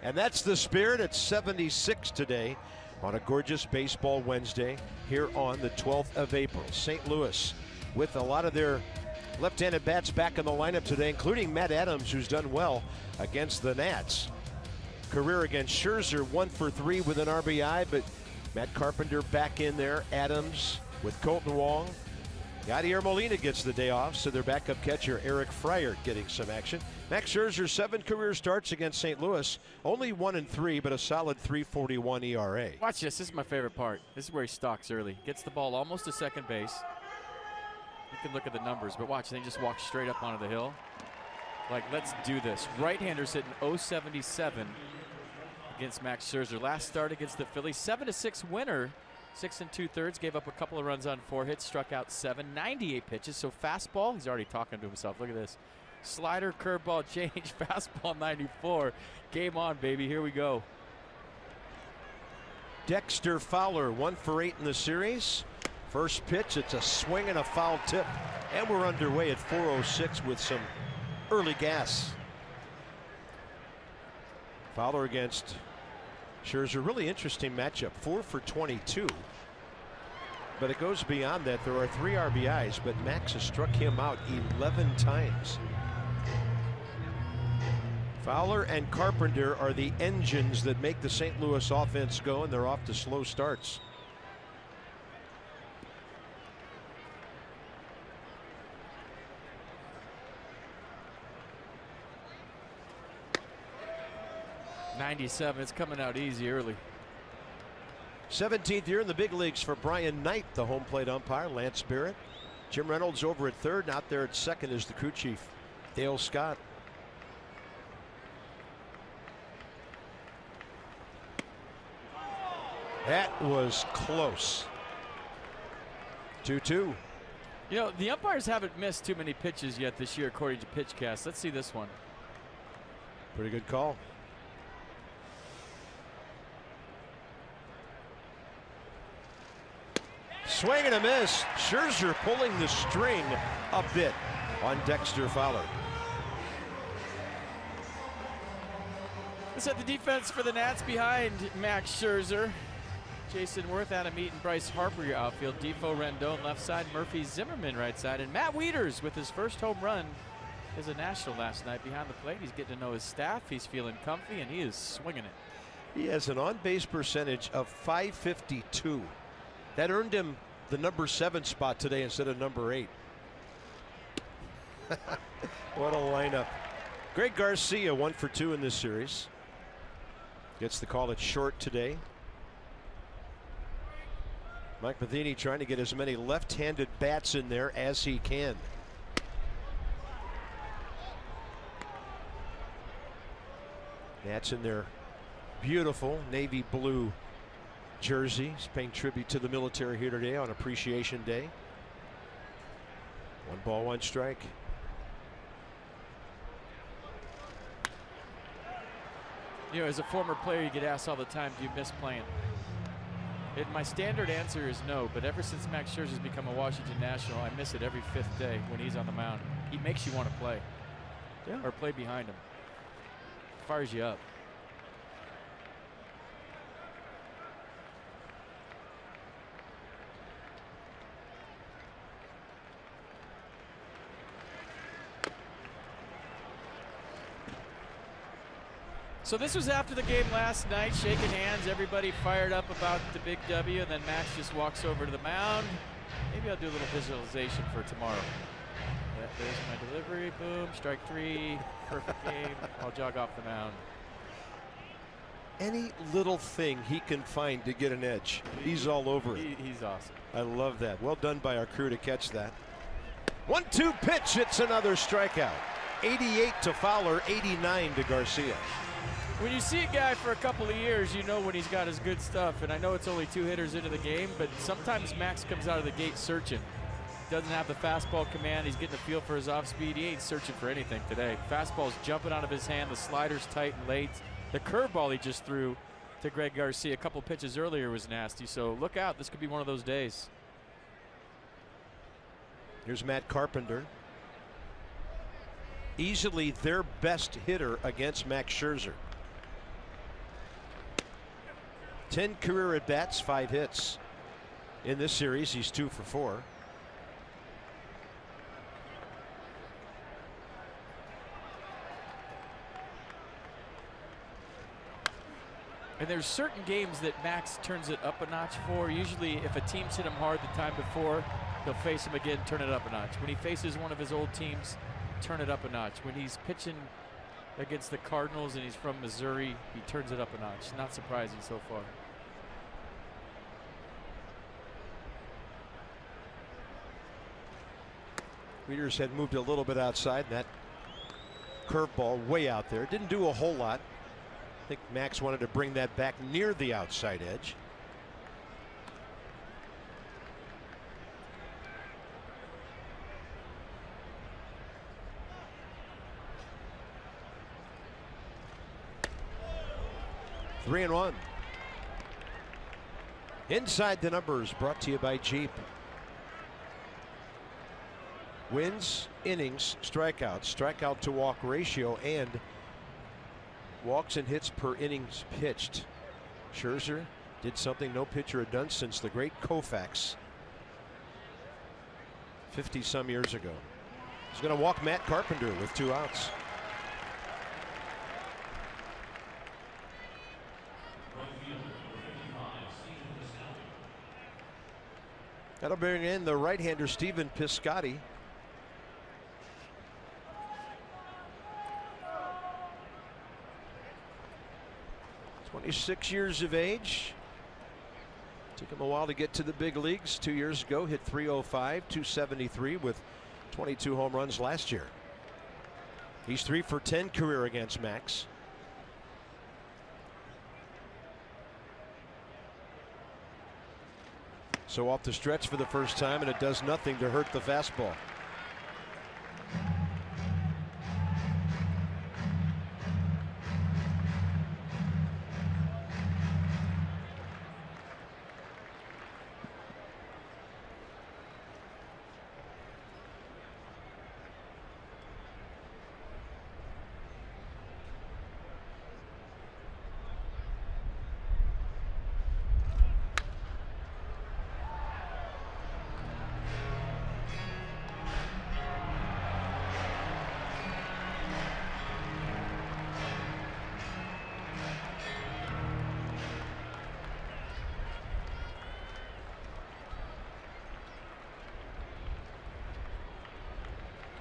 And that's the spirit. It's 76 today on a gorgeous baseball Wednesday here on the 12th of April. St. Louis with a lot of their left-handed bats back in the lineup today, including Matt Adams, who's done well against the Nats. Career against Scherzer, 1 for 3 with an RBI, but Matt Carpenter back in there. Adams with Colton Wong. Yadier Molina gets the day off, so their backup catcher Eric Fryer getting some action. Max Scherzer, 7 career starts against St. Louis, only 1-3, but a solid 3.41 ERA. Watch this. This is my favorite part. This is where he stalks early. Gets the ball almost to second base. You can look at the numbers, but watch, they just walk straight up onto the hill. Like, let's do this. Right-handers hitting .077 against Max Scherzer. Last start against the Phillies, 7-6 winner. 6 2/3, gave up a couple of runs on 4 hits, struck out 7, 98 pitches. So fastball, he's already talking to himself. Look at this. Slider, curveball, change, fastball 94. Game on, baby. Here we go. Dexter Fowler, 1 for 8 in the series. First pitch, it's a swing and a foul tip. And we're underway at 4:06 with some early gas. Fowler against Scherzer, really interesting matchup. 4 for 22. But it goes beyond that. There are 3 RBIs, but Max has struck him out 11 times. Fowler and Carpenter are the engines that make the St. Louis offense go, and they're off to slow starts. .97, it's coming out easy early. 17th year in the big leagues for Brian Knight, the home plate umpire. Lance Barrett. Jim Reynolds over at third, and out there at second is the crew chief, Dale Scott. That was close. 2-2. You know, the umpires haven't missed too many pitches yet this year, according to PitchCast. Let's see this one. Pretty good call. Swing and a miss. Scherzer pulling the string a bit on Dexter Fowler. Let's set the defense for the Nats behind Max Scherzer. Jason Worth, Adam Eaton, Bryce Harper, your outfield. Defoe, Rendon left side, Murphy, Zimmerman right side, and Matt Wieters with his first home run as a National last night behind the plate. He's getting to know his staff. He's feeling comfy, and he is swinging it. He has an on-base percentage of .552. That earned him the number 7 spot today instead of number 8. What a lineup. Greg Garcia, 1 for 2 in this series. Gets the call at short today. Mike Matheny trying to get as many left-handed bats in there as he can. Nats in their beautiful navy blue jerseys, paying tribute to the military here today on Appreciation Day. 1 ball, 1 strike. You know, as a former player, you get asked all the time, do you miss playing? And my standard answer is no, but ever since Max Scherzer's become a Washington National, I miss it every 5th day when he's on the mound. He makes you want to play. Yeah. Or play behind him. Fires you up. So this was after the game last night, shaking hands, everybody fired up about the big W, and then Max just walks over to the mound. Maybe I'll do a little visualization for tomorrow. There's my delivery, boom, strike 3, perfect game. I'll jog off the mound. Any little thing he can find to get an edge, he's all over it. He's awesome. I love that. Well done by our crew to catch that. 1-2 pitch, it's another strikeout. 88 to Fowler, 89 to Garcia. When you see a guy for a couple of years, you know when he's got his good stuff. And I know it's only 2 hitters into the game, but sometimes Max comes out of the gate searching. Doesn't have the fastball command. He's getting a feel for his off speed. He ain't searching for anything today. Fastball's jumping out of his hand. The slider's tight and late. The curveball he just threw to Greg Garcia a couple pitches earlier was nasty. So look out. This could be one of those days. Here's Matt Carpenter. Easily their best hitter against Max Scherzer. 10 career at bats, 5 hits. In this series, he's 2 for 4. And there's certain games that Max turns it up a notch for. Usually if a team's hit him hard the time before, he'll face him again, turn it up a notch. When he faces one of his old teams, turn it up a notch. When he's pitching against the Cardinals and he's from Missouri, he turns it up a notch. Not surprising so far. Wieters had moved a little bit outside, and that curveball way out there. Didn't do a whole lot. I think Max wanted to bring that back near the outside edge. Three and one. Inside the Numbers, brought to you by Jeep. Wins, innings, strikeouts, strikeout to walk ratio, and walks and hits per innings pitched. Scherzer did something no pitcher had done since the great Koufax 50-some years ago. He's going to walk Matt Carpenter with 2 outs. That'll bring in the right-hander Stephen Piscotty. 26 years of age. Took him a while to get to the big leagues. 2 years ago, hit .305, .273 with 22 home runs last year. He's 3 for 10 career against Max. So off the stretch for the first time, and it does nothing to hurt the fastball.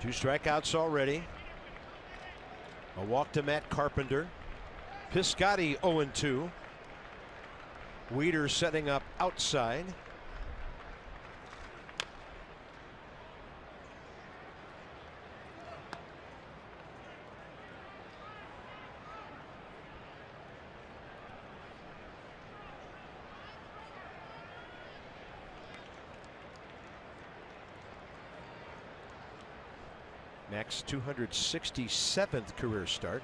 Two strikeouts already. A walk to Matt Carpenter. Piscotty 0-2. Wieters setting up outside. Max 267th career start.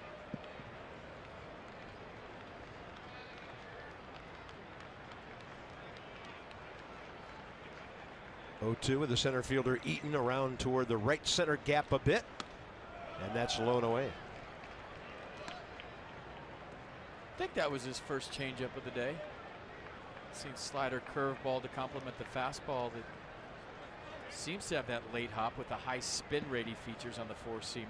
.02 with the center fielder Eaton around toward the right center gap a bit, and that's blown away. I think that was his first changeup of the day. Seen slider curveball to complement the fastball that seems to have that late hop with the high spin rate he features on the four-seamer.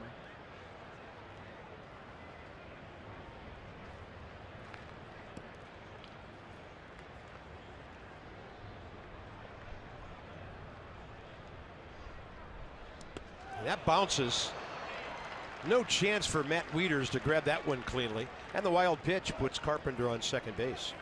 That bounces. No chance for Matt Wieters to grab that one cleanly. And the wild pitch puts Carpenter on second base.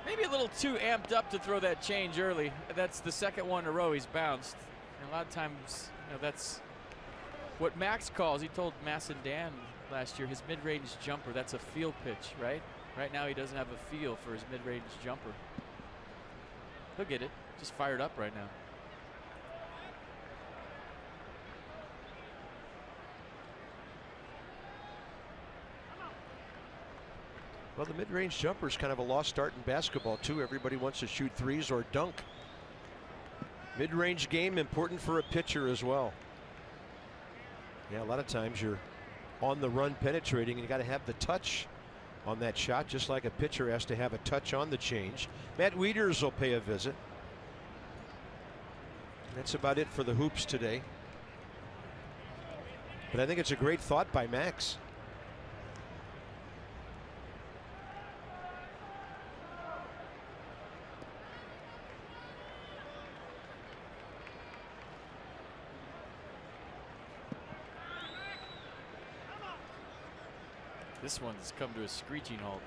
Maybe a little too amped up to throw that change early. That's the second one in a row he's bounced. And a lot of times, you know, that's what Max calls. He told Mass and Dan last year his mid-range jumper. That's a feel pitch, right? Right now he doesn't have a feel for his mid-range jumper. He'll get it. Just fired up right now. Well, the mid-range jumper is kind of a lost art in basketball, too. Everybody wants to shoot threes or dunk. Mid-range game important for a pitcher as well. Yeah, a lot of times you're on the run penetrating. You got to have the touch on that shot, just like a pitcher has to have a touch on the change. Matt Wieters will pay a visit. That's about it for the hoops today. But I think it's a great thought by Max. This one's come to a screeching halt.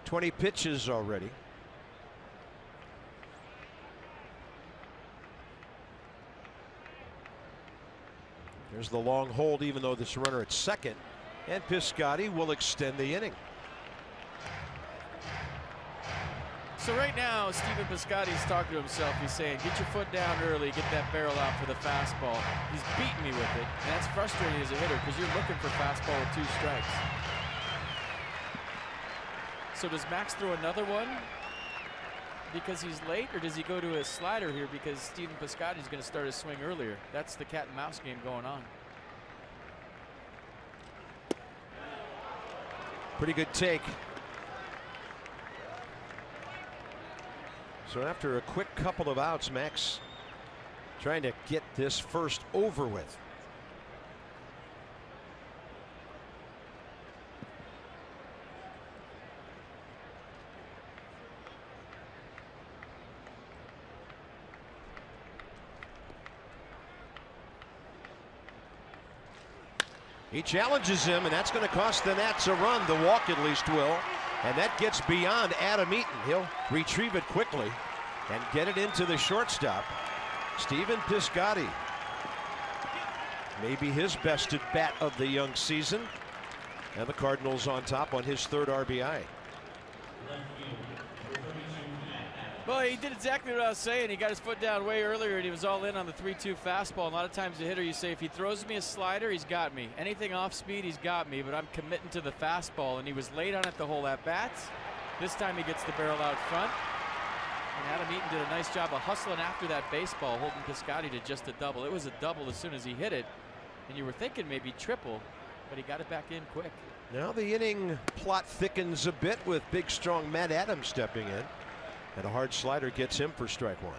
"20 pitches already. There's the long hold, even though this runner at second, and Piscotty will extend the inning. So right now, Stephen Piscotty's talking to himself. He's saying, get your foot down early, get that barrel out for the fastball. He's beating me with it, and that's frustrating as a hitter because you're looking for fastball with 2 strikes. So does Max throw another one because he's late, or does he go to a slider here because Stephen Piscotty's going to start his swing earlier? That's the cat and mouse game going on. Pretty good take. So after a quick couple of outs, Max trying to get this first over with. He challenges him, and that's going to cost the Nats a run. The walk at least will. And that gets beyond Adam Eaton. He'll retrieve it quickly and get it into the shortstop. Stephen Piscotty. Maybe his best at bat of the young season. And the Cardinals on top on his 3rd RBI. Well, he did exactly what I was saying. He got his foot down way earlier, and he was all in on the 3-2 fastball. And a lot of times the hitter, you say, if he throws me a slider, he's got me. Anything off speed, he's got me. But I'm committing to the fastball, and he was late on it the whole at-bats. This time he gets the barrel out front. And Adam Eaton did a nice job of hustling after that baseball, holding Piscotty to just a double. It was a double as soon as he hit it, and you were thinking maybe triple, but he got it back in quick. Now the inning plot thickens a bit with big, strong Matt Adams stepping in. And a hard slider gets him for strike 1.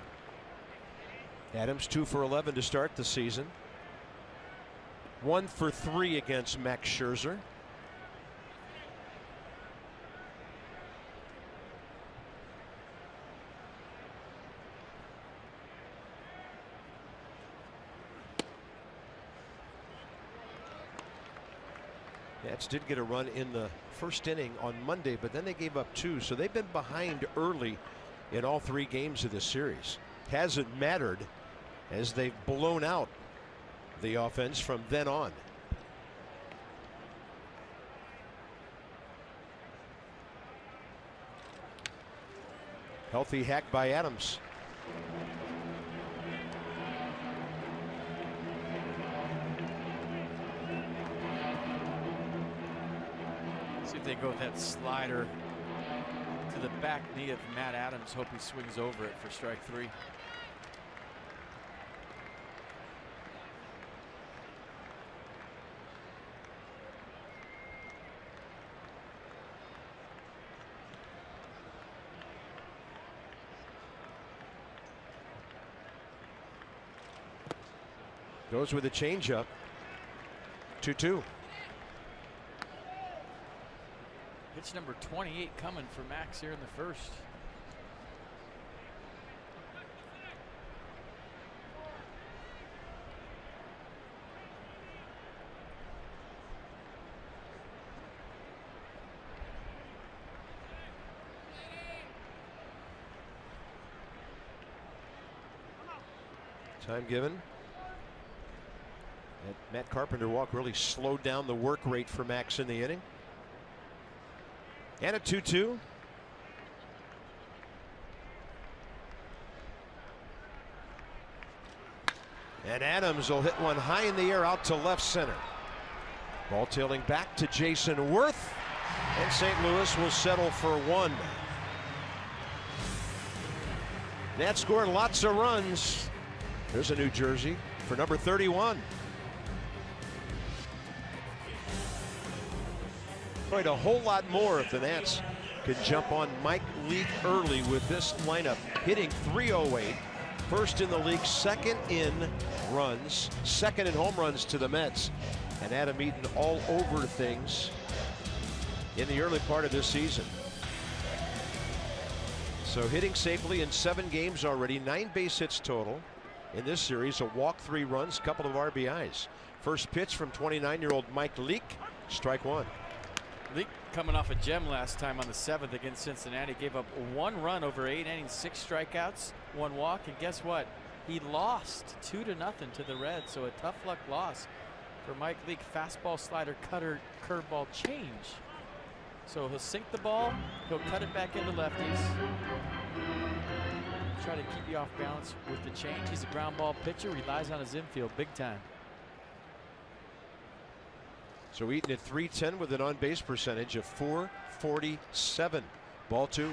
Adams 2 for 11 to start the season. 1 for 3 against Max Scherzer. Nats did get a run in the first inning on Monday, but then they gave up 2, so they've been behind early in all 3 games of this series. Hasn't mattered as they've blown out the offense from then on. Healthy hack by Adams. See if they go with that slider to the back knee of Matt Adams. Hope he swings over it for strike 3. Goes with a changeup. 2-2. Pitch number 28 coming for Max here in the first. Time given. And Matt Carpenter walk really slowed down the work rate for Max in the inning. And a 2-2. And Adams will hit one high in the air out to left center. Ball tailing back to Jason Worth. And St. Louis will settle for 1. Nats scored lots of runs. There's a new jersey for number 31. Quite a whole lot more if the Nats can jump on Mike Leake early with this lineup, hitting .308. First in the league, second in runs, second in home runs to the Mets. And Adam Eaton all over things in the early part of this season. So hitting safely in 7 games already, 9 base hits total in this series, a walk, 3 runs, couple of RBIs. First pitch from 29-year-old Mike Leake, strike 1. Leake coming off a gem last time on the 7th against Cincinnati. Gave up 1 run over 8 innings, 6 strikeouts, 1 walk, and guess what? He lost 2-0 to the Reds, so a tough luck loss for Mike Leake. Fastball, slider, cutter, curveball, change. So he'll sink the ball, he'll cut it back into lefties. Try to keep you off balance with the change. He's a ground ball pitcher, relies on his infield big time. So Eaton at .310 with an on-base percentage of .447. Ball 2.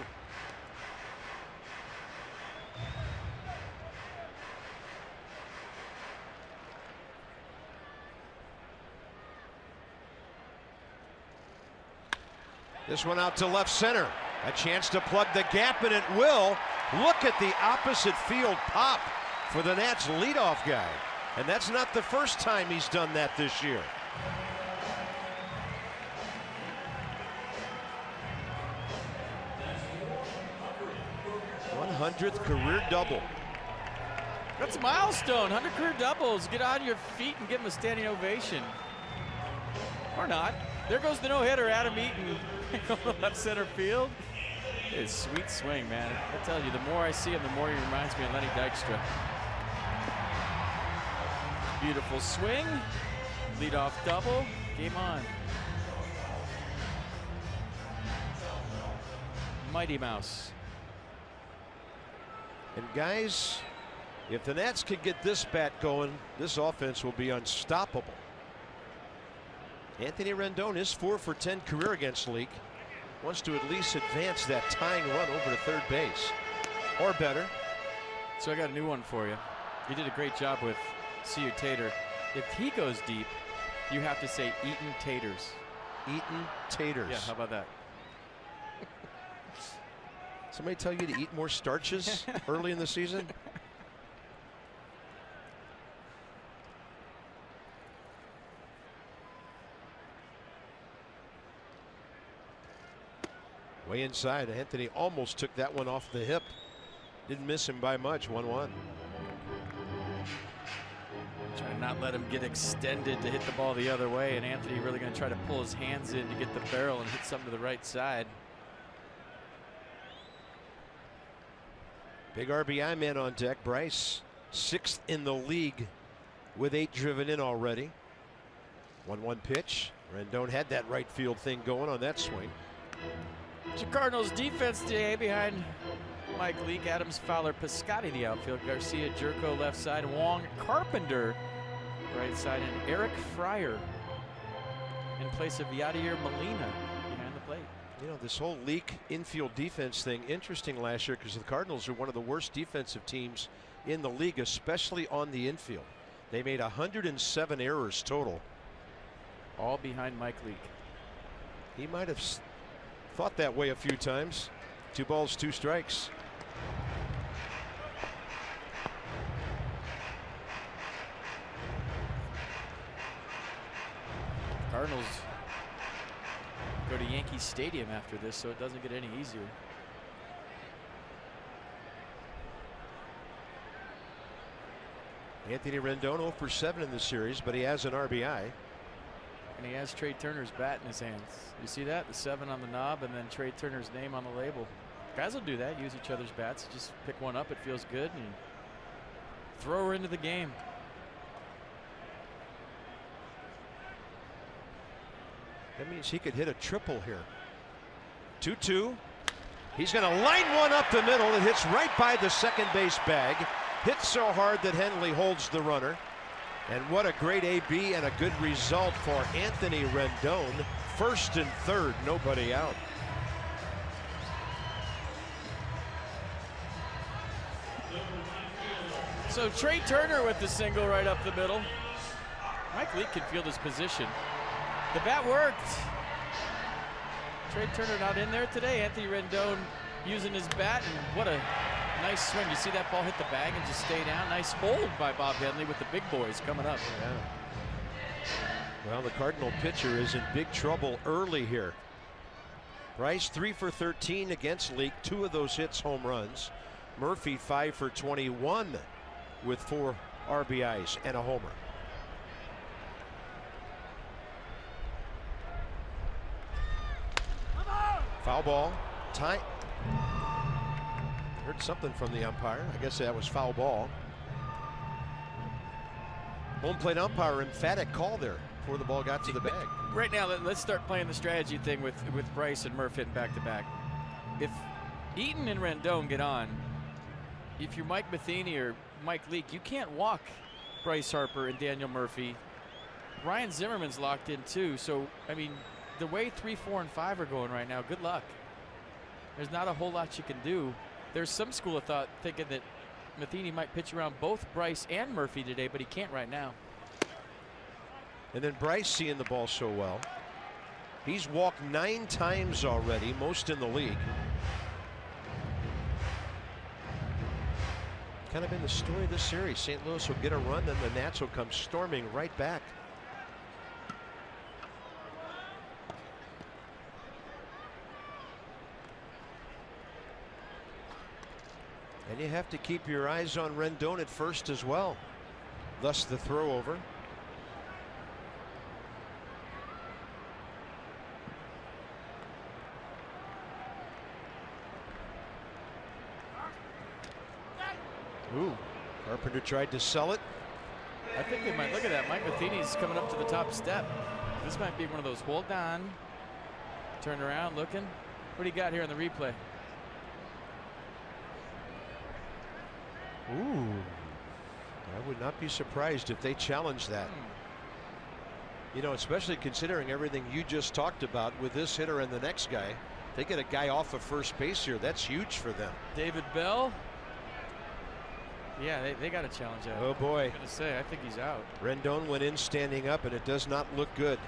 This one out to left center. A chance to plug the gap, and it will. Look at the opposite field pop for the Nats leadoff guy. And that's not the first time he's done that this year. 100th career double. That's a milestone. 100 career doubles. Get on your feet and give him a standing ovation. Or not. There goes the no-hitter, Adam Eaton. Left center field. His sweet swing, man. I tell you, the more I see him, the more he reminds me of Lenny Dykstra. Beautiful swing. Leadoff double. Game on. Mighty Mouse. And guys, if the Nats could get this bat going, this offense will be unstoppable. Anthony Rendon is 4 for 10 career against Leake. Wants to at least advance that tying run over to third base or better. So I got a new one for you. You did a great job with See You Tater. If he goes deep, you have to say Eaton Taters. Eaton Taters. Yeah, how about that? Somebody tell you to eat more starches early in the season? Way inside, Anthony almost took that one off the hip. Didn't miss him by much, 1-1. Trying to not let him get extended to hit the ball the other way, and Anthony really going to try to pull his hands in to get the barrel and hit something to the right side. Big RBI man on deck. Bryce, 6th in the league with 8 driven in already. 1-1 pitch. Rendon had that right field thing going on that swing. The Cardinals defense today behind Mike Leake, Adams, Fowler, Piscotti the outfield, Garcia, Jerko left side, Wong, Carpenter right side, and Eric Fryer in place of Yadier Molina behind the plate. You know, this whole Leake infield defense thing, interesting last year because the Cardinals are one of the worst defensive teams in the league, especially on the infield. They made 107 errors total. All behind Mike Leake. He might have thought that way a few times. 2 balls, 2 strikes. Cardinals go to Yankee Stadium after this, so it doesn't get any easier. Anthony Rendon 0 for 7 in the series, but he has an RBI. And he has Trey Turner's bat in his hands. You see that? The 7 on the knob and then Trey Turner's name on the label. Guys will do that, use each other's bats. Just pick one up, it feels good, and throw her into the game. That means he could hit a triple here. 2-2. He's going to line one up the middle. It hits right by the second base bag. Hits so hard that Henley holds the runner. And what a great AB and a good result for Anthony Rendon. First and third, nobody out. So Trey Turner with the single right up the middle. Mike Leake can field his position. The bat worked. Trey Turner not in there today. Anthony Rendon using his bat, and what a nice swing. You see that ball hit the bag and just stay down. Nice hold by Bob Henley with the big boys coming up. Yeah. Well, the Cardinal pitcher is in big trouble early here. Bryce 3 for 13 against Leake. 2 of those hits home runs. Murphy 5 for 21 with 4 RBIs and a homer. Foul ball. Time. Heard something from the umpire. I guess that was foul ball. Home plate umpire, emphatic call there before the ball got to the bag. Right now, let's start playing the strategy thing with Bryce and Murphy hitting back to back. If Eaton and Rendon get on, if you're Mike Matheny or Mike Leake, you can't walk Bryce Harper and Daniel Murphy. Ryan Zimmerman's locked in too. So, I mean, the way 3, 4, and 5 are going right now, good luck. There's not a whole lot you can do. There's some school of thought thinking that Matheny might pitch around both Bryce and Murphy today, but he can't right now. And then Bryce seeing the ball so well. He's walked 9 times already, most in the league. Kind of been the story of this series. St. Louis will get a run, then the Nats will come storming right back. And you have to keep your eyes on Rendon at first as well. Thus the throw over. Ooh, Carpenter tried to sell it. I think they might look at that. Mike Matheny's coming up to the top step. This might be one of those hold on, turn around, looking. What do you got here on the replay? Ooh, I would not be surprised if they challenge that. You know, especially considering everything you just talked about with this hitter and the next guy. They get a guy off of first base here. That's huge for them. David Bell. Yeah, they got to challenge that. Oh boy. I'm going to say, I think he's out. Rendon went in standing up, and it does not look good.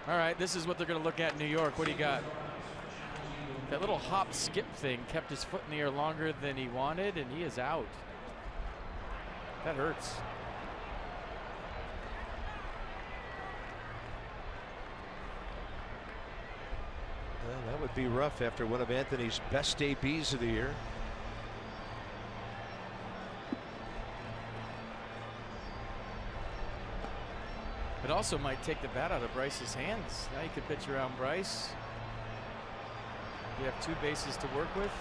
All right, this is what they're going to look at in New York. What do you got? That little hop skip thing kept his foot in the air longer than he wanted, and he is out. That hurts. Well, that would be rough after one of Anthony's best ABs of the year. It also might take the bat out of Bryce's hands. Now you could pitch around Bryce. You have 2 bases to work with.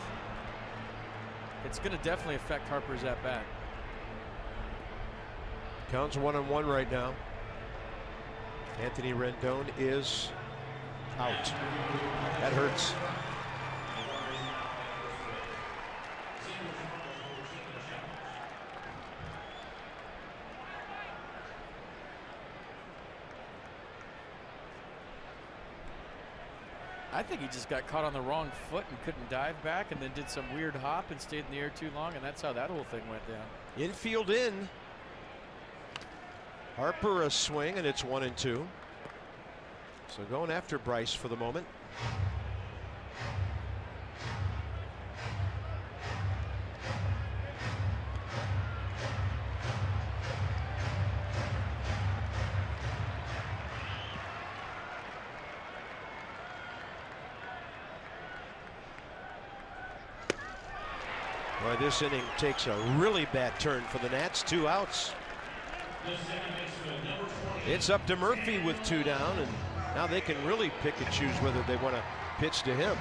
It's going to definitely affect Harper's at bat. Counts 1-1 right now. Anthony Rendon is out. That hurts. I think he just got caught on the wrong foot and couldn't dive back, and then did some weird hop and stayed in the air too long, and that's how that whole thing went down. Infield in. Harper a swing, and it's 1-2. So going after Bryce for the moment. Boy, this inning takes a really bad turn for the Nats. 2 outs. It's up to Murphy with 2 down, and now they can really pick and choose whether they want to pitch to him.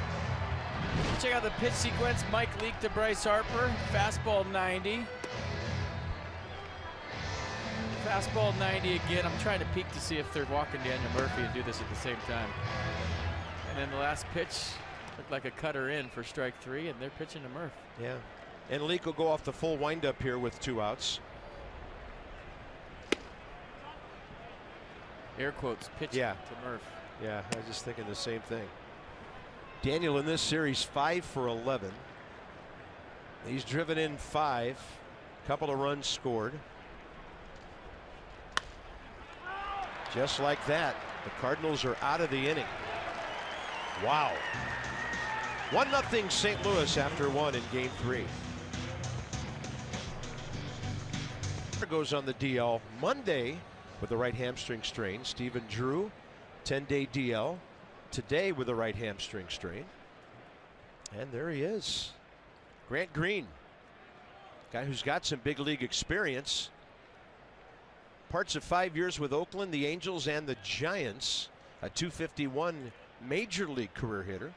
Check out the pitch sequence. Mike Leake to Bryce Harper. Fastball 90. Fastball 90 again. I'm trying to peek to see if they're walking Daniel Murphy and do this at the same time. And then the last pitch looked like a cutter in for strike 3, and they're pitching to Murph. Yeah. And Leake will go off the full windup here with 2 outs. Air quotes, pitching to Murph. Yeah, I was just thinking the same thing. Daniel in this series 5 for 11. He's driven in 5, couple of runs scored. Just like that, the Cardinals are out of the inning. Wow. 1-0 St. Louis after 1 in Game 3. Goes on the DL Monday with the right hamstring strain. Stephen Drew, 10-day DL today with the right hamstring strain. And there he is. Grant Green, guy who's got some big league experience. Parts of 5 years with Oakland, the Angels, and the Giants. A .251 major league career hitter.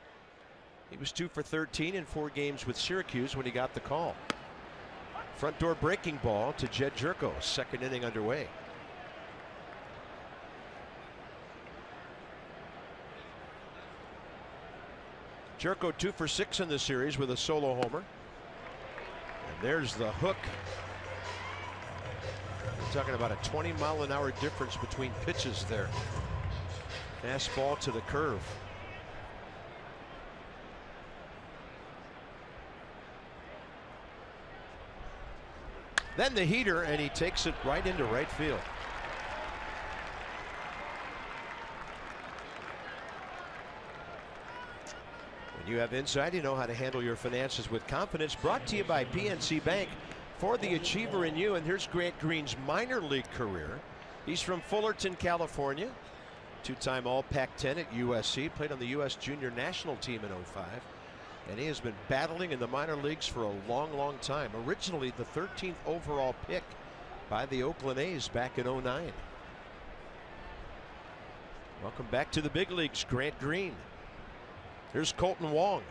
He was 2 for 13 in 4 games with Syracuse when he got the call. Front door breaking ball to Jed Jerko, 2nd inning underway. Jerko 2 for 6 in the series with a solo homer. And there's the hook. We're talking about a 20-mile-an-hour difference between pitches there. Fastball to the curve. Then the heater, and he takes it right into right field. When you have insight, you know how to handle your finances with confidence. Brought to you by PNC Bank. For the achiever in you, and here's Grant Green's minor league career. He's from Fullerton, California. 2-time All-Pac-10 at USC. Played on the U.S. Junior National Team in '05. And he has been battling in the minor leagues for a long, long time. Originally the 13th overall pick by the Oakland A's back in '09. Welcome back to the big leagues, Grant Green. Here's Colton Wong.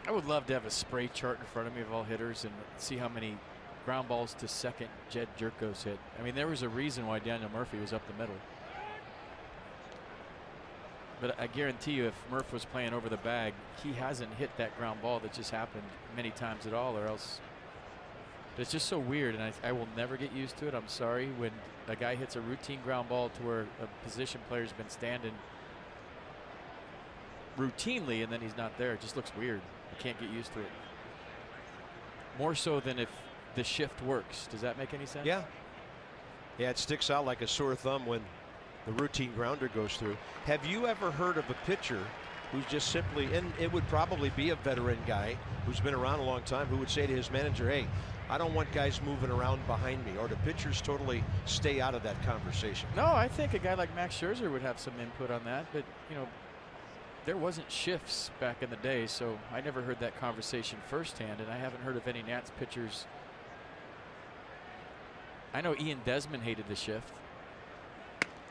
I would love to have a spray chart in front of me of all hitters and see how many ground balls to second Jed Jerko's hit. I mean, there was a reason why Daniel Murphy was up the middle. But I guarantee you, if Murph was playing over the bag, he hasn't hit that ground ball that just happened many times at all, or else. But it's just so weird, and I will never get used to it. I'm sorry. When a guy hits a routine ground ball to where a position player's been standing routinely and then he's not there, it just looks weird. I can't get used to it. More so than if the shift works. Does that make any sense? Yeah. Yeah, it sticks out like a sore thumb when the routine grounder goes through. Have you ever heard of a pitcher who's just simply, and it would probably be a veteran guy who's been around a long time, who would say to his manager, hey, I don't want guys moving around behind me, or do pitchers totally stay out of that conversation? No, I think a guy like Max Scherzer would have some input on that, but you know, there wasn't shifts back in the day, so I never heard that conversation firsthand, and I haven't heard of any Nats pitchers. I know Ian Desmond hated the shift.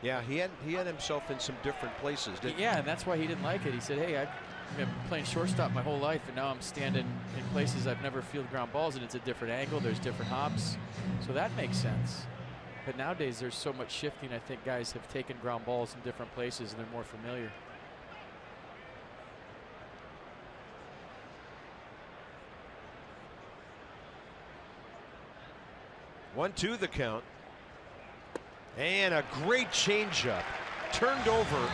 Yeah, he had himself in some different places, didn't he? Yeah, and that's why he didn't like it. He said, hey, I've been playing shortstop my whole life, and now I'm standing in places I've never fielded ground balls, and it's a different angle, there's different hops, so that makes sense. But nowadays there's so much shifting, I think guys have taken ground balls in different places and they're more familiar. One-two the count. And a great changeup turned over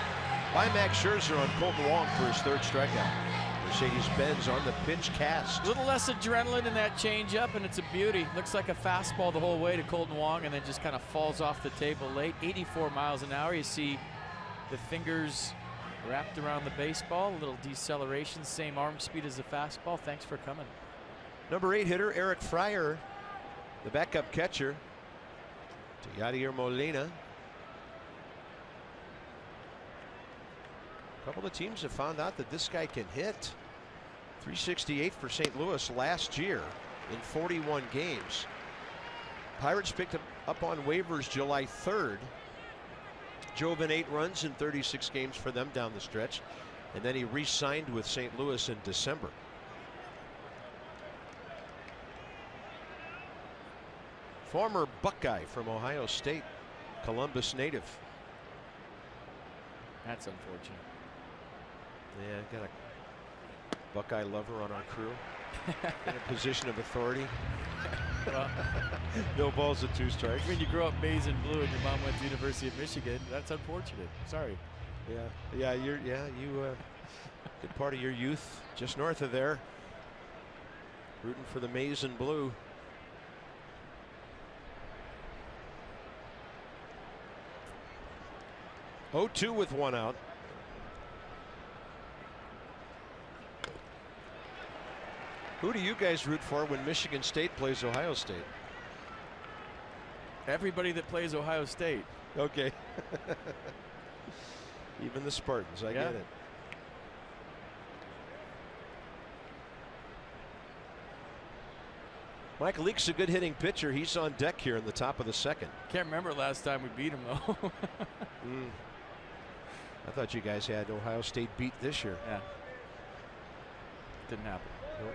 by Max Scherzer on Colton Wong for his 3rd strikeout. Mercedes-Benz on the pitch cast. A little less adrenaline in that changeup, and it's a beauty. Looks like a fastball the whole way to Colton Wong, and then just kind of falls off the table late. 84 miles an hour. You see the fingers wrapped around the baseball. A little deceleration, same arm speed as the fastball. Thanks for coming. Number 8 hitter Eric Fryer, the backup catcher, to Yadier Molina. A couple of teams have found out that this guy can hit. 368 for St. Louis last year in 41 games. Pirates picked him up on waivers July 3rd. Drove in 8 runs in 36 games for them down the stretch, and then he re-signed with St. Louis in December. Former Buckeye from Ohio State, Columbus native. That's unfortunate. Yeah, got a Buckeye lover on our crew in a position of authority. Well, no balls and 2 strikes. when you grow up maize and blue and your mom went to the University of Michigan, that's unfortunate. Sorry. Yeah, you good part of your youth just north of there, rooting for the maize and blue. Oh, 2 with 1 out. Who do you guys root for when Michigan State plays Ohio State? Everybody that plays Ohio State. Okay. Even the Spartans, I get it. Mike Leake's a good hitting pitcher. He's on deck here in the top of the 2nd. Can't remember last time we beat him, though. I thought you guys had Ohio State beat this year. Yeah. Didn't happen. Nope.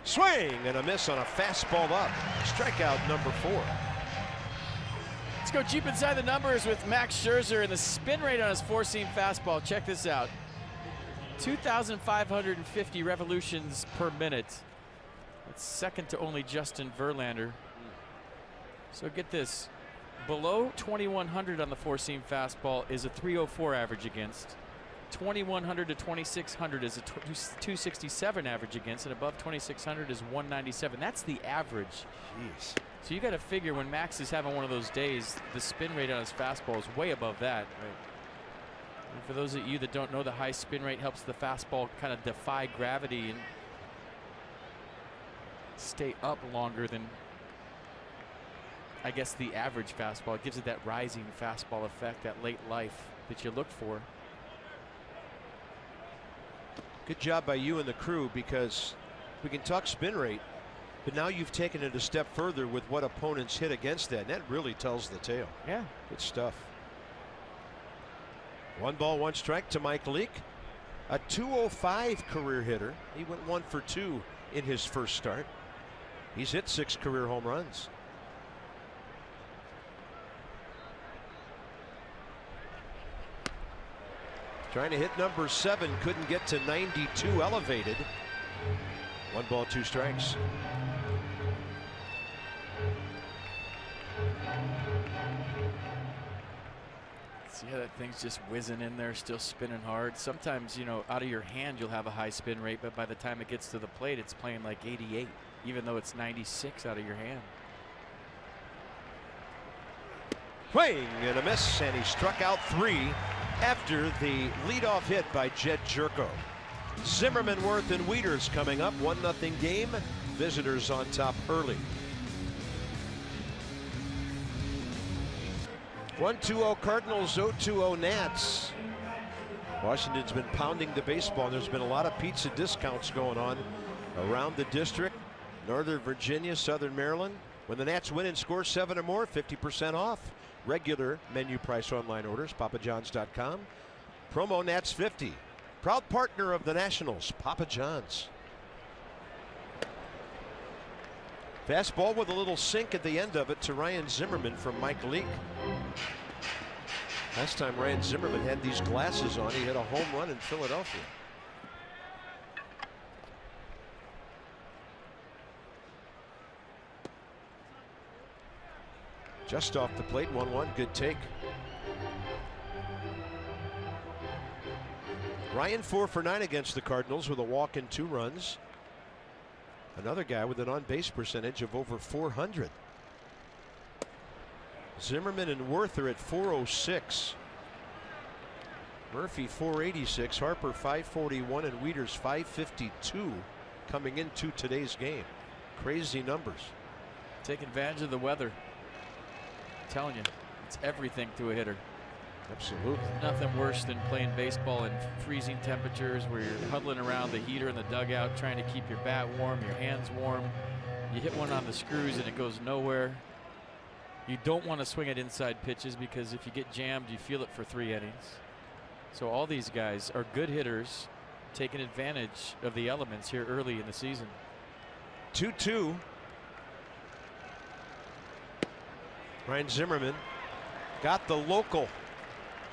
Swing and a miss on a fastball up. Strikeout number 4. Let's go deep inside the numbers with Max Scherzer and the spin rate on his 4-seam fastball. Check this out. 2,550 revolutions per minute. That's second to only Justin Verlander. So get this. Below 2,100 on the 4-seam fastball is a 304 average against. 2,100 to 2,600 is a 267 average against, and above 2,600 is 197. That's the average. Jeez. So you got to figure when Max is having one of those days, the spin rate on his fastball is way above that. Right. And for those of you that don't know, the high spin rate helps the fastball kind of defy gravity and stay up longer than, I guess, the average fastball. It gives it that rising fastball effect, that late life that you look for. Good job by you and the crew, because we can talk spin rate, but now you've taken it a step further with what opponents hit against that, and that really tells the tale. Yeah. Good stuff. 1 ball, 1 strike to Mike Leake. A 205 career hitter. He went 1 for 2 in his first start. He's hit 6 career home runs. Trying to hit number 7, couldn't get to 92 elevated. 1 ball, 2 strikes. See how that thing's just whizzing in there, still spinning hard. Sometimes, you know, out of your hand you'll have a high spin rate, but by the time it gets to the plate it's playing like 88, even though it's 96 out of your hand. Swing and a miss, and he struck out 3 after the leadoff hit by Jed Jerko. Zimmerman, Worth, and Wieters coming up. 1-0 game. Visitors on top early. 1-2-0 Cardinals, 0-2-0 Nats. Washington's been pounding the baseball, and there's been a lot of pizza discounts going on around the district. Northern Virginia, Southern Maryland. When the Nats win and score 7 or more, 50% off. Regular menu price online orders, papajohns.com. Promo Nats 50. Proud partner of the Nationals, Papa John's. Fastball with a little sink at the end of it to Ryan Zimmerman from Mike Leake. Last time Ryan Zimmerman had these glasses on, he hit a home run in Philadelphia. Just off the plate, 1-1, good take. Ryan 4 for 9 against the Cardinals with a walk and 2 runs. Another guy with an on-base percentage of over 400. Zimmerman and Worth are at 406. Murphy 486, Harper 541, and Wieters 552 coming into today's game. Crazy numbers. Take advantage of the weather. I'm telling you, it's everything to a hitter. Absolutely. Nothing worse than playing baseball in freezing temperatures where you're huddling around the heater in the dugout trying to keep your bat warm, your hands warm. You hit one on the screws and it goes nowhere. You don't want to swing at inside pitches because if you get jammed, you feel it for 3 innings. So all these guys are good hitters taking advantage of the elements here early in the season. 2-2. Ryan Zimmerman got the local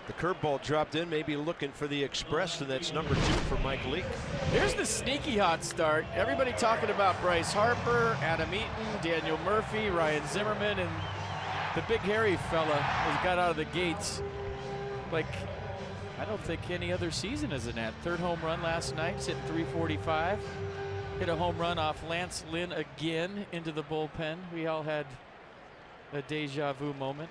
The curveball dropped in, maybe looking for the express, and that's number 2 for Mike Leake. Here's the sneaky hot start. Everybody talking about Bryce Harper, Adam Eaton, Daniel Murphy, Ryan Zimmerman, and the big hairy fella has got out of the gates like I don't think any other season as a Nat. 3rd home run last night, sitting 345. Hit a home run off Lance Lynn again into the bullpen. We all had a deja vu moment.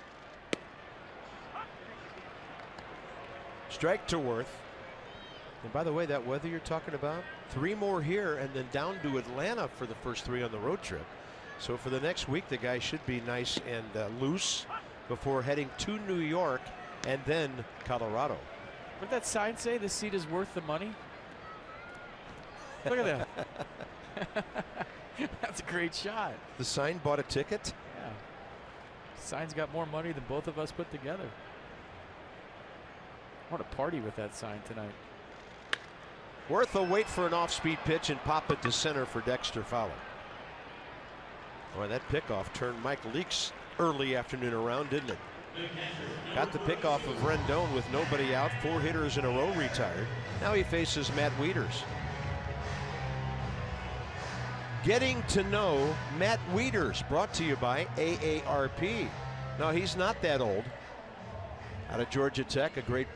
Strike to Worth. And by the way, that weather you're talking about, 3 more here and then down to Atlanta for the first 3 on the road trip. So for the next week, the guy should be nice and loose before heading to New York and then Colorado. What did that sign say? This seat is worth the money? Look at that. That's a great shot. The sign bought a ticket? Yeah. Sign's got more money than both of us put together. I want to party with that sign tonight. Worth will wait for an off-speed pitch and pop it to center for Dexter Fowler. Boy, that pickoff turned Mike Leake's early afternoon around, didn't it? Got the pickoff of Rendon with nobody out. 4 hitters in a row retired. Now he faces Matt Wieters. Getting to know Matt Wieters, brought to you by AARP. No, he's not that old. Out of Georgia Tech, a great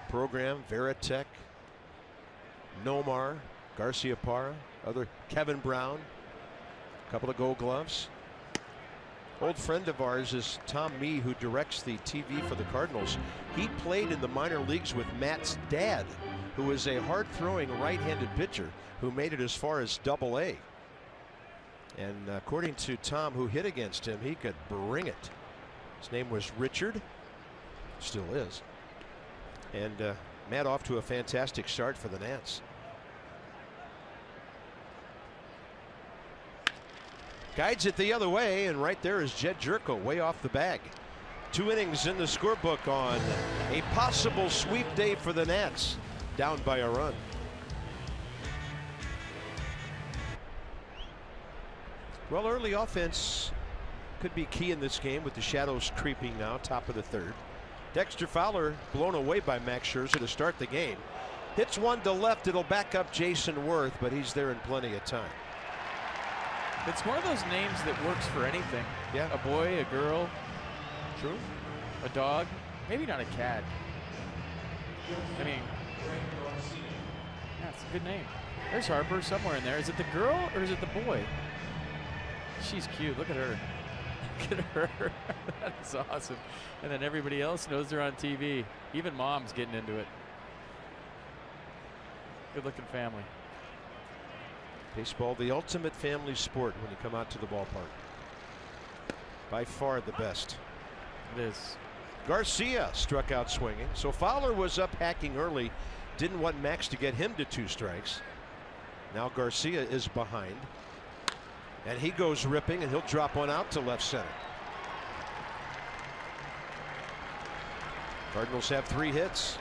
program. Veritech, Nomar, Garcia Parra, other Kevin Brown, a couple of Gold Gloves. Old friend of ours is Tom Mee, who directs the TV for the Cardinals. He played in the minor leagues with Matt's dad, who is a hard-throwing right-handed pitcher who made it as far as Double-A. And according to Tom, who hit against him, he could bring it. His name was Richard, still is. And Matt off to a fantastic start for the Nats. Guides it the other way, and right there is Jed Jerko way off the bag. 2 innings in the scorebook on a possible sweep day for the Nats, down by a run. Well, early offense could be key in this game with the shadows creeping now, top of the 3rd. Dexter Fowler blown away by Max Scherzer to start the game. Hits one to left, it'll back up Jason Worth, but he's there in plenty of time. It's one of those names that works for anything. Yeah. A boy, a girl. True. A dog. Maybe not a cat. I mean, yeah, it's a good name. There's Harper somewhere in there. Is it the girl or is it the boy? She's cute. Look at her. Look at her. That's awesome. And then everybody else knows they're on TV. Even mom's getting into it. Good looking family. Baseball, the ultimate family sport when you come out to the ballpark. By far the best. It is. Garcia struck out swinging. So Fowler was up hacking early. Didn't want Max to get him to 2 strikes. Now Garcia is behind. And he goes ripping, and he'll drop one out to left center. Cardinals have 3 hits.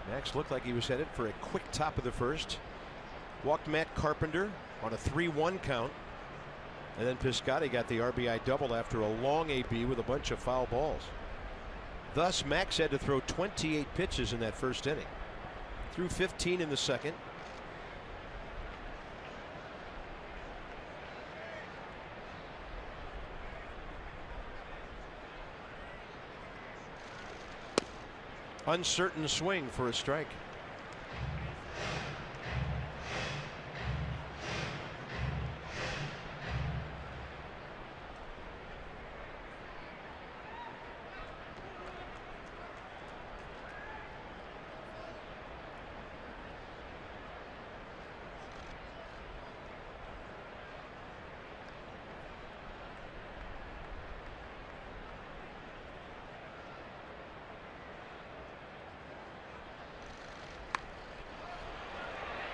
Max looked like he was headed for a quick top of the 1st. Walked Matt Carpenter on a 3-1 count. And then Piscotty got the RBI double after a long AB with a bunch of foul balls. Thus, Max had to throw 28 pitches in that 1st inning. Threw 15 in the 2nd. Uncertain swing for a strike.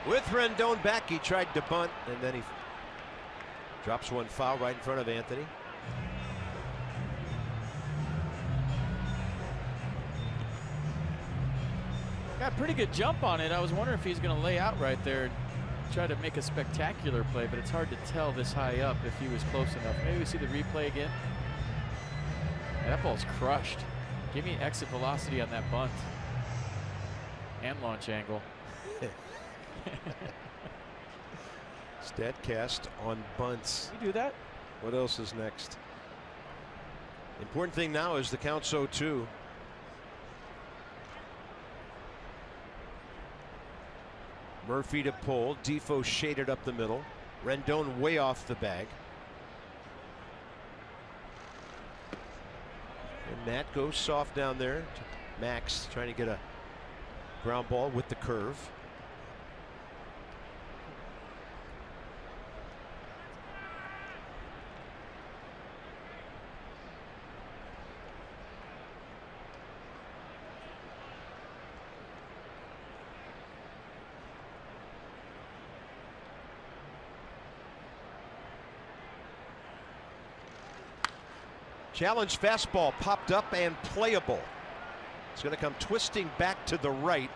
With Rendon back, he tried to bunt, and then he drops one foul right in front of Anthony. Got a pretty good jump on it. I was wondering if he's going to lay out right there and try to make a spectacular play, but it's hard to tell this high up if he was close enough. Maybe we see the replay again. Yeah, that ball's crushed. Give me exit velocity on that bunt and launch angle. Statcast on bunts. You do that? What else is next? Important thing now is the count's 0-2. Murphy to pull. Defoe shaded up the middle. Rendon way off the bag. And Matt goes soft down there. Max trying to get a ground ball with the curve. Challenge fastball popped up and playable. It's going to come twisting back to the right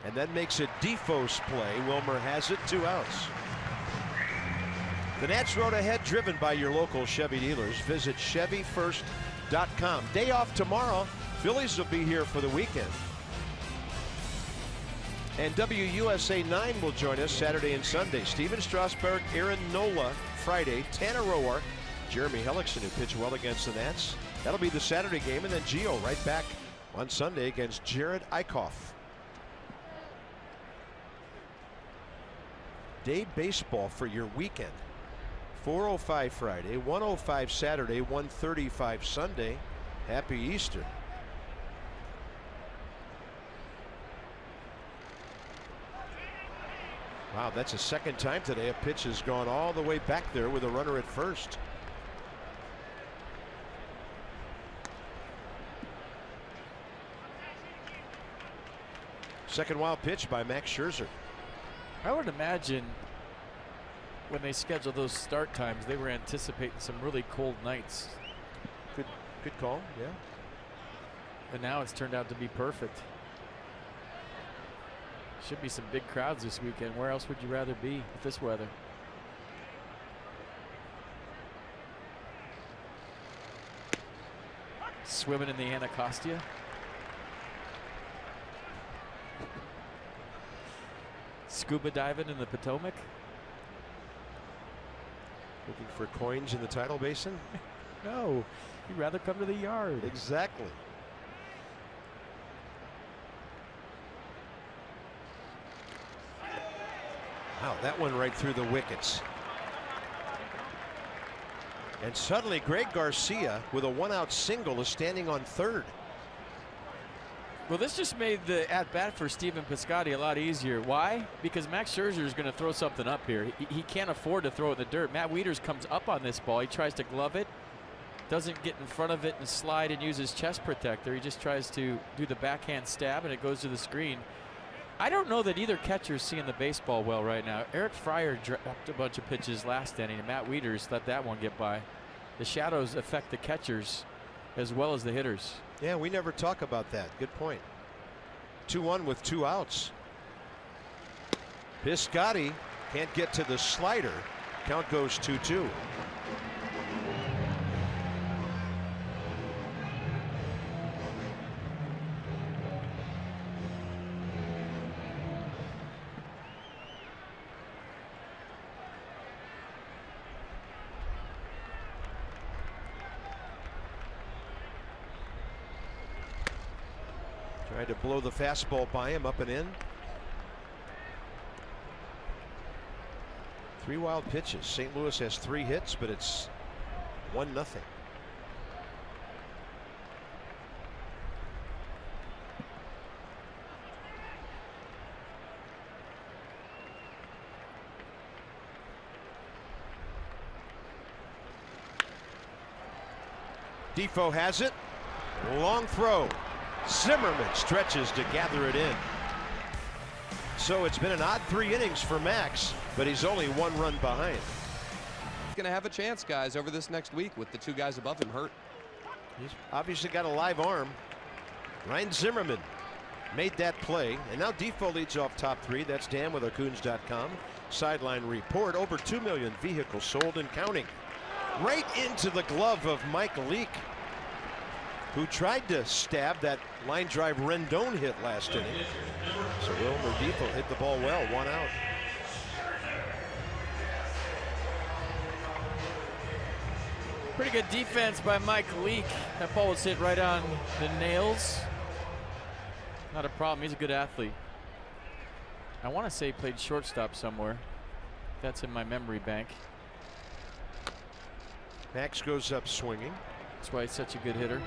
and then makes a Defoe's play. Wilmer has it, 2 outs. The Nats road ahead, driven by your local Chevy dealers. Visit ChevyFirst.com. Day off tomorrow. Phillies will be here for the weekend. And WUSA 9 will join us Saturday and Sunday. Steven Strasburg, Aaron Nola Friday, Tanner Roark, Jeremy Hellickson, who pitched well against the Nats. That'll be the Saturday game, and then Gio right back on Sunday against Jared Eichhoff. Day baseball for your weekend. 4:05 Friday, 1:05 Saturday, 1:35 Sunday. Happy Easter. Wow, that's the second time today a pitch has gone all the way back there with a runner at first. Second wild pitch by Max Scherzer. I would imagine when they scheduled those start times, they were anticipating some really cold nights. Good call, yeah. And now it's turned out to be perfect. Should be some big crowds this weekend. Where else would you rather be with this weather? Swimming in the Anacostia. Scuba diving in the Potomac. Looking for coins in the tidal basin? No, you'd rather come to the yard. Exactly. Wow, that one right through the wickets. And suddenly Greg Garcia with a 1-out single is standing on third. Well, this just made the at-bat for Stephen Piscotty a lot easier. Why? Because Max Scherzer is going to throw something up here. He can't afford to throw it in the dirt. Matt Wieters comes up on this ball. He tries to glove it. Doesn't get in front of it and slide and use his chest protector. He just tries to do the backhand stab, and it goes to the screen. I don't know that either catcher's seeing the baseball well right now. Eric Fryer dropped a bunch of pitches last inning, and Matt Wieters let that one get by. The shadows affect the catchers as well as the hitters. Yeah, we never talk about that. Good point. 2-1 with 2 outs. Piscotty can't get to the slider. Count goes 2-2. Tried to blow the fastball by him, up and in. 3 wild pitches. St. Louis has 3 hits, but it's 1-0. Defoe has it. Long throw. Zimmerman stretches to gather it in. So it's been an odd 3 innings for Max, but he's only 1 run behind. He's going to have a chance, guys, over this next week with the 2 guys above him hurt. He's obviously got a live arm. Ryan Zimmerman made that play. And now Defoe leads off top three. That's Dan with our sideline report. Over 2 million vehicles sold and counting. Right into the glove of Mike Leake, who tried to stab that line drive Rendon hit last inning. So Wilmer Defoe hit the ball well, 1 out. Pretty good defense by Mike Leake. That ball was hit right on the nails. Not a problem, he's a good athlete. I want to say he played shortstop somewhere. That's in my memory bank. Max goes up swinging. That's why he's such a good hitter.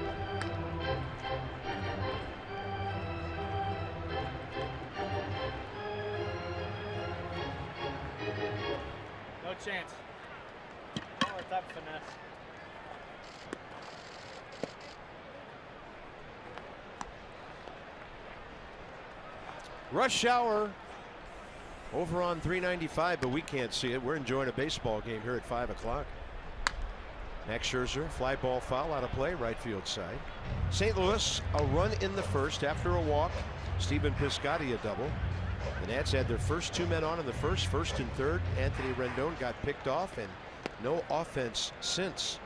No chance. More type of finesse. Rush hour over on 395, but we can't see it. We're enjoying a baseball game here at 5 o'clock. Max Scherzer, fly ball foul out of play, right field side. St. Louis, a run in the first after a walk. Stephen Piscotty a double. The Nats had their first 2 men on in the first and third. Anthony Rendon got picked off, and no offense since.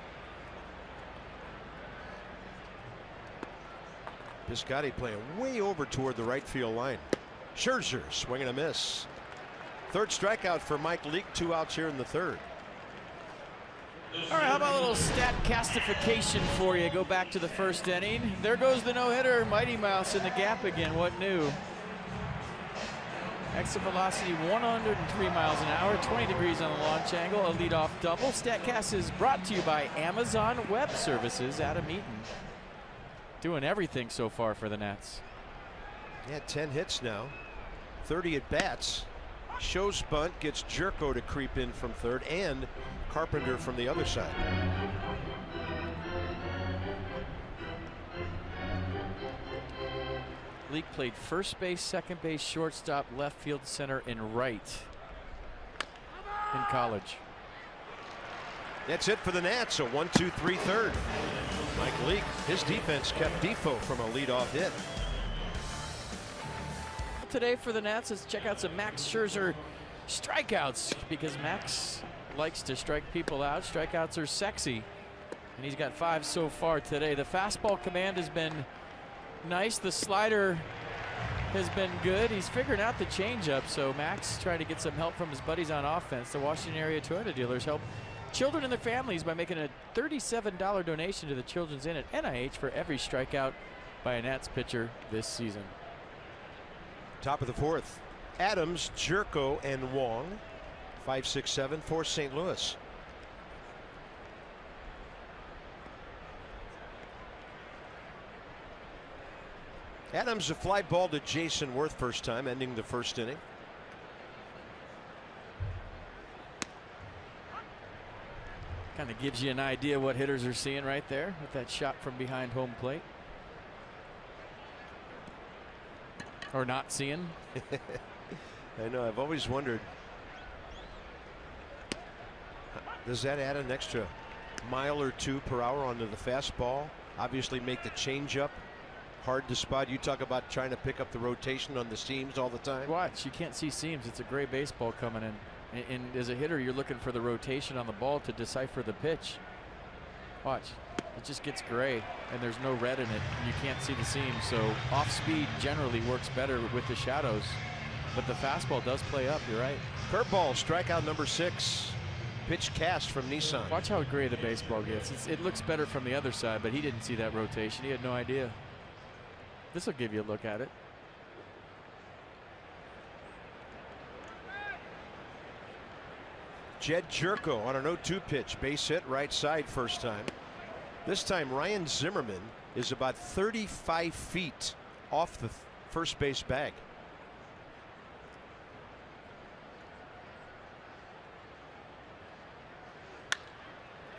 Piscotty playing way over toward the right field line. Scherzer swinging a miss. Third strikeout for Mike Leake. 2 outs here in the third. All right, how about a little stat castification for you? Go back to the first inning. There goes the no-hitter. Mighty Mouse in the gap again. What new? Exit velocity 103 miles an hour, 20 degrees on the launch angle, a leadoff double. StatCast is brought to you by Amazon Web Services. Adam Eaton doing everything so far for the Nats. Yeah, 10 hits now, 30 at bats. Shows bunt, gets Jerko to creep in from third, and Carpenter from the other side. Leake played first base, second base, shortstop, left field, center, and right in college. That's it for the Nats. So 1-2-3 third. Mike Leake, his defense kept Defoe from a leadoff hit. Today for the Nats, let's check out some Max Scherzer strikeouts, because Max likes to strike people out. Strikeouts are sexy, and he's got 5 so far today. The fastball command has been nice. The slider has been good. He's figuring out the changeup, so Max trying to get some help from his buddies on offense. The Washington area Toyota dealers help children and their families by making a $37 donation to the Children's Inn at NIH for every strikeout by a Nats pitcher this season. Top of the fourth. Adams, Jerko, and Wong. 5-6-7 for St. Louis. Adams a fly ball to Jason Worth first time, ending the first inning. Kind of gives you an idea what hitters are seeing right there with that shot from behind home plate. Or not seeing. I know, I've always wondered, does that add an extra mile or 2 per hour onto the fastball? Obviously make the changeup hard to spot. You talk about trying to pick up the rotation on the seams all the time. Watch, you can't see seams. It's a gray baseball coming in. And as a hitter, you're looking for the rotation on the ball to decipher the pitch. Watch, it just gets gray, and there's no red in it. And you can't see the seams, so off speed generally works better with the shadows. But the fastball does play up, you're right. Curveball, strikeout number 6. Pitch cast from Nissan. Watch how gray the baseball gets. It looks better from the other side, but he didn't see that rotation. He had no idea. This will give you a look at it. Jed Jerko on an 0-2 pitch. Base hit, right side first time. This time Ryan Zimmerman is about 35 feet off the first base bag.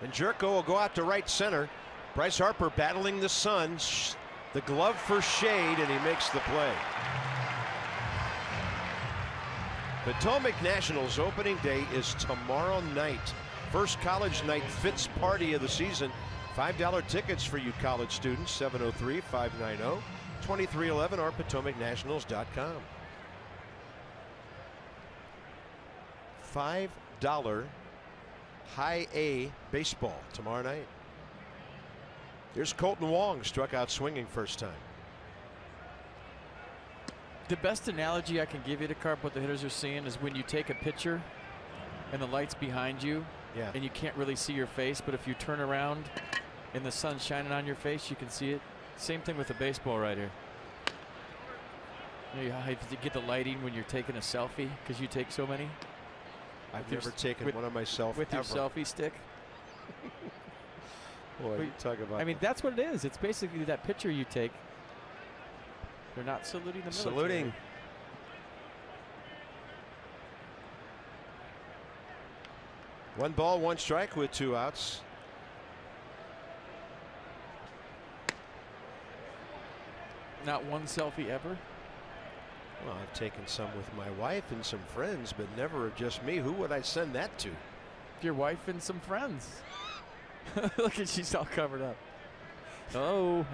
And Jerko will go out to right center. Bryce Harper battling the sun. The glove for shade, and he makes the play. Potomac Nationals opening day is tomorrow night. First college night Fitz party of the season. $5 tickets for you college students. 703-590 2311 or PotomacNationals.com. $5 high A baseball tomorrow night. Here's Colton Wong, struck out swinging first time. The best analogy I can give you to Carp, what the hitters are seeing, is when you take a picture and the light's behind you, and you can't really see your face, but if you turn around and the sun's shining on your face, you can see it. Same thing with the baseball right here. You know how you get the lighting when you're taking a selfie because you take so many? I've never taken one of myself with your selfie stick. Boy, you talk about. I mean, that's what it is. It's basically that picture you take. They're not saluting the military. Saluting. One ball, one strike with 2 outs. Not one selfie ever? Well, I've taken some with my wife and some friends, but never of just me. Who would I send that to? Your wife and some friends. Look at, she's all covered up. Oh,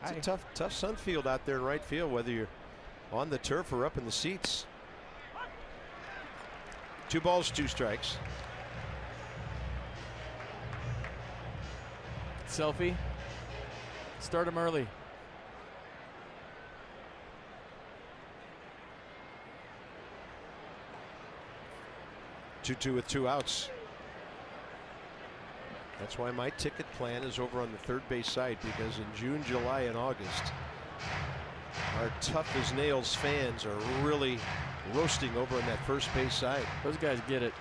it's a tough sun field out there in right field, whether you're on the turf or up in the seats. 2 balls, 2 strikes. Selfie. Start him early. Two with 2 outs. That's why my ticket plan is over on the third base side, because in June, July, and August, our tough as nails fans are really roasting over on that first base side. Those guys get it.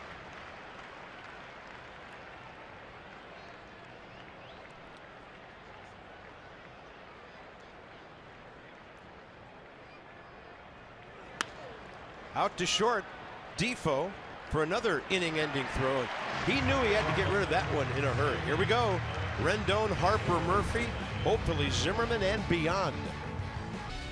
Out to short, Defoe for another inning-ending throw. He knew he had to get rid of that one in a hurry. Here we go. Rendon, Harper, Murphy, hopefully Zimmerman, and beyond.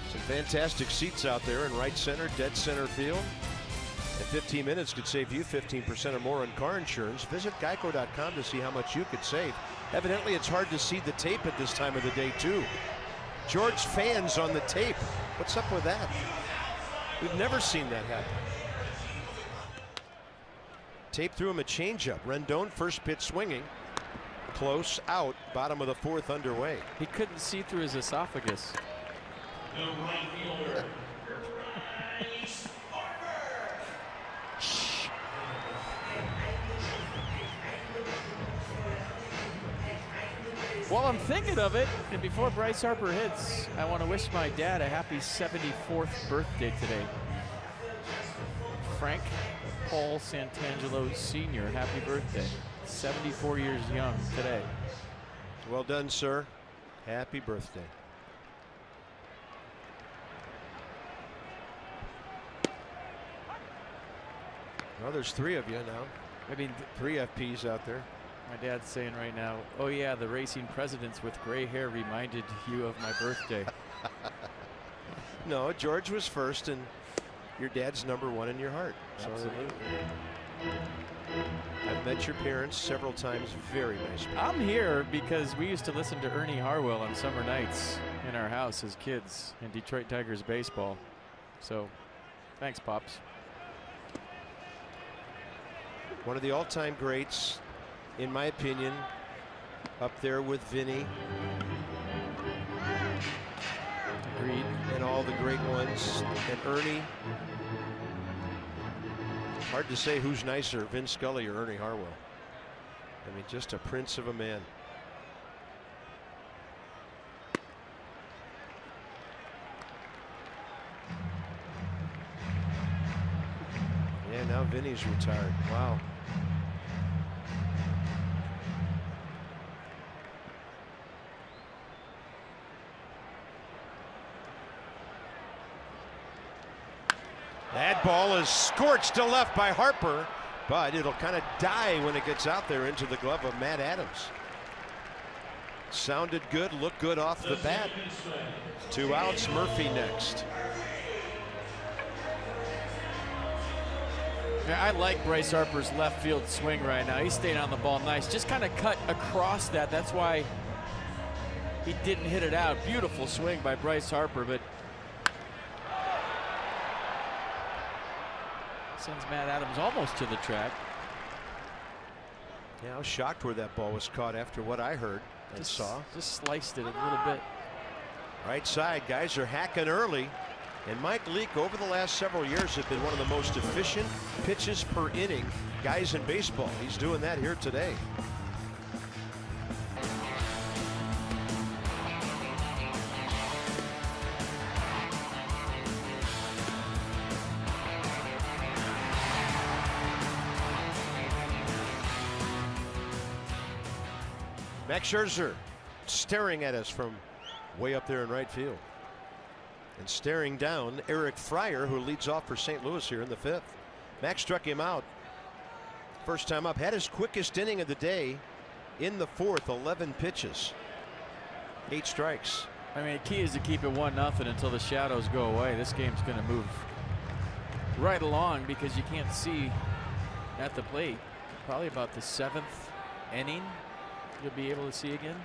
Some fantastic seats out there in right center, dead center field. And 15 minutes could save you 15% or more on car insurance. Visit geico.com to see how much you could save. Evidently, it's hard to see the tape at this time of the day, too. George fans on the tape. What's up with that? We've never seen that happen. Tape threw him a changeup. Rendon, first pitch swinging. Close, out, bottom of the 4th underway. He couldn't see through his esophagus. While I'm thinking of it, and before Bryce Harper hits, I want to wish my dad a happy 74th birthday today. Frank Paul Santangelo Sr., happy birthday. 74 years young today. Well done, sir. Happy birthday. Well, there's 3 of you now. I mean, 3 FPs out there. My dad's saying right now, oh yeah, the racing presidents with gray hair reminded you of my birthday. No, George was first, and your dad's #1 in your heart. Absolutely. I've met your parents several times. Very nice people. I'm here because we used to listen to Ernie Harwell on summer nights in our house as kids in Detroit Tigers baseball. So, thanks, Pops. One of the all-time greats, in my opinion, up there with Vinny. Agreed. And all the great ones. And Ernie. Hard to say who's nicer, Vin Scully or Ernie Harwell. I mean, just a prince of a man. Yeah, now Vinny's retired. Wow. That ball is scorched to left by Harper, but it'll kind of die when it gets out there into the glove of Matt Adams. Sounded good, looked good off the bat. 2 outs, Murphy next. Yeah, I like Bryce Harper's left field swing right now. He's staying on the ball nice. Just kind of cut across that. That's why He didn't hit it out. Beautiful swing by Bryce Harper, but sends Matt Adams almost to the track. Yeah, I was shocked where that ball was caught after what I heard and saw. Just sliced it a little bit. Right side, guys are hacking early. And Mike Leake, over the last several years, has been one of the most efficient pitches per inning guys in baseball. He's doing that here today. Max Scherzer staring at us from way up there in right field. And staring down Eric Fryer, who leads off for St. Louis here in the 5th. Max struck him out first time up. Had his quickest inning of the day in the 4th. 11 pitches. 8 strikes. I mean, the key is to keep it 1-0 until the shadows go away. This game's going to move right along because you can't see at the plate. Probably about the 7th inning you'll be able to see again.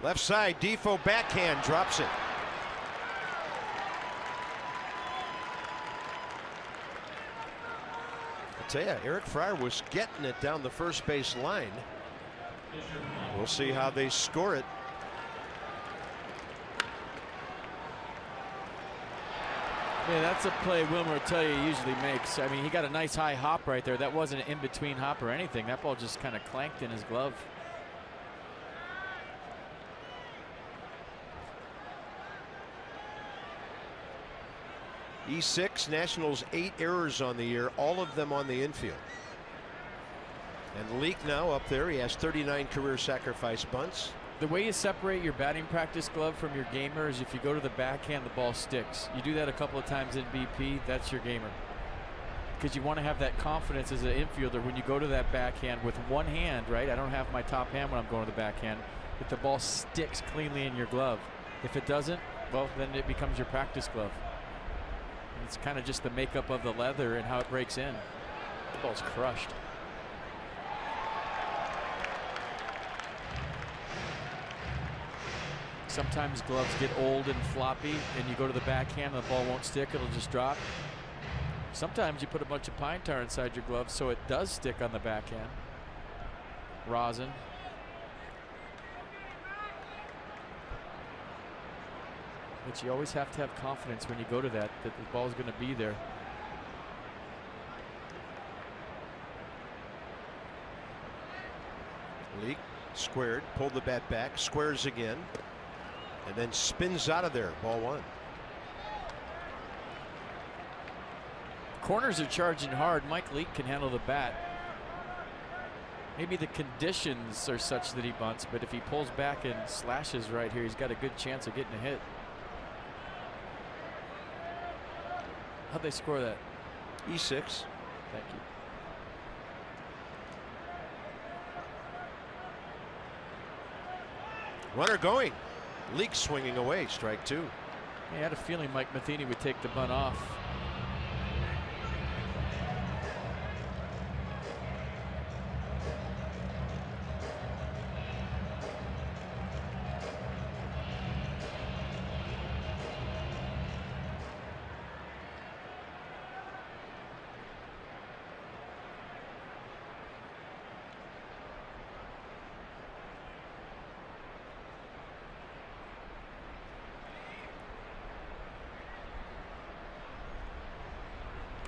Left side, Defoe backhand drops it. I tell you, Eric Fryer was getting it down the first base line. We'll see how they score it. Yeah, that's a play Wilmer will tell you he usually makes. I mean, he got a nice high hop right there. That wasn't an in-between hop or anything. That ball just kind of clanked in his glove. E6, Nationals 8 errors on the year, all of them on the infield. And Leake now up there. He has 39 career sacrifice bunts. The way you separate your batting practice glove from your gamer is if you go to the backhand, the ball sticks. You do that a couple of times in BP, that's your gamer. Because you want to have that confidence as an infielder when you go to that backhand with one hand, right? I don't have my top hand when I'm going to the backhand. If the ball sticks cleanly in your glove. If it doesn't, well, then it becomes your practice glove. And it's kind of just the makeup of the leather and how it breaks in. The ball's crushed. Sometimes gloves get old and floppy and you go to the backhand and the ball won't stick, it'll just drop. Sometimes you put a bunch of pine tar inside your glove so it does stick on the backhand. Rosin. But you always have to have confidence when you go to that the ball's going to be there. Leake squared, pulled the bat back, squares again. And then spins out of there. Ball 1. Corners are charging hard. Mike Leake can handle the bat. Maybe the conditions are such that he bunts, but if he pulls back and slashes right here, he's got a good chance of getting a hit. How'd they score that? E6. Thank you. Runner going. Leake swinging away. Strike 2. I had a feeling Mike Matheny would take the bunt off.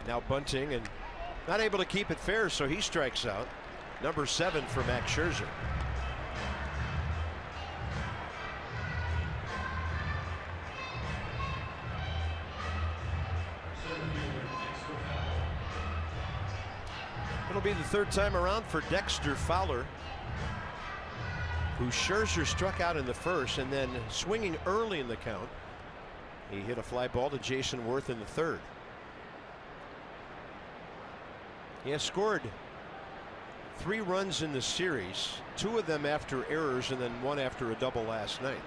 Now bunting and not able to keep it fair, so he strikes out. Number 7 for Max Scherzer. It'll be the 3rd time around for Dexter Fowler, who Scherzer struck out in the 1st, and then swinging early in the count, he hit a fly ball to Jason Worth in the 3rd. He has scored 3 runs in the series, 2 of them after errors and then 1 after a double last night.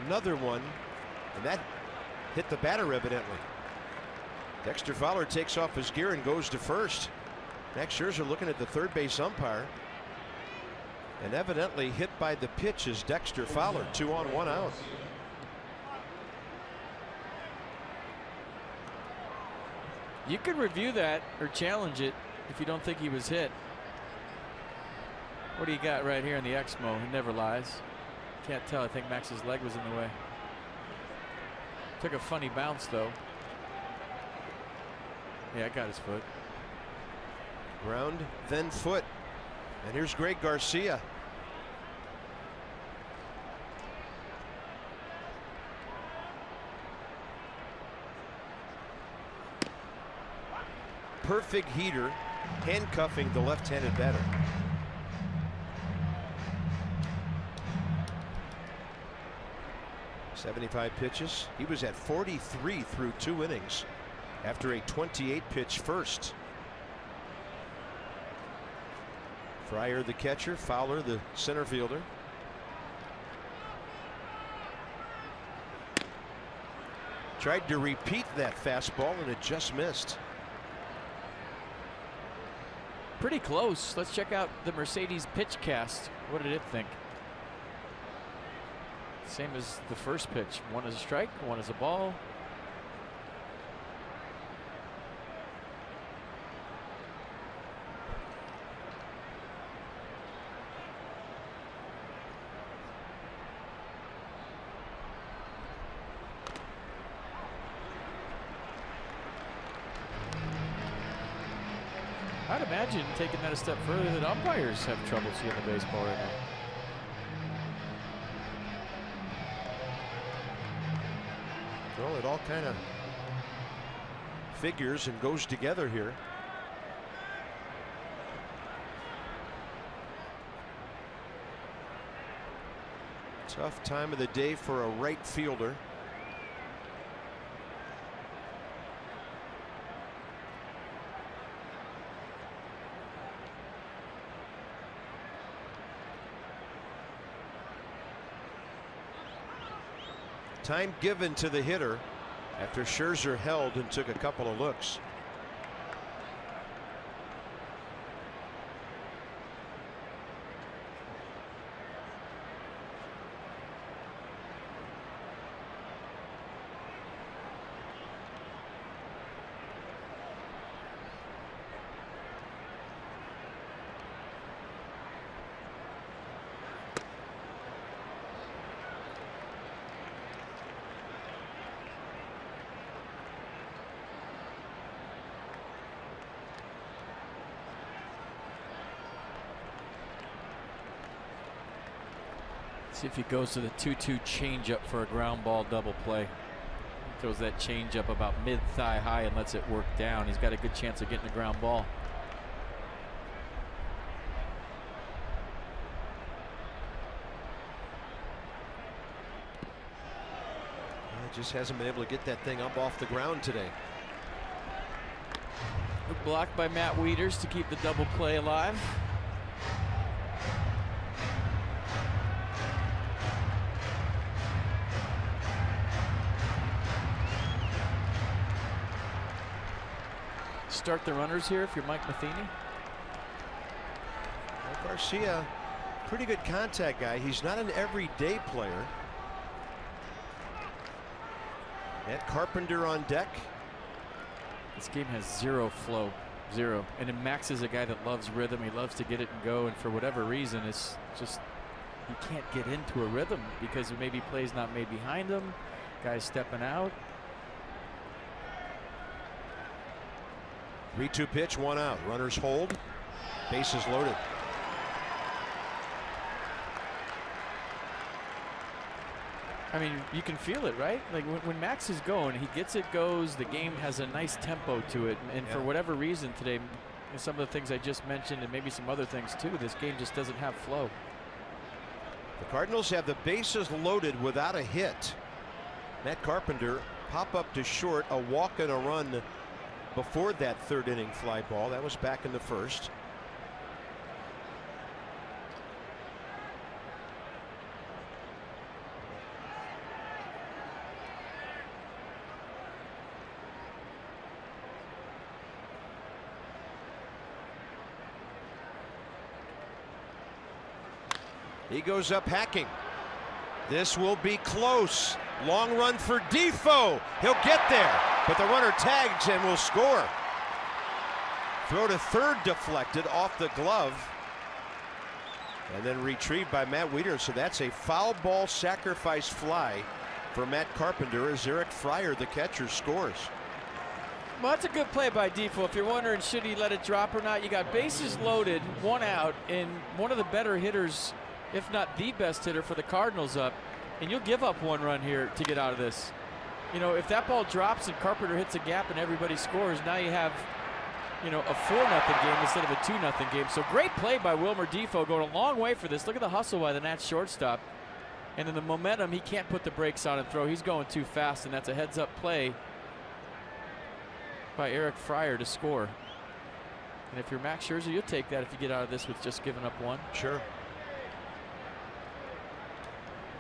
Another one, and that hit the batter evidently. Dexter Fowler takes off his gear and goes to first. Max Scherzer looking at the third base umpire. And evidently hit by the pitch is Dexter Fowler. 2 on, 1 out. You can review that or challenge it if you don't think he was hit. What do you got right here in the Exmo? He never lies. Can't tell. I think Max's leg was in the way. Took a funny bounce though. Yeah, I got his foot. Ground, then foot. And here's Greg Garcia. Perfect heater, handcuffing the left-handed batter. .75 pitches. He was at 43 through 2 innings after a 28 pitch first. Fryer the catcher, Fowler the center fielder. Tried to repeat that fastball and it just missed. Pretty close. Let's check out the Mercedes pitch cast. What did it think? Same as the first pitch. One is a strike, one is a ball. I'd imagine taking that a step further that umpires have trouble seeing the baseball right now. Well, it all kind of figures and goes together here. Tough time of the day for a right fielder. Time given to the hitter after Scherzer held and took a couple of looks. See if he goes to the 2-2 changeup for a ground ball double play. Throws that changeup about mid-thigh high and lets it work down. He's got a good chance of getting the ground ball. Just hasn't been able to get that thing up off the ground today. Good block by Matt Wieters to keep the double play alive. Start the runners here if you're Mike Matheny. Well, Garcia, pretty good contact guy. He's not an everyday player. Matt Carpenter on deck. This game has zero flow, zero. And then Max is a guy that loves rhythm. He loves to get it and go. And for whatever reason, it's just he can't get into a rhythm because maybe plays not made behind him. Guys stepping out. 3-2 pitch, 1 out. Runners hold. Bases loaded. I mean, you can feel it, right? Like when Max is going, he gets it, goes. The game has a nice tempo to it. And for whatever reason today, some of the things I just mentioned and maybe some other things too, this game just doesn't have flow. The Cardinals have the bases loaded without a hit. Matt Carpenter pop up to short, a walk and a run before that third inning fly ball. That was back in the first. He goes up hacking. This will be close. Long run for Defoe. He'll get there, but the runner tags and will score. Throw to third deflected off the glove, and then retrieved by Matt Weeder. So that's a foul ball sacrifice fly for Matt Carpenter as Eric Fryer, the catcher, scores. Well, that's a good play by Defoe. If you're wondering, should he let it drop or not, you got bases loaded, 1 out, and one of the better hitters, if not the best hitter for the Cardinals up, and you'll give up 1 run here to get out of this. You know, if that ball drops and Carpenter hits a gap and everybody scores, now you have, you know, a 4-0 game instead of a 2-0 game. So great play by Wilmer Defoe, going a long way for this. Look at the hustle by the Nats shortstop. And then the momentum, he can't put the brakes on and throw. He's going too fast, and that's a heads-up play by Eric Fryer to score. And if you're Max Scherzer, you'll take that if you get out of this with just giving up 1. Sure.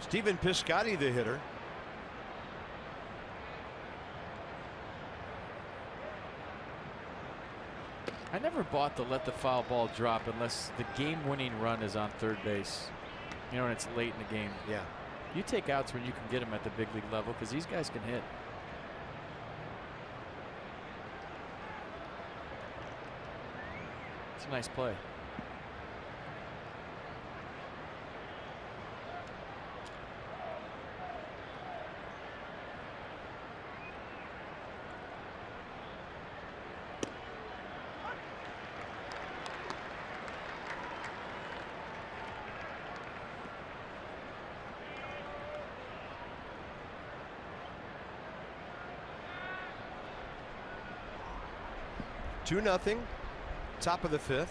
Stephen Piscotty, the hitter. I never bought the let the foul ball drop unless the game-winning run is on third base. You know, and it's late in the game. Yeah. You take outs when you can get them at the big league level because these guys can hit. It's a nice play. Two nothing, top of the 5th.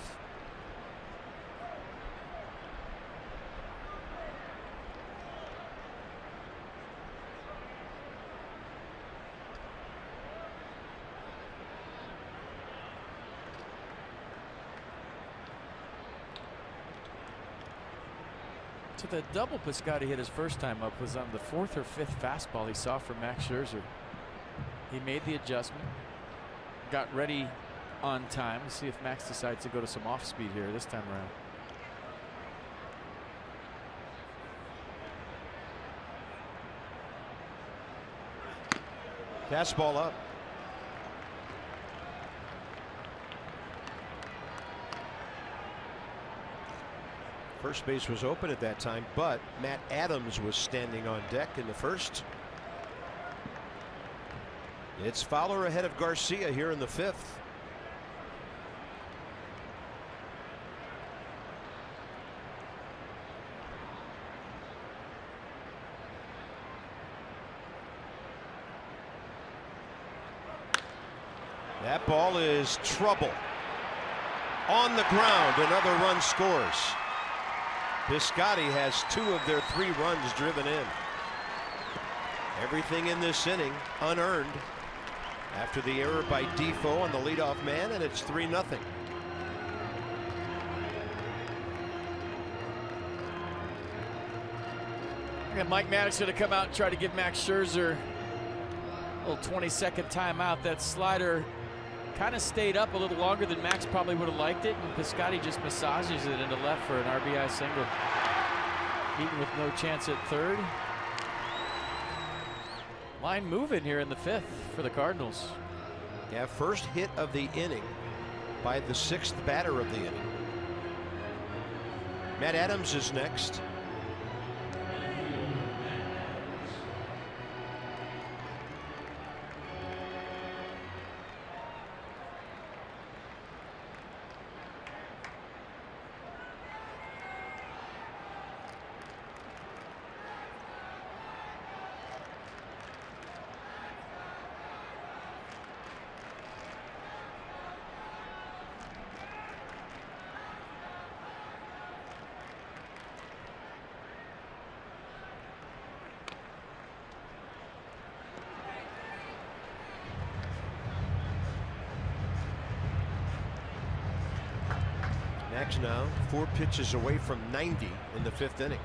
So the double Piscotty hit his first time up was on the 4th or 5th fastball he saw from Max Scherzer. He made the adjustment, got ready on time. Let's see if Max decides to go to some off speed here this time around. Fastball up. First base was open at that time, but Matt Adams was standing on deck in the first. It's Fowler ahead of Garcia here in the 5th. That ball is trouble. On the ground, another run scores. Piscotty has 2 of their 3 runs driven in. Everything in this inning unearned after the error by Defoe on the leadoff man, and it's 3-0. And Mike Maddox going to come out and try to give Max Scherzer a little 20-second timeout. That slider kind of stayed up a little longer than Max probably would have liked it, and Piscotty just massages it into left for an RBI single. Eaton with no chance at third. Line moving here in the 5th for the Cardinals. Yeah, first hit of the inning by the 6th batter of the inning. Matt Adams is next. Max now 4 pitches away from 90 in the 5th inning.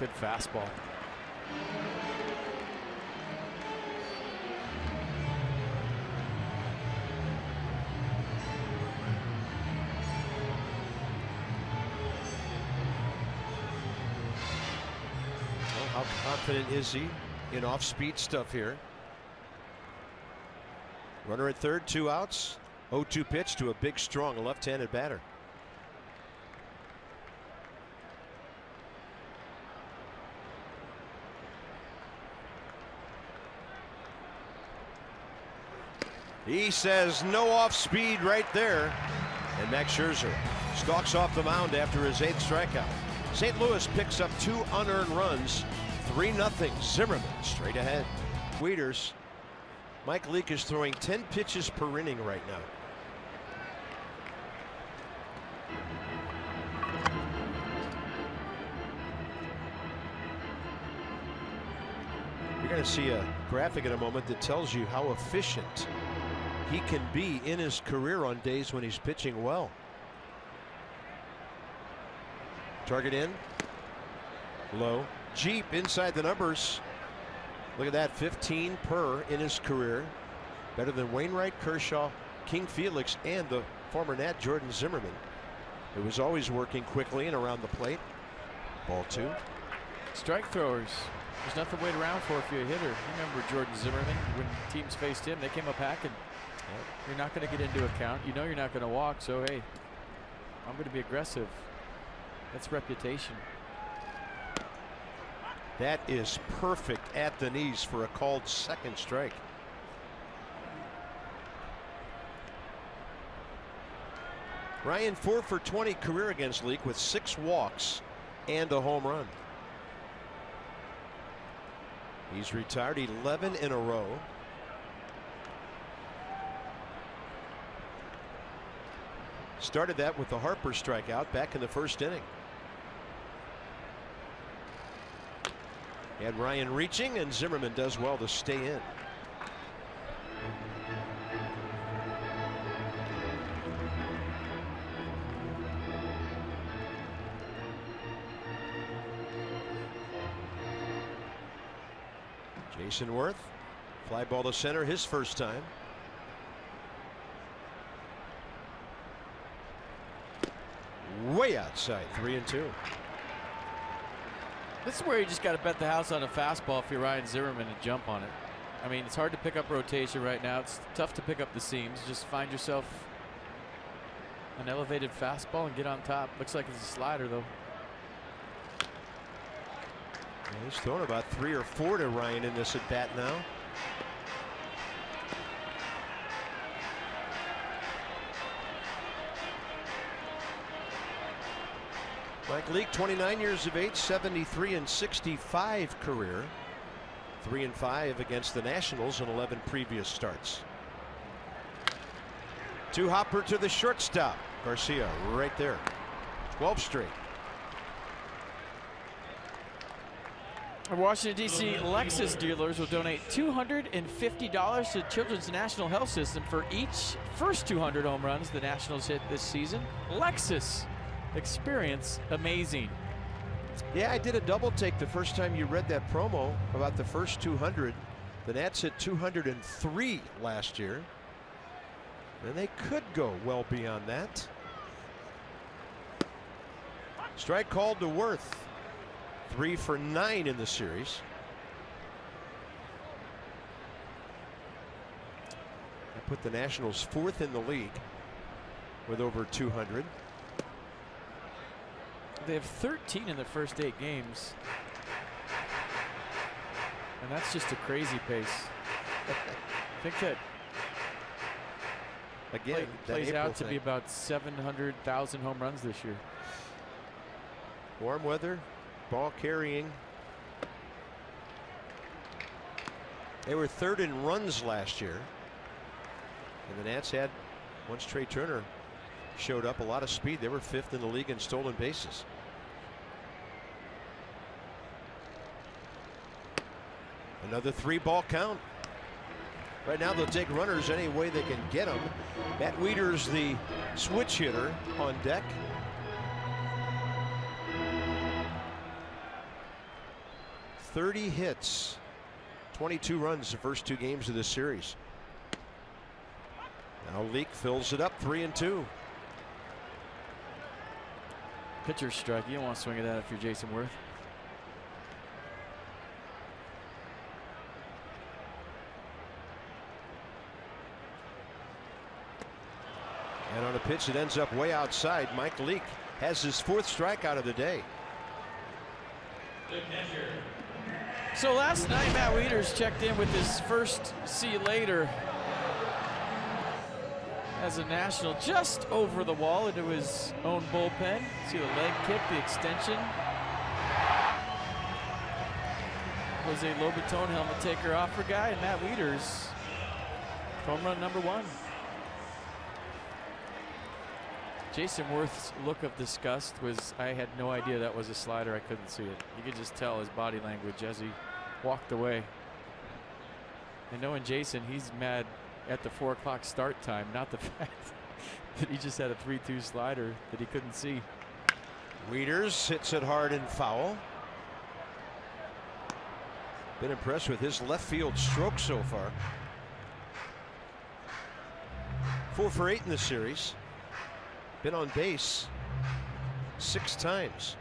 Good fastball. Well, how confident is he in off-speed stuff here? Runner at third, 2 outs. 0-2 pitch to a big, strong left-handed batter. He says no off speed right there. And Max Scherzer stalks off the mound after his 8th strikeout. St. Louis picks up 2 unearned runs. 3-0. Zimmerman straight ahead. Weeders. Mike Leake is throwing 10 pitches per inning right now. You're going to see a graphic in a moment that tells you how efficient he can be in his career on days when he's pitching well. Target in. Low. Jeep inside the numbers. Look at that, 15 per in his career. Better than Wainwright, Kershaw, King Felix, and the former Nat Jordan Zimmerman, who was always working quickly and around the plate. Ball 2. Strike throwers. There's nothing to wait around for if you're a hitter. You remember Jordan Zimmerman when teams faced him, they came up hacking. You're not going to get into a count. You know you're not going to walk, so hey, I'm going to be aggressive. That's reputation. That is perfect at the knees for a called second strike. Ryan 4 for 20 career against Leake with 6 walks and a home run. He's retired 11 in a row. Started that with the Harper strikeout back in the 1st inning. He had Ryan reaching, and Zimmerman does well to stay in. Jason Worth, fly ball to center, his first time. Way outside, 3-2. This is where you just got to bet the house on a fastball if you're Ryan Zimmerman and jump on it. I mean, it's hard to pick up rotation right now. It's tough to pick up the seams. Just find yourself an elevated fastball and get on top. Looks like it's a slider, though. Yeah, he's thrown about 3 or 4 to Ryan in this at bat now. Mike Leake, 29 years of age, 73 and 65 career. 3-5 against the Nationals in 11 previous starts. 2 hopper to the shortstop. Garcia right there. 12 straight. Washington, D.C. Lexus dealers will donate $250 to Children's National Health System for each first 200 home runs the Nationals hit this season. Lexus. Experience amazing. Yeah, I did a double take the first time you read that promo about the first 200. The Nats hit 203 last year. And they could go well beyond that. Strike called to Worth. 3 for 9 in the series. That put the Nationals 4th in the league with over 200. They have 13 in the first 8 games. And that's just a crazy pace. I think that again plays out to be about 700,000 home runs this year. Warm weather, ball carrying. They were 3rd in runs last year. And the Nats had, once Trey Turner showed up, a lot of speed. They were 5th in the league in stolen bases. Another 3-ball count. Right now they'll take runners any way they can get them. Matt Wieters, the switch hitter, on deck. 30 hits, 22 runs the first 2 games of this series. Now Leake fills it up, 3-2. Pitcher strike. You don't want to swing at that if you're Jason Worth. And on a pitch that ends up way outside, Mike Leake has his 4th strikeout of the day. So last night, Matt Wieters checked in with his first see you later as a National, just over the wall into his own bullpen. See the leg kick, the extension. Jose Lobaton, helmet taker offer guy, and Matt Wieters, home run number 1. Jason Worth's look of disgust was, I had no idea that was a slider. I couldn't see it. You could just tell his body language as he walked away. And knowing Jason, he's mad at the 4 o'clock start time, not the fact that he just had a 3-2 slider that he couldn't see. Wieters hits it hard and foul. Been impressed with his left field stroke so far. 4 for 8 in the series. Been on base 6 times.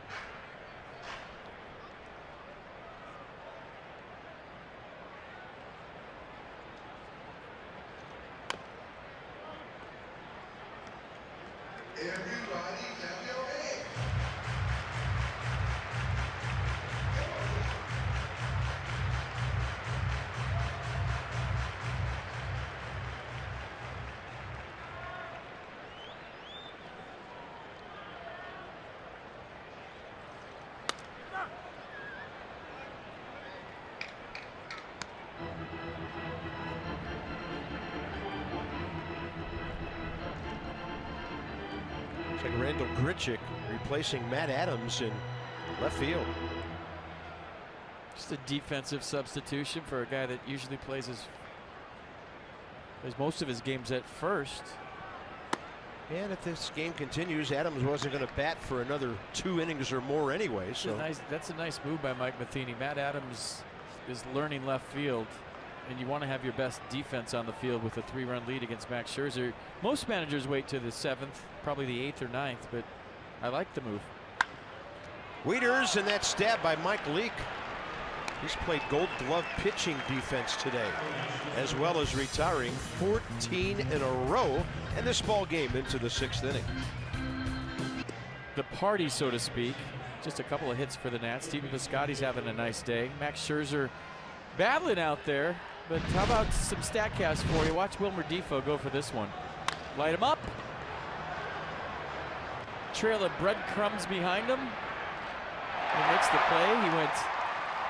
It's like Randall Grichuk replacing Matt Adams in left field. Just a defensive substitution for a guy that usually plays most of his games at first. And if this game continues, Adams wasn't going to bat for another 2 innings or more anyway. So that's a nice move by Mike Matheny. Matt Adams is learning left field, and you want to have your best defense on the field with a 3-run lead against Max Scherzer. Most managers wait to the 7th, probably the 8th or 9th, but I like the move. Wieters, and that stab by Mike Leake. He's played Gold Glove pitching defense today, as well as retiring 14 in a row, and this ball game into the 6th inning. The party, so to speak. Just a couple of hits for the Nats. Stephen Piscotty's having a nice day. Max Scherzer battling out there, but how about some StatCast for you? Watch Wilmer Defoe go for this one. Light him up. Trail of breadcrumbs behind him. He makes the play. He went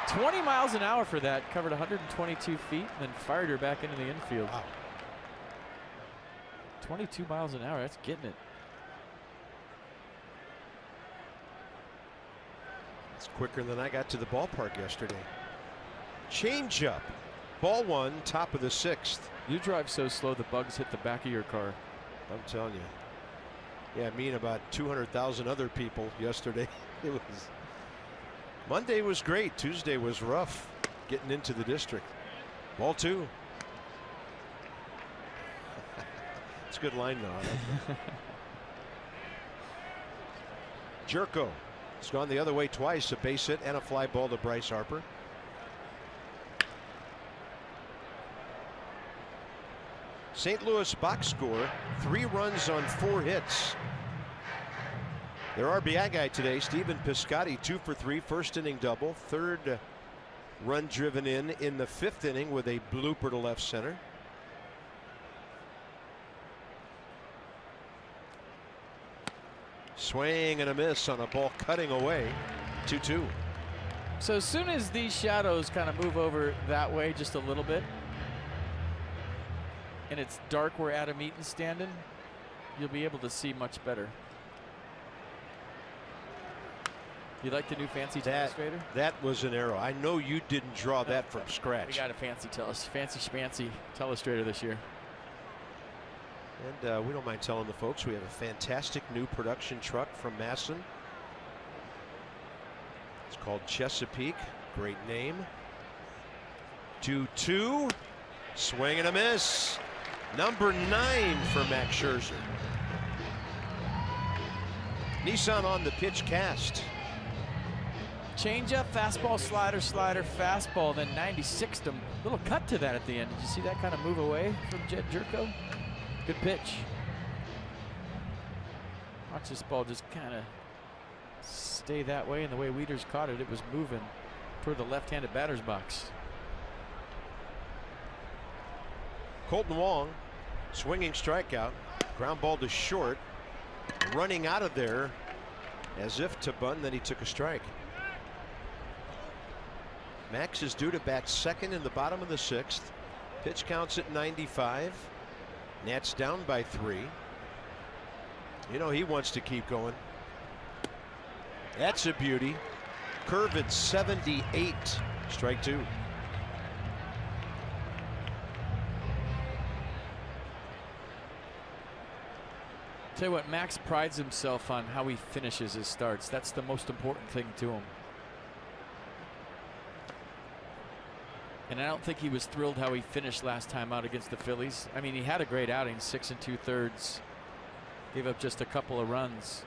20 miles an hour for that, covered 122 feet, and then fired her back into the infield. Wow. 22 miles an hour, that's getting it. It's quicker than I got to the ballpark yesterday. Changeup. Ball 1, top of the 6th. You drive so slow, the bugs hit the back of your car. I'm telling you. Yeah, me and about 200,000 other people yesterday. It was. Monday was great. Tuesday was rough getting into the district. Ball 2. It's a good line though. I like that. Jerko. It's gone the other way twice. A base hit and a fly ball to Bryce Harper. St. Louis box score, 3 runs on 4 hits. Their RBI guy today, Stephen Piscotty, 2 for 3, first inning double, 3rd run driven in the 5th inning with a blooper to left center. Swing and a miss on a ball cutting away. 2-2. So as soon as these shadows kind of move over that way just a little bit, and it's dark where Adam Eaton's standing, you'll be able to see much better. You like the new fancy telestrator? That was an arrow. I know you didn't draw that from scratch. We got a fancy schmancy telestrator this year. And we don't mind telling the folks we have a fantastic new production truck from Masson. It's called Chesapeake. Great name. 2-2. Swing and a miss. Number 9 for Max Scherzer. Nissan on the pitch cast. Changeup, fastball, slider, slider, fastball, then 96'd him. Little cut to that at the end. Did you see that kind of move away from Jed Jerko? Good pitch. Watch this ball just kind of stay that way, and the way Wieters caught it, it was moving toward the left-handed batter's box. Colton Wong, swinging strikeout, ground ball to short, running out of there as if to bunt, then he took a strike. Max is due to bat second in the bottom of the 6th. Pitch counts at 95. Nats down by 3. You know he wants to keep going. That's a beauty. Curve at 78. Strike 2. Tell you what, Max prides himself on how he finishes his starts. That's the most important thing to him. And I don't think he was thrilled how he finished last time out against the Phillies. I mean, he had a great outing, 6 2/3. Gave up just a couple of runs.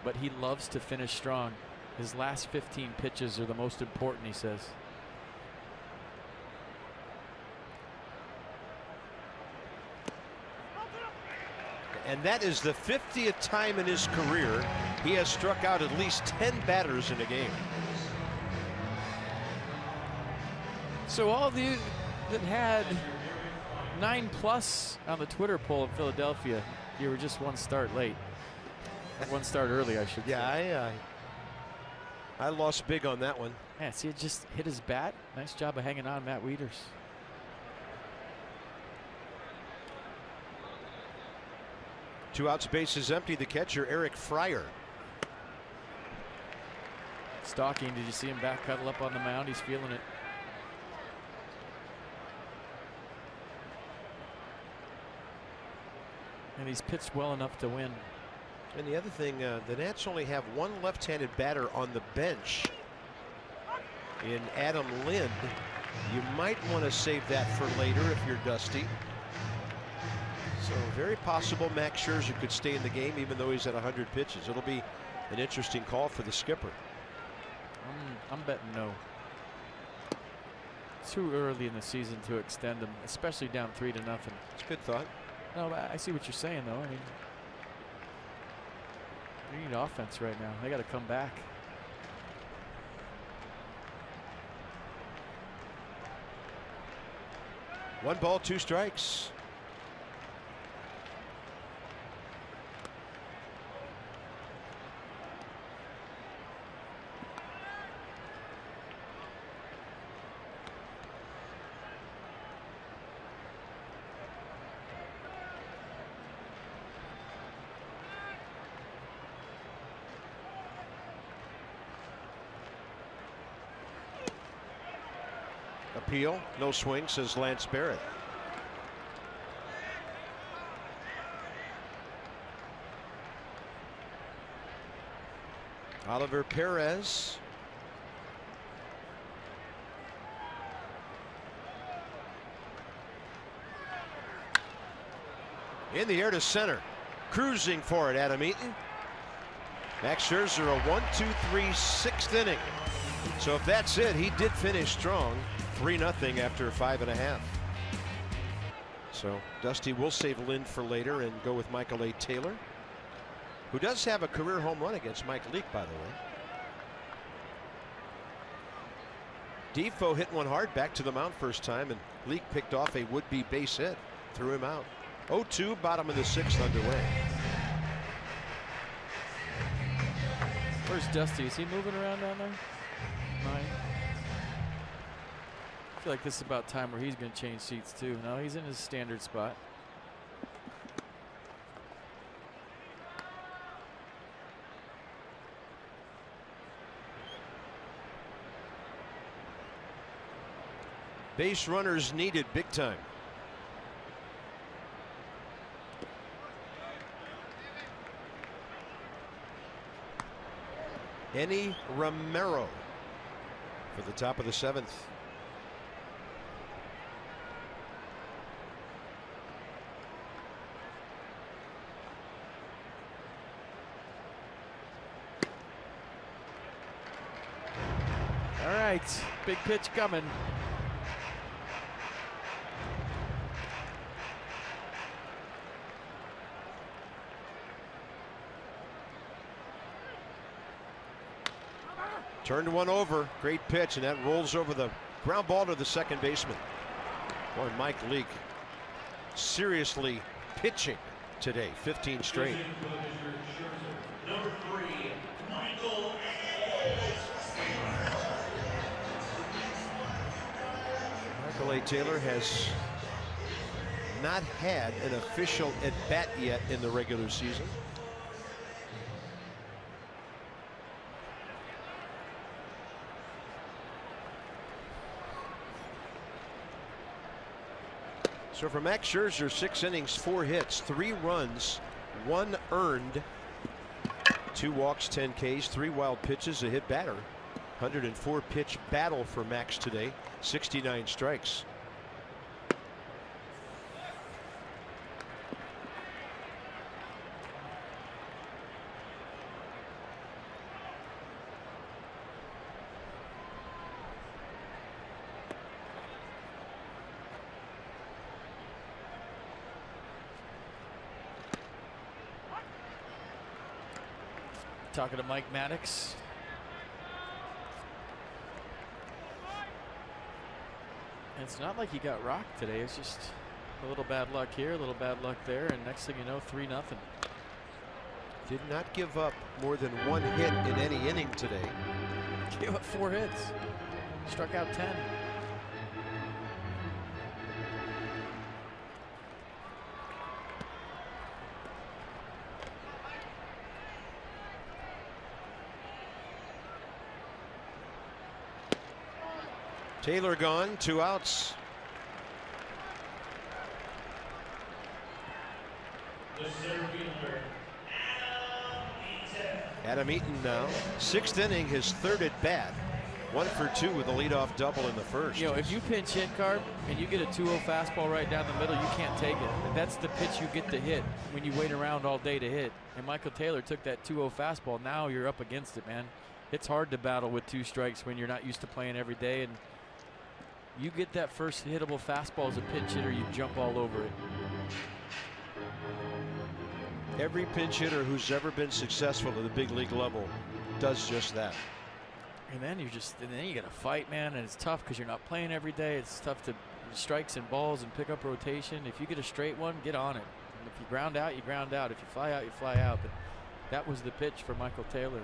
But he loves to finish strong. His last 15 pitches are the most important, he says. And that is the 50th time in his career he has struck out at least 10 batters in a game. So all of you that had 9+ on the Twitter poll in Philadelphia, you were just one start late. Or one start early, I should say. Yeah, I lost big on that one. Yeah, see, it just hit his bat. Nice job of hanging on, Matt Wieters. Two outs, bases empty. The catcher, Eric Fryer. Stalking, did you see him back cuddle up on the mound? He's feeling it. And he's pitched well enough to win. And the other thing, the Nats only have one left-handed batter on the bench in Adam Lind. You might want to save that for later if you're Dusty. So very possible Max Scherzer could stay in the game even though he's at 100 pitches. It'll be an interesting call for the skipper. I'm betting no. Too early in the season to extend him, especially down 3-0. It's a good thought. No, I see what you're saying, though. I mean, they need offense right now. They got to come back. One ball, 2 strikes. Appeal, no swing, says Lance Barrett. Oliver Perez. In the air to center. Cruising for it, Adam Eaton. Max Scherzer, a 1-2-3 6th inning. So if that's it, he did finish strong. 3-0 after 5.5. So Dusty will save Lind for later and go with Michael A. Taylor, who does have a career home run against Mike Leake, by the way. Defoe hit one hard back to the mound first time, and Leake picked off a would-be base hit, threw him out. 0-2, bottom of the 6th underway. Where's Dusty? Is he moving around down there? 9. I feel like this is about time where he's going to change seats too. No, he's in his standard spot. Base runners needed big time. Enny Romero for the top of the 7th. All right, big pitch coming. Turned one over. Great pitch, and that rolls over the ground ball to the second baseman. Boy, Mike Leake seriously pitching today. 15 straight. Michael A. Taylor has not had an official at bat yet in the regular season. So for Max Scherzer, 6 innings, 4 hits, 3 runs, 1 earned, 2 walks, 10 Ks, 3 wild pitches, a hit batter. 104 pitch battle for Max today, 69 strikes. Talking to Mike Maddox. And it's not like he got rocked today. It's just a little bad luck here, a little bad luck there, and next thing you know, 3-0. Did not give up more than 1 hit in any inning today. Gave up 4 hits. Struck out 10. Taylor gone, 2 outs. Adam Eaton now, 6th inning, his 3rd at bat. 1 for 2 with a leadoff double in the 1st. You know, if you pinch hit, Carb, and you get a 2-0 fastball right down the middle, you can't take it. And that's the pitch you get to hit when you wait around all day to hit. And Michael Taylor took that 2-0 fastball. Now you're up against it, man. It's hard to battle with 2 strikes when you're not used to playing every day. And you get that first hittable fastball as a pinch hitter, you jump all over it. Every pinch hitter who's ever been successful at the big league level does just that. And then you got to fight, man, and it's tough because you're not playing every day. It's tough to strikes and balls and pick up rotation. If you get a straight one, get on it. And if you ground out, you ground out. If you fly out, you fly out. But that was the pitch for Michael Taylor.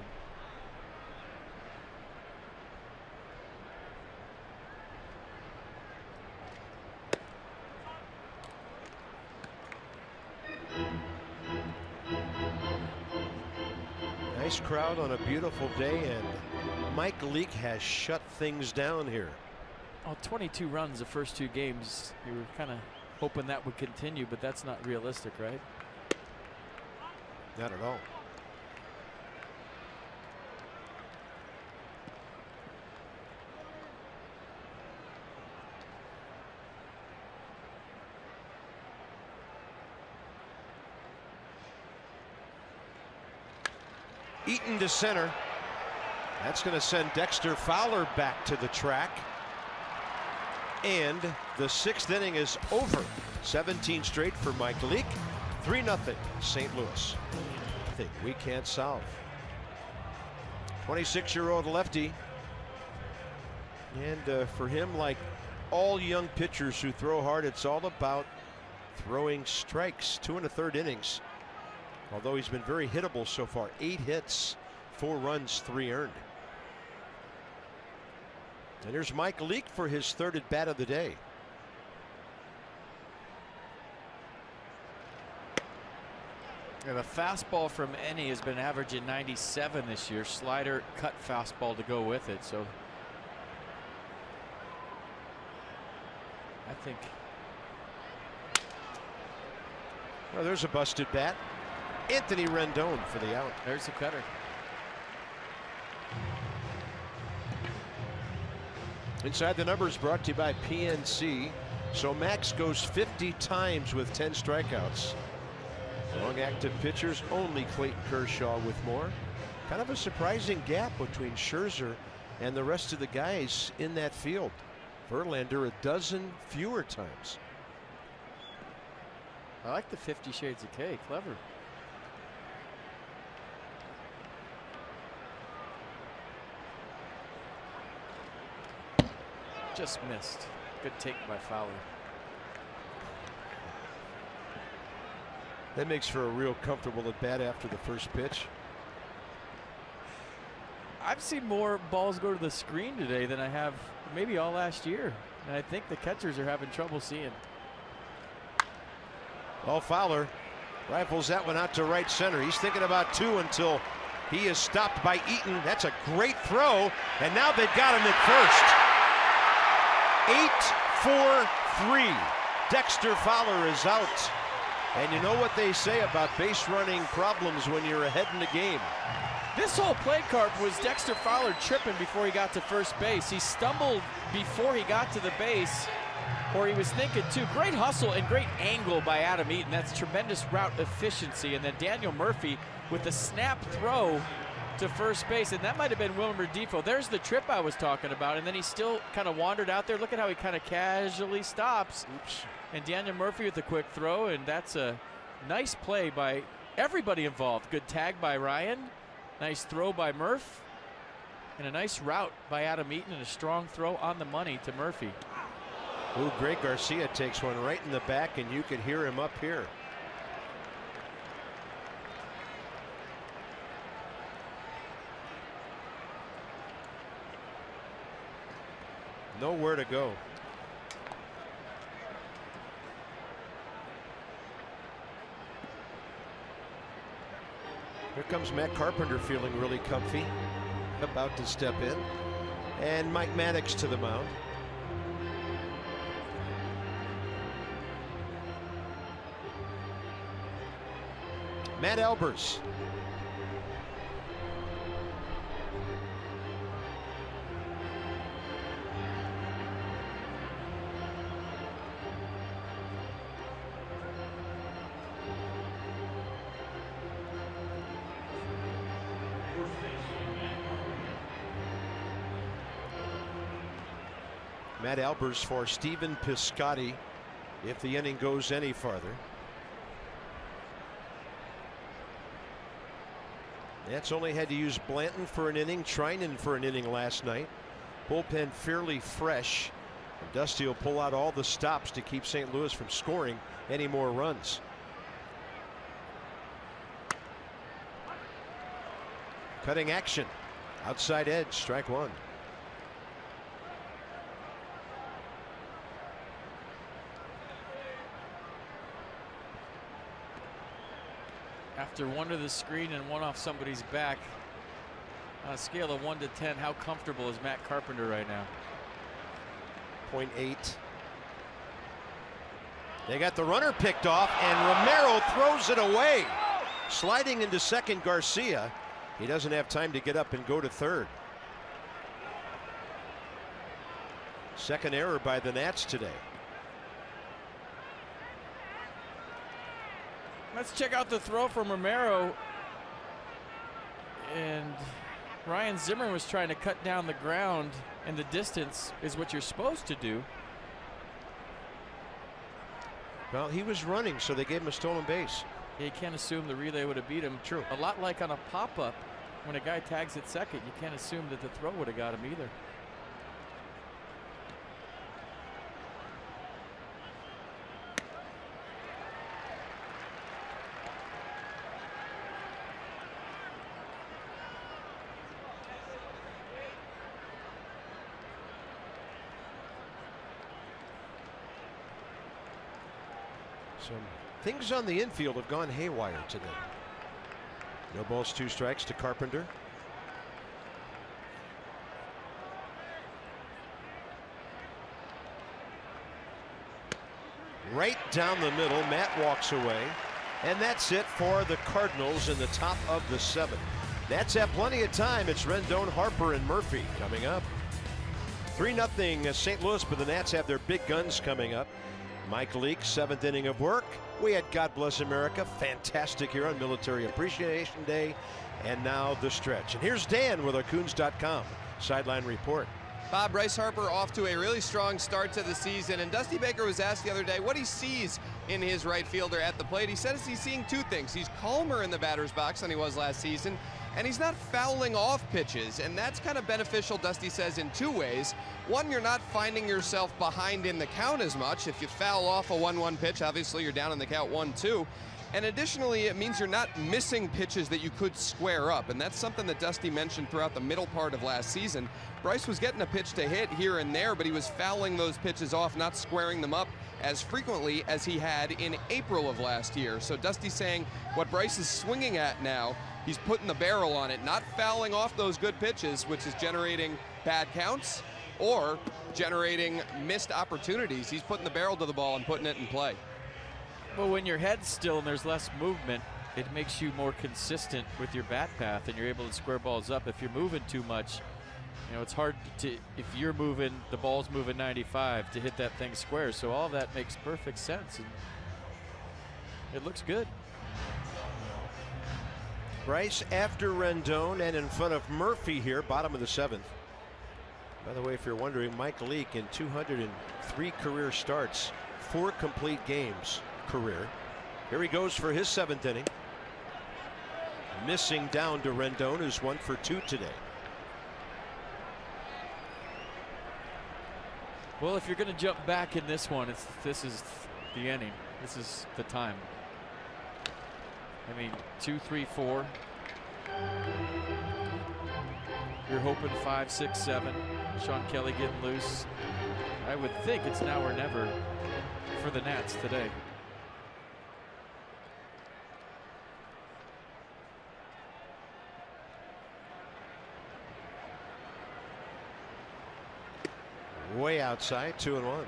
Nice crowd on a beautiful day, and Mike Leake has shut things down here. Oh, 22 runs the first 2 games. You were kind of hoping that would continue, but that's not realistic, right? Not at all. Eaton to center. That's going to send Dexter Fowler back to the track. And the 6th inning is over. 17 straight for Mike Leake. 3-0 St. Louis. I think we can't solve. 26-year-old lefty. And for him, like all young pitchers who throw hard, it's all about throwing strikes. 2 1/3 innings. Although he's been very hittable so far. 8 hits, 4 runs, 3 earned. And here's Mike Leake for his 3rd at bat of the day. Yeah, the fastball from Ennie has been averaging 97 this year. Slider, cut fastball to go with it. So I think. Well, there's a busted bat. Anthony Rendon for the out. There's the cutter. Inside the Numbers brought to you by PNC. So Max goes 50 times with 10 strikeouts. Among active pitchers, only Clayton Kershaw with more. Kind of a surprising gap between Scherzer and the rest of the guys in that field. Verlander a dozen fewer times. I like the 50 Shades of K. Clever. Just missed. Good take by Fowler. That makes for a real comfortable at bat after the first pitch. I've seen more balls go to the screen today than I have maybe all last year. And I think the catchers are having trouble seeing. Well, Fowler rifles that one out to right center. He's thinking about two until he is stopped by Eaton. That's a great throw. And now they've got him at first. 8-4-3. Dexter Fowler is out. And you know what they say about base running problems when you're ahead in the game. This whole play, Carp, was Dexter Fowler tripping before he got to first base. He stumbled before he got to the base, or he was thinking too. Great hustle and great angle by Adam Eaton. That's tremendous route efficiency. And then Daniel Murphy with a snap throw to first base, and that might have been Wilmer Defoe. There's the trip I was talking about, and then he still kind of wandered out there. Look at how he kind of casually stops. Oops. And Daniel Murphy with a quick throw, and that's a nice play by everybody involved. Good tag by Ryan, nice throw by Murph, and a nice route by Adam Eaton, and a strong throw on the money to Murphy. Ooh, Greg Garcia takes one right in the back, and you could hear him up here. Nowhere to go. Here comes Matt Carpenter feeling really comfy, about to step in. And Mike Maddox to the mound. Matt Albers. Matt Albers for Stephen Piscotty if the inning goes any farther. Nats only had to use Blanton for an inning, Trinan for an inning last night. Bullpen fairly fresh. And Dusty will pull out all the stops to keep St. Louis from scoring any more runs. Cutting action. Outside edge, strike one. After one to the screen and one off somebody's back, on a scale of 1 to 10, how comfortable is Matt Carpenter right now? 0.8. They got the runner picked off, and Romero throws it away. Sliding into second, Garcia. He doesn't have time to get up and go to third. Second error by the Nats today. Let's check out the throw from Romero. And Ryan Zimmerman was trying to cut down the ground, and the distance is what you're supposed to do. Well, he was running, so they gave him a stolen base. You can't assume the relay would have beat him. True. A lot like on a pop-up, when a guy tags at second, you can't assume that the throw would have got him either. Some things on the infield have gone haywire today. No balls, 2 strikes to Carpenter. Right down the middle, Matt walks away. And that's it for the Cardinals in the top of the 7th. Nats have plenty of time. It's Rendon, Harper, and Murphy coming up. 3-0 St. Louis, but the Nats have their big guns coming up. Mike Leake, 7th inning of work. We had God Bless America, fantastic here on Military Appreciation Day. And now the stretch. And here's Dan with our Coons.com sideline report. Bob, Bryce Harper off to a really strong start to the season, and Dusty Baker was asked the other day what he sees in his right fielder at the plate. He says he's seeing two things. He's calmer in the batter's box than he was last season, and he's not fouling off pitches, and that's kind of beneficial, Dusty says, in two ways. One, you're not finding yourself behind in the count as much. If you foul off a 1-1 pitch, obviously you're down in the count 1-2. And additionally, it means you're not missing pitches that you could square up, and that's something that Dusty mentioned throughout the middle part of last season. Bryce was getting a pitch to hit here and there, but he was fouling those pitches off, not squaring them up as frequently as he had in April of last year. So Dusty's saying what Bryce is swinging at now, he's putting the barrel on it, not fouling off those good pitches, which is generating bad counts or generating missed opportunities. He's putting the barrel to the ball and putting it in play. Well, when your head's still and there's less movement, it makes you more consistent with your bat path, and you're able to square balls up. If you're moving too much, you know, it's hard to, if you're moving, the ball's moving 95, to hit that thing square. So all of that makes perfect sense, and it looks good. Bryce after Rendon and in front of Murphy here, bottom of the 7th. By the way, if you're wondering, Mike Leake in 203 career starts, 4 complete games career. Here he goes for his 7th inning. Missing down to Rendon, who's 1 for 2 today. Well, if you're going to jump back in this one, this is the inning. This is the time. I mean, 2, 3, 4. You're hoping 5, 6, 7. Sean Kelly getting loose. I would think it's now or never for the Nats today. Way outside, 2-1.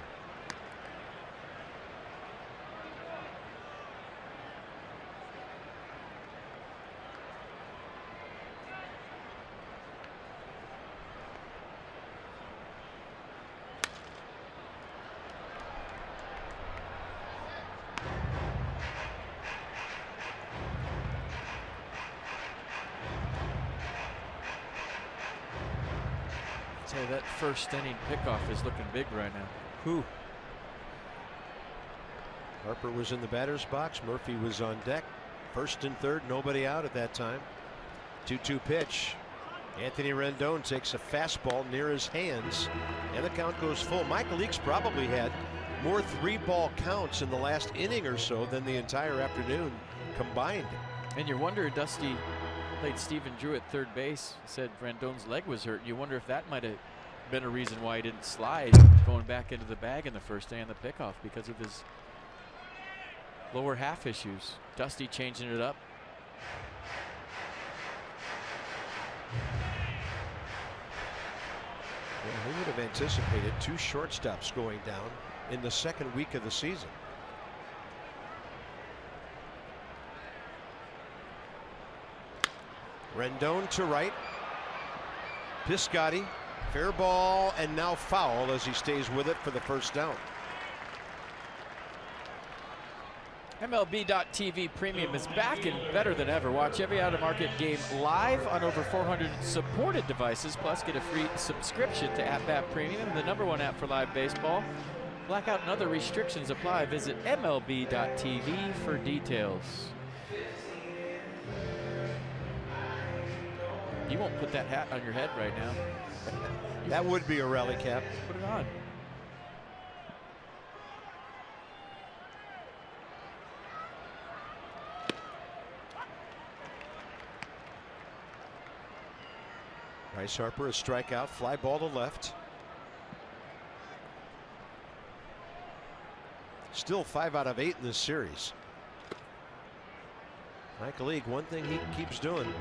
So that first inning pickoff is looking big right now. Who? Harper was in the batter's box. Murphy was on deck. 1st and 3rd, nobody out at that time. 2-2 pitch. Anthony Rendon takes a fastball near his hands, and the count goes full. Mike Leake's probably had more 3-ball counts in the last inning or so than the entire afternoon combined. And you wonder, Dusty played Stephen Drew at third base, said Rendon's leg was hurt. You wonder if that might have been a reason why he didn't slide going back into the bag in the first day on the pickoff, because of his lower half issues. Dusty changing it up. Well, who would have anticipated 2 shortstops going down in the 2nd week of the season? Rendon to right. Piscotty, fair ball, and now foul as he stays with it for the first down. MLB.TV Premium is back and better than ever. Watch every out-of-market game live on over 400 supported devices, plus get a free subscription to At-Bat Premium, the #1 app for live baseball. Blackout and other restrictions apply. Visit MLB.TV for details. You won't put that hat on your head right now. That would be a rally cap. Put it on. Bryce Harper, a strikeout, fly ball to left. Still 5 out of 8 in this series. Mike Leake, one thing he keeps doing,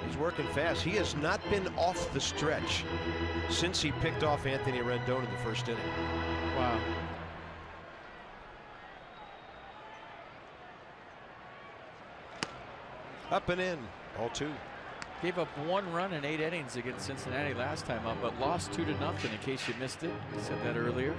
he's working fast. He has not been off the stretch since he picked off Anthony Rendon in the first inning. Wow. Up and in, 0-2. Gave up 1 run in 8 innings against Cincinnati last time up, but lost 2-0 in case you missed it. I said that earlier.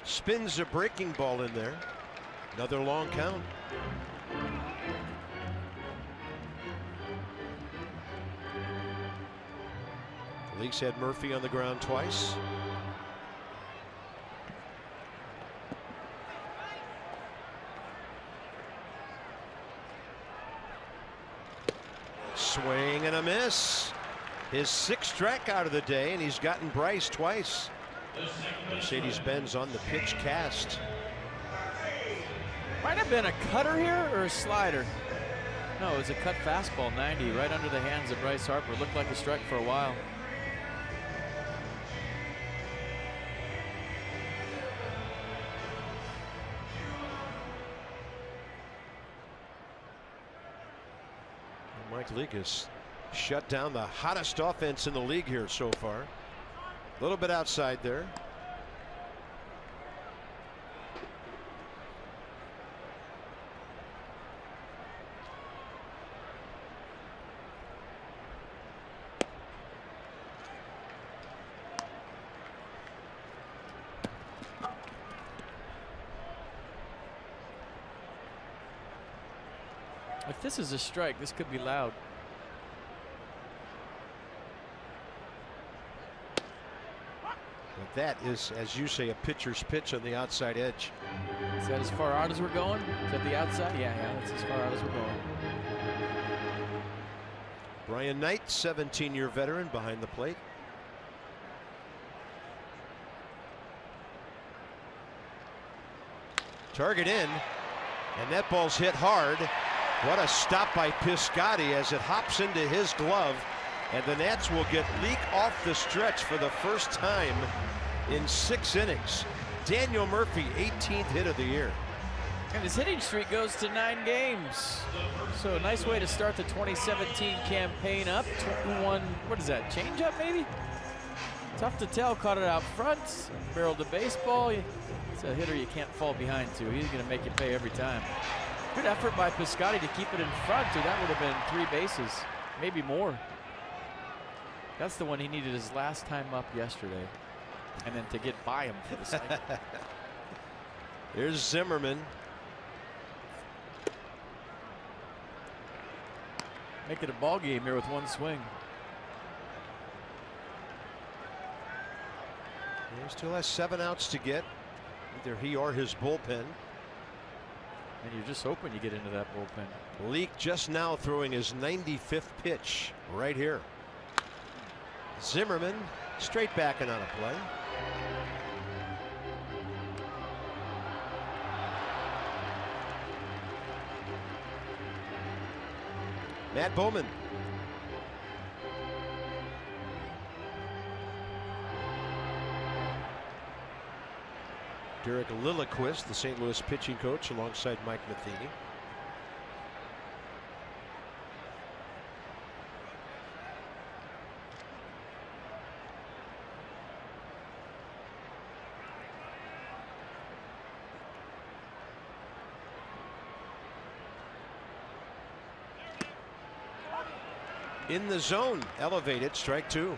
Spins a breaking ball in there. Another long count. Leaks had Murphy on the ground twice. Swing and a miss. His 6th strikeout of the day, and he's gotten Bryce twice. Mercedes-Benz on the pitch cast. Might have been a cutter here or a slider. No, it was a cut fastball, 90, right under the hands of Bryce Harper. Looked like a strike for a while. Mike Leake has shut down the hottest offense in the league here so far. A little bit outside there. If this is a strike, this could be loud. But that is, as you say, a pitcher's pitch on the outside edge. Is that as far out as we're going? Is that the outside? Yeah, that's as far out as we're going. Brian Knight, 17-year veteran behind the plate. Target in, and that ball's hit hard. What a stop by Piscotty as it hops into his glove, and the Nats will get Leake off the stretch for the first time in 6 innings. Daniel Murphy, 18th hit of the year. And his hitting streak goes to 9 games. So a nice way to start the 2017 campaign up. 21, what is that, changeup maybe? Tough to tell, caught it out front, barreled the baseball. It's a hitter you can't fall behind to. He's gonna make you pay every time. Good effort by Piscotty to keep it in front, or that would have been 3 bases, maybe more. That's the one he needed his last time up yesterday. And then to get by him for the second. Here's Zimmerman. Make it a ball game here with 1 swing. He still has 7 outs to get. Either he or his bullpen. And you're just hoping you get into that bullpen. Leake just now throwing his 95th pitch right here. Zimmerman straight back and on a play. Matt Bowman. Derek Lilliquist, the St. Louis pitching coach, alongside Mike Matheny. In the zone, elevated, strike 2.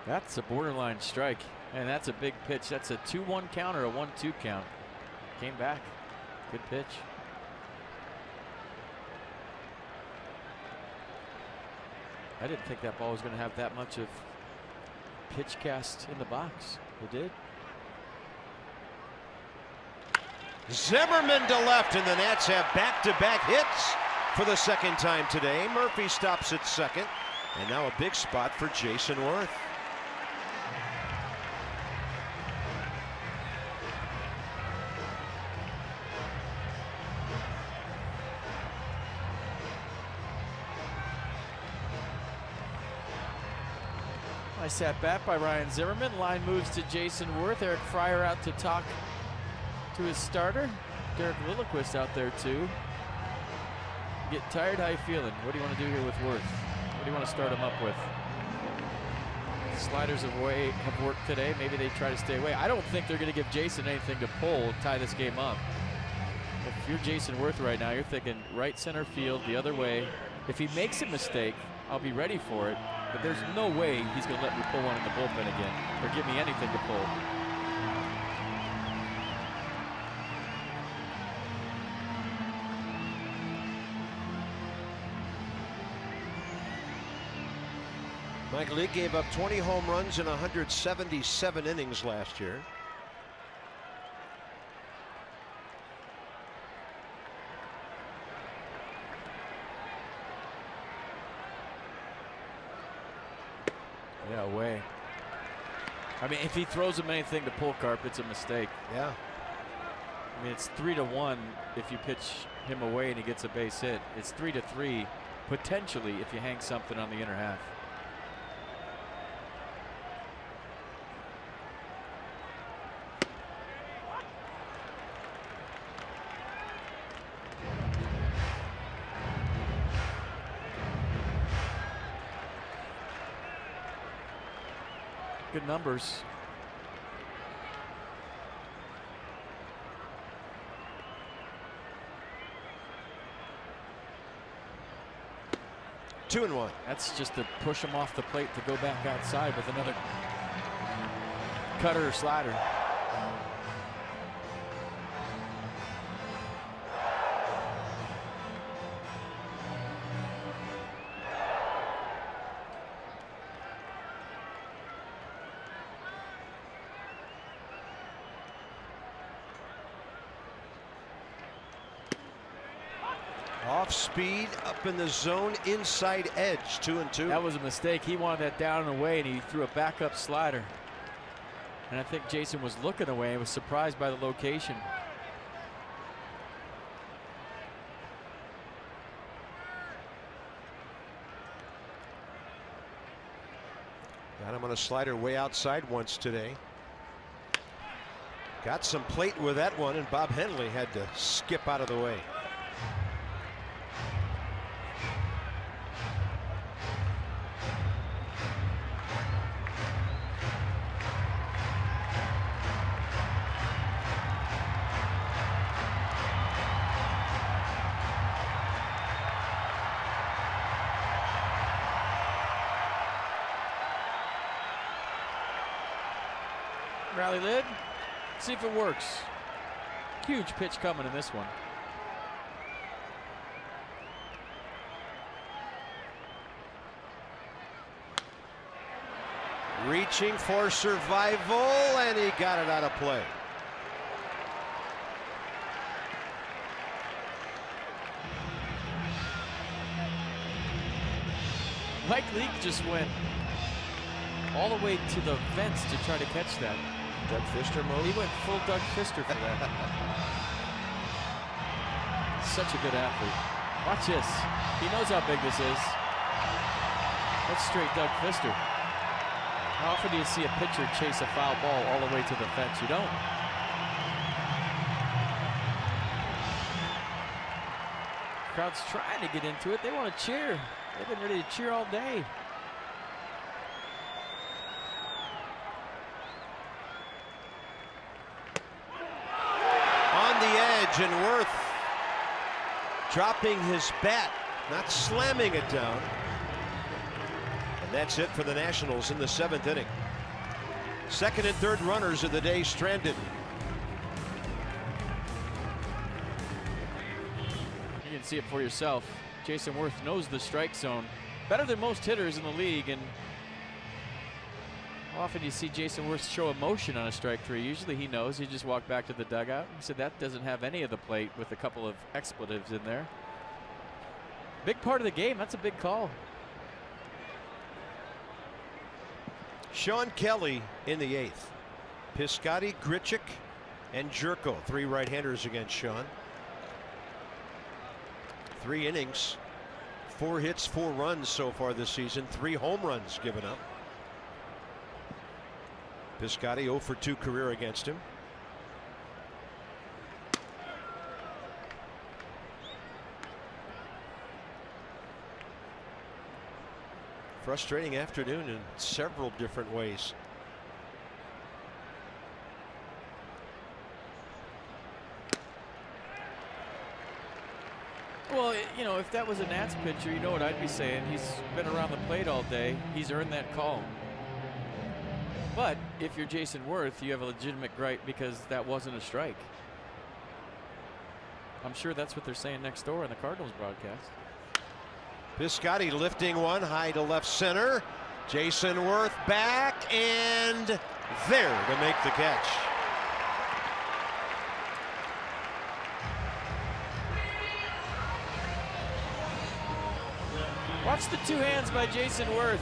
That's a borderline strike, and that's a big pitch. That's a 2-1 count or a 1-2 count. Came back. Good pitch. I didn't think that ball was going to have that much of pitch cast in the box. It did. Zimmerman to left, and the Nats have back-to-back hits for the 2nd time today. Murphy stops at second, and now a big spot for Jason Worth. Nice at bat by Ryan Zimmerman. Line moves to Jason Worth. Eric Fryer out to talk to his starter. Derek Lilliquist out there too. Get tired? How you feeling? What do you want to do here with Worth? What do you want to start him up with? Sliders have worked today. Maybe they try to stay away. I don't think they're going to give Jason anything to pull, tie this game up. If you're Jason Worth right now, you're thinking right center field, the other way. If he makes a mistake, I'll be ready for it. But there's no way he's going to let me pull one in the bullpen again or give me anything to pull. Mike Leake gave up 20 home runs in 177 innings last year. Yeah, away. I mean, if he throws him anything to pull, Carp, it's a mistake. Yeah. I mean, it's 3-1 if you pitch him away and he gets a base hit. It's 3-3 potentially if you hang something on the inner half. Good numbers. Two and one. That's just to push him off the plate to go back outside with another cutter or slider. Off speed, up in the zone, inside edge, 2-2. That was a mistake. He wanted that down and away, and he threw a backup slider. And I think Jason was looking away and was surprised by the location. Got him on a slider way outside once today. Got some plate with that one, and Bob Henley had to skip out of the way. Rally lid, see if it works. Huge pitch coming in this one. Reaching for survival, and he got it out of play. Mike Leake just went all the way to the fence to try to catch that. Doug Fister mode. He went full Doug Fister for that. Such a good athlete. Watch this. He knows how big this is. That's straight Doug Fister. How often do you see a pitcher chase a foul ball all the way to the fence? You don't. Crowd's trying to get into it. They want to cheer. They've been ready to cheer all day. And Worth dropping his bat, not slamming it down. And that's it for the Nationals in the 7th inning. Second and third runners of the day stranded. You can see it for yourself. Jason Worth knows the strike zone better than most hitters in the league, and how often do you see Jason Worth show emotion on a strike three? Usually he knows. He just walked back to the dugout. He said that doesn't have any of the plate with a couple of expletives in there. Big part of the game. That's a big call. Sean Kelly in the 8th. Piscotty, Grichuk, and Jerko. 3 right-handers against Sean. 3 innings. 4 hits, 4 runs so far this season. 3 home runs given up. Piscotty 0 for 2 career against him. Frustrating afternoon in several different ways. Well, you know, if that was a Nats pitcher, you know what I'd be saying. He's been around the plate all day. He's earned that call. But if you're Jason Worth, you have a legitimate gripe because that wasn't a strike. I'm sure that's what they're saying next door in the Cardinals broadcast. Piscotty lifting one high to left center. Jason Worth back and there to make the catch. Watch the two hands by Jason Worth.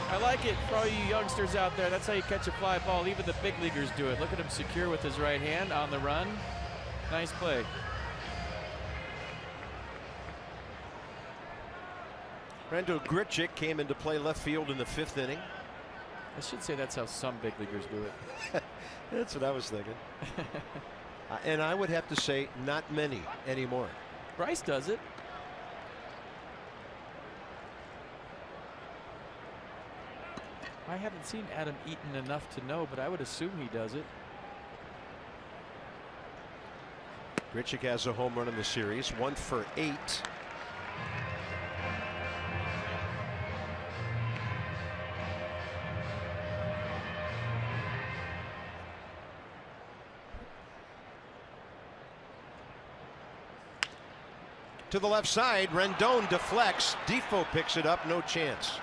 I like it for all you youngsters out there. That's how you catch a fly ball. Even the big leaguers do it. Look at him secure with his right hand on the run. Nice play. Brendo Grichuk came into play left field in the 5th inning. I should say that's how some big leaguers do it. That's what I was thinking. And I would have to say not many anymore. Bryce does it. I haven't seen Adam Eaton enough to know, but I would assume he does it. Grichuk has a home run in the series, 1 for 8. To the left side, Rendon deflects. Defoe picks it up, no chance.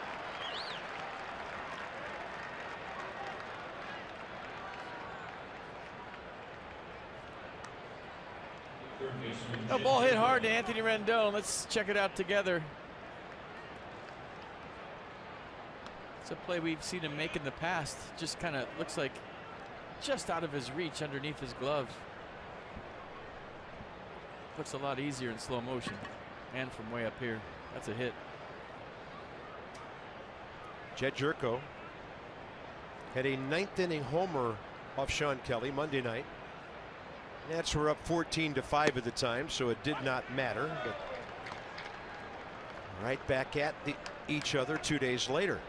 A ball hit hard to Anthony Rendon. Let's check it out together. It's a play we've seen him make in the past. Just kind of looks like just out of his reach underneath his glove. Looks a lot easier in slow motion and from way up here. That's a hit. Jed Jerko had a 9th inning homer off Sean Kelly Monday night. Nats were up 14-5 at the time, so it did not matter. But right back at each other 2 days later.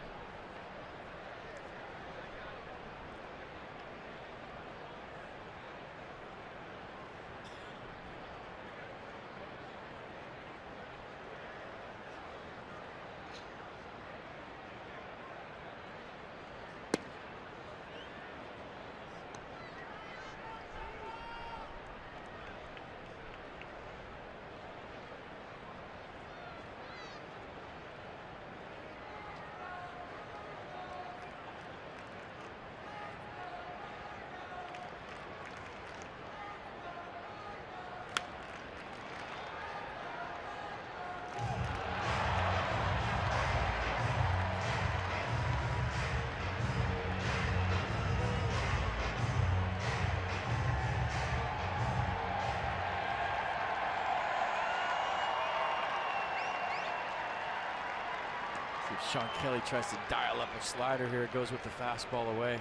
Sean Kelly tries to dial up a slider here. It goes with the fastball away.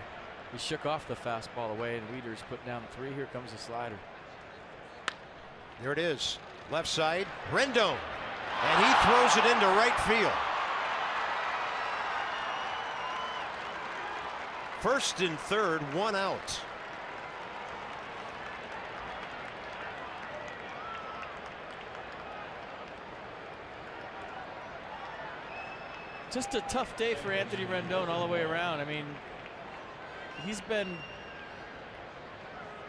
He shook off the fastball away, and Wieters put down 3. Here comes the slider. There it is. Left side, Rendon. And he throws it into right field. First and third, 1 out. Just a tough day for Anthony Rendon all the way around. I mean, he's been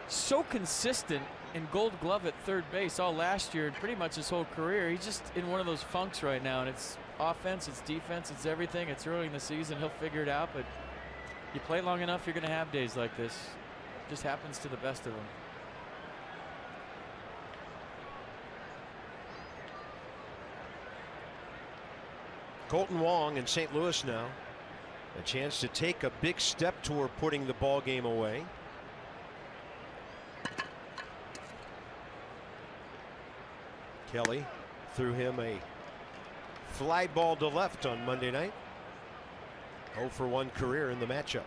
so consistent in Gold Glove at third base all last year and pretty much his whole career. He's just in one of those funks right now, and it's offense, it's defense, it's everything. It's early in the season. He'll figure it out, but you play long enough, you're going to have days like this. It just happens to the best of them. Colton Wong in St. Louis now. A chance to take a big step toward putting the ball game away. Kelly threw him a fly ball to left on Monday night. 0 for 1 career in the matchup.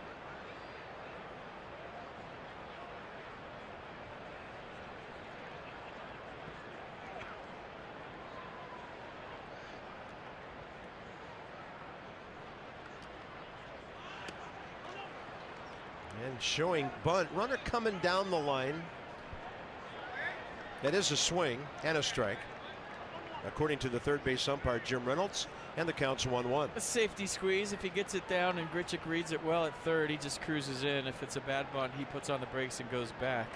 showing bunt. Runner coming down the line. That is a swing and a strike, according to the third base umpire, Jim Reynolds, and the count's 1-1. A safety squeeze. If he gets it down and Grichuk reads it well at third, he just cruises in. If it's a bad bunt, he puts on the brakes and goes back.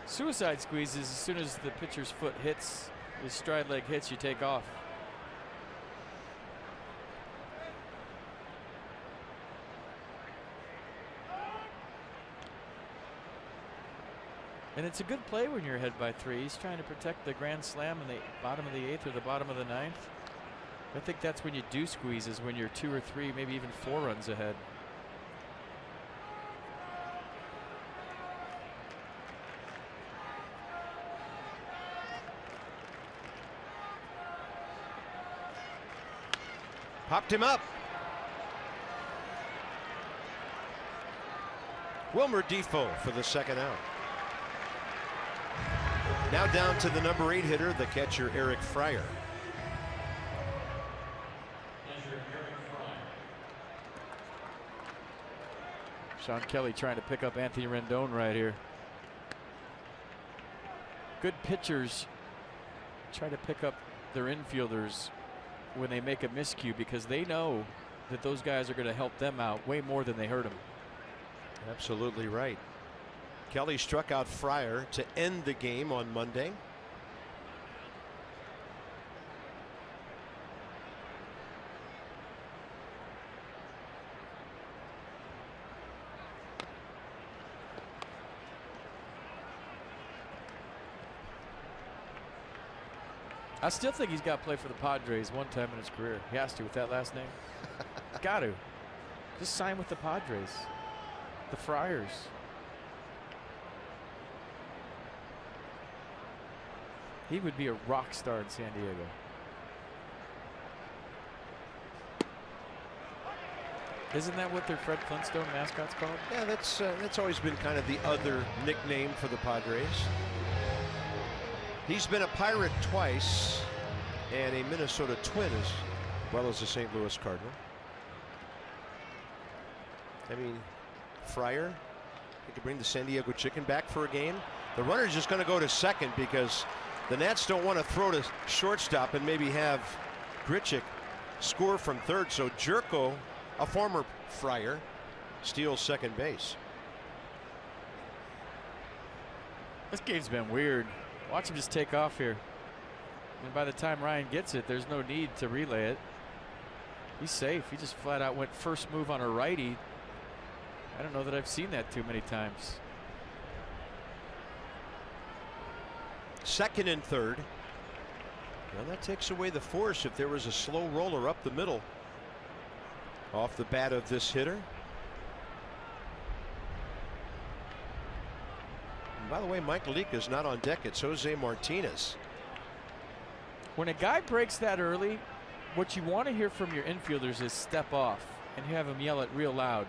Suicide squeeze is as soon as the pitcher's foot hits, his stride leg hits, you take off. And it's a good play when you're ahead by 3. He's trying to protect the grand slam in the bottom of the 8th or the bottom of the 9th. I think that's when you do squeeze, is when you're 2 or 3, maybe even 4 runs ahead. Popped him up. Wilmer Defoe for the second out. Now down to the number 8 hitter, the catcher Eric Fryer. Sean Kelly trying to pick up Anthony Rendon right here. Good pitchers try to pick up their infielders when they make a miscue, because they know that those guys are going to help them out way more than they hurt them. Absolutely right. Kelly struck out Fryer to end the game on Monday. I still think he's got to play for the Padres one time in his career. He has to with that last name. Got to. Just sign with the Padres. The Friars. He would be a rock star in San Diego. Isn't that what their Fred Flintstone mascot's called? Yeah, that's always been kind of the other nickname for the Padres. He's been a Pirate twice and a Minnesota Twin as well as a St. Louis Cardinal. I mean, Fryer, he could bring the San Diego Chicken back for a game. The runner's just going to go to second because the Nats don't want to throw to shortstop and maybe have Grichuk score from third. So Jerko, a former Fryer, steals second base. This game's been weird. Watch him just take off here. And by the time Ryan gets it, there's no need to relay it. He's safe. He just flat out went first move on a righty. I don't know that I've seen that too many times. Second and third. Well, that takes away the force if there was a slow roller up the middle off the bat of this hitter. And by the way, Mike Leake is not on deck. It's Jose Martinez. When a guy breaks that early, what you want to hear from your infielders is step off, and you have him yell it real loud.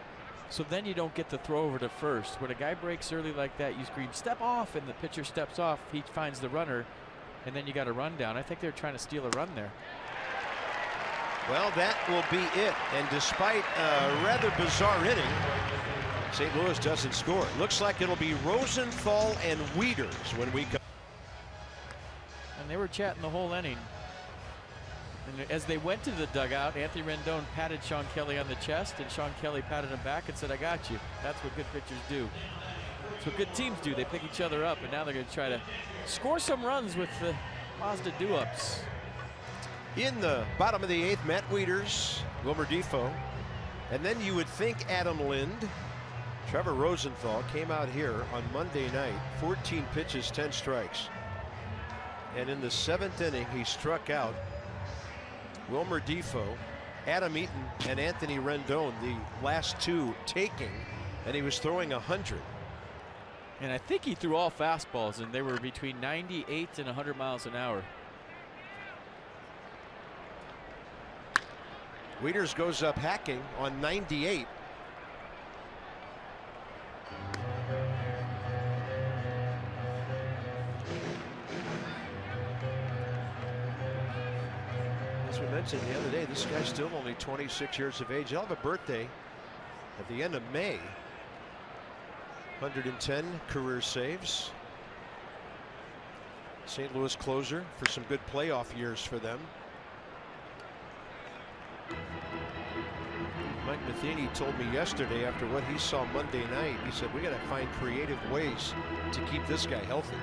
So then you don't get the throw over to first. When a guy breaks early like that, you scream step off, and the pitcher steps off. He finds the runner, and then you got a run down. I think they're trying to steal a run there. Well, that will be it. And despite a rather bizarre inning, St. Louis doesn't score. Looks like it'll be Rosenthal and Wieters when we come. And they were chatting the whole inning. And as they went to the dugout, Anthony Rendon patted Sean Kelly on the chest, and Sean Kelly patted him back and said, "I got you." That's what good pitchers do. That's what good teams do. They pick each other up, and now they're going to try to score some runs with the Mazda do-ups. In the bottom of the 8th, Matt Wieters, Wilmer Defoe, and then you would think Adam Lind. Trevor Rosenthal came out here on Monday night, 14 pitches, 10 strikes. And in the 7th inning, he struck out Wilmer Defoe, Adam Eaton, and Anthony Rendon, the last two taking, and he was throwing 100. And I think he threw all fastballs, and they were between 98 and 100 miles an hour. Wieters goes up hacking on 98. As we mentioned the other day, this guy's still only 26 years of age. He'll have a birthday at the end of May. 110 career saves. St. Louis closer for some good playoff years for them. Mike Matheny told me yesterday after what he saw Monday night, he said, we got to find creative ways to keep this guy healthy.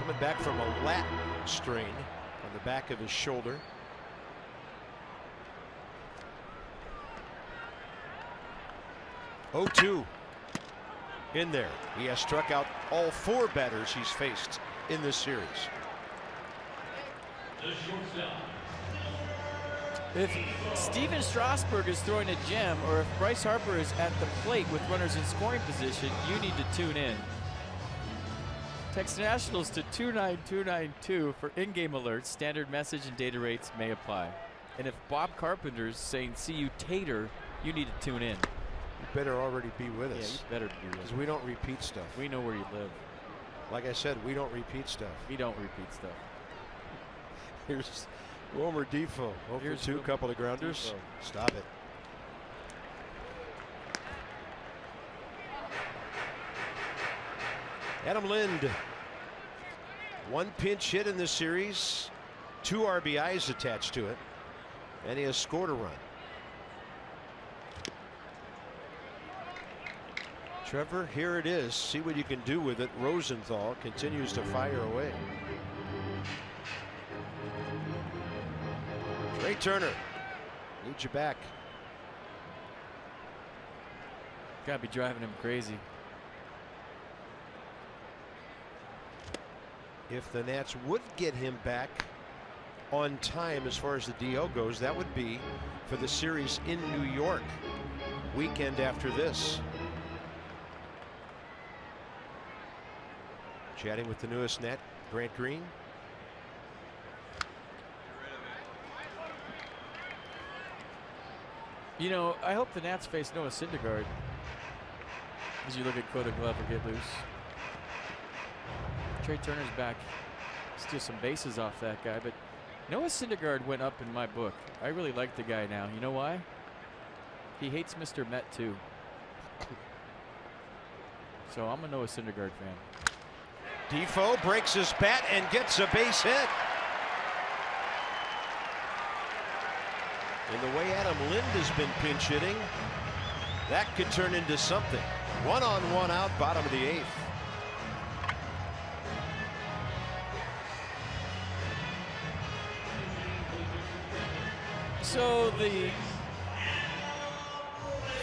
Coming back from a lat strain on the back of his shoulder. Oh, 2 in there. He has struck out all 4 batters he's faced in this series. If Steven Strasburg is throwing a gem, or if Bryce Harper is at the plate with runners in scoring position, you need to tune in. Text Nationals to 29292 for in-game alerts. Standard message and data rates may apply. And if Bob Carpenter's saying "see you tater," you need to tune in. You better already be with us. Yeah, you better be with us. Because we don't repeat stuff. We know where you live. Like I said, we don't repeat stuff. We don't repeat stuff. Here's Wilmer Defoe. Over 2, couple of grounders. Defoe. Stop it. Adam Lind. 1 pinch hit in this series. 2 RBIs attached to it. And he has scored a run. Trevor, here it is. See what you can do with it. Rosenthal continues to fire away. Trey Turner, need you back. Gotta be driving him crazy. If the Nats would get him back on time as far as the DL goes, that would be for the series in New York weekend after this. Chatting with the newest Nat, Grant Green. You know, I hope the Nats face Noah Syndergaard as you look at Coda Glover get loose. Trey Turner's back. Steal some bases off that guy, but Noah Syndergaard went up in my book. I really like the guy now. You know why? He hates Mr. Met too. So I'm a Noah Syndergaard fan. Defoe breaks his bat and gets a base hit. In the way Adam Lind has been pinch hitting, that could turn into something. 1 on 1 out, bottom of the 8th. So the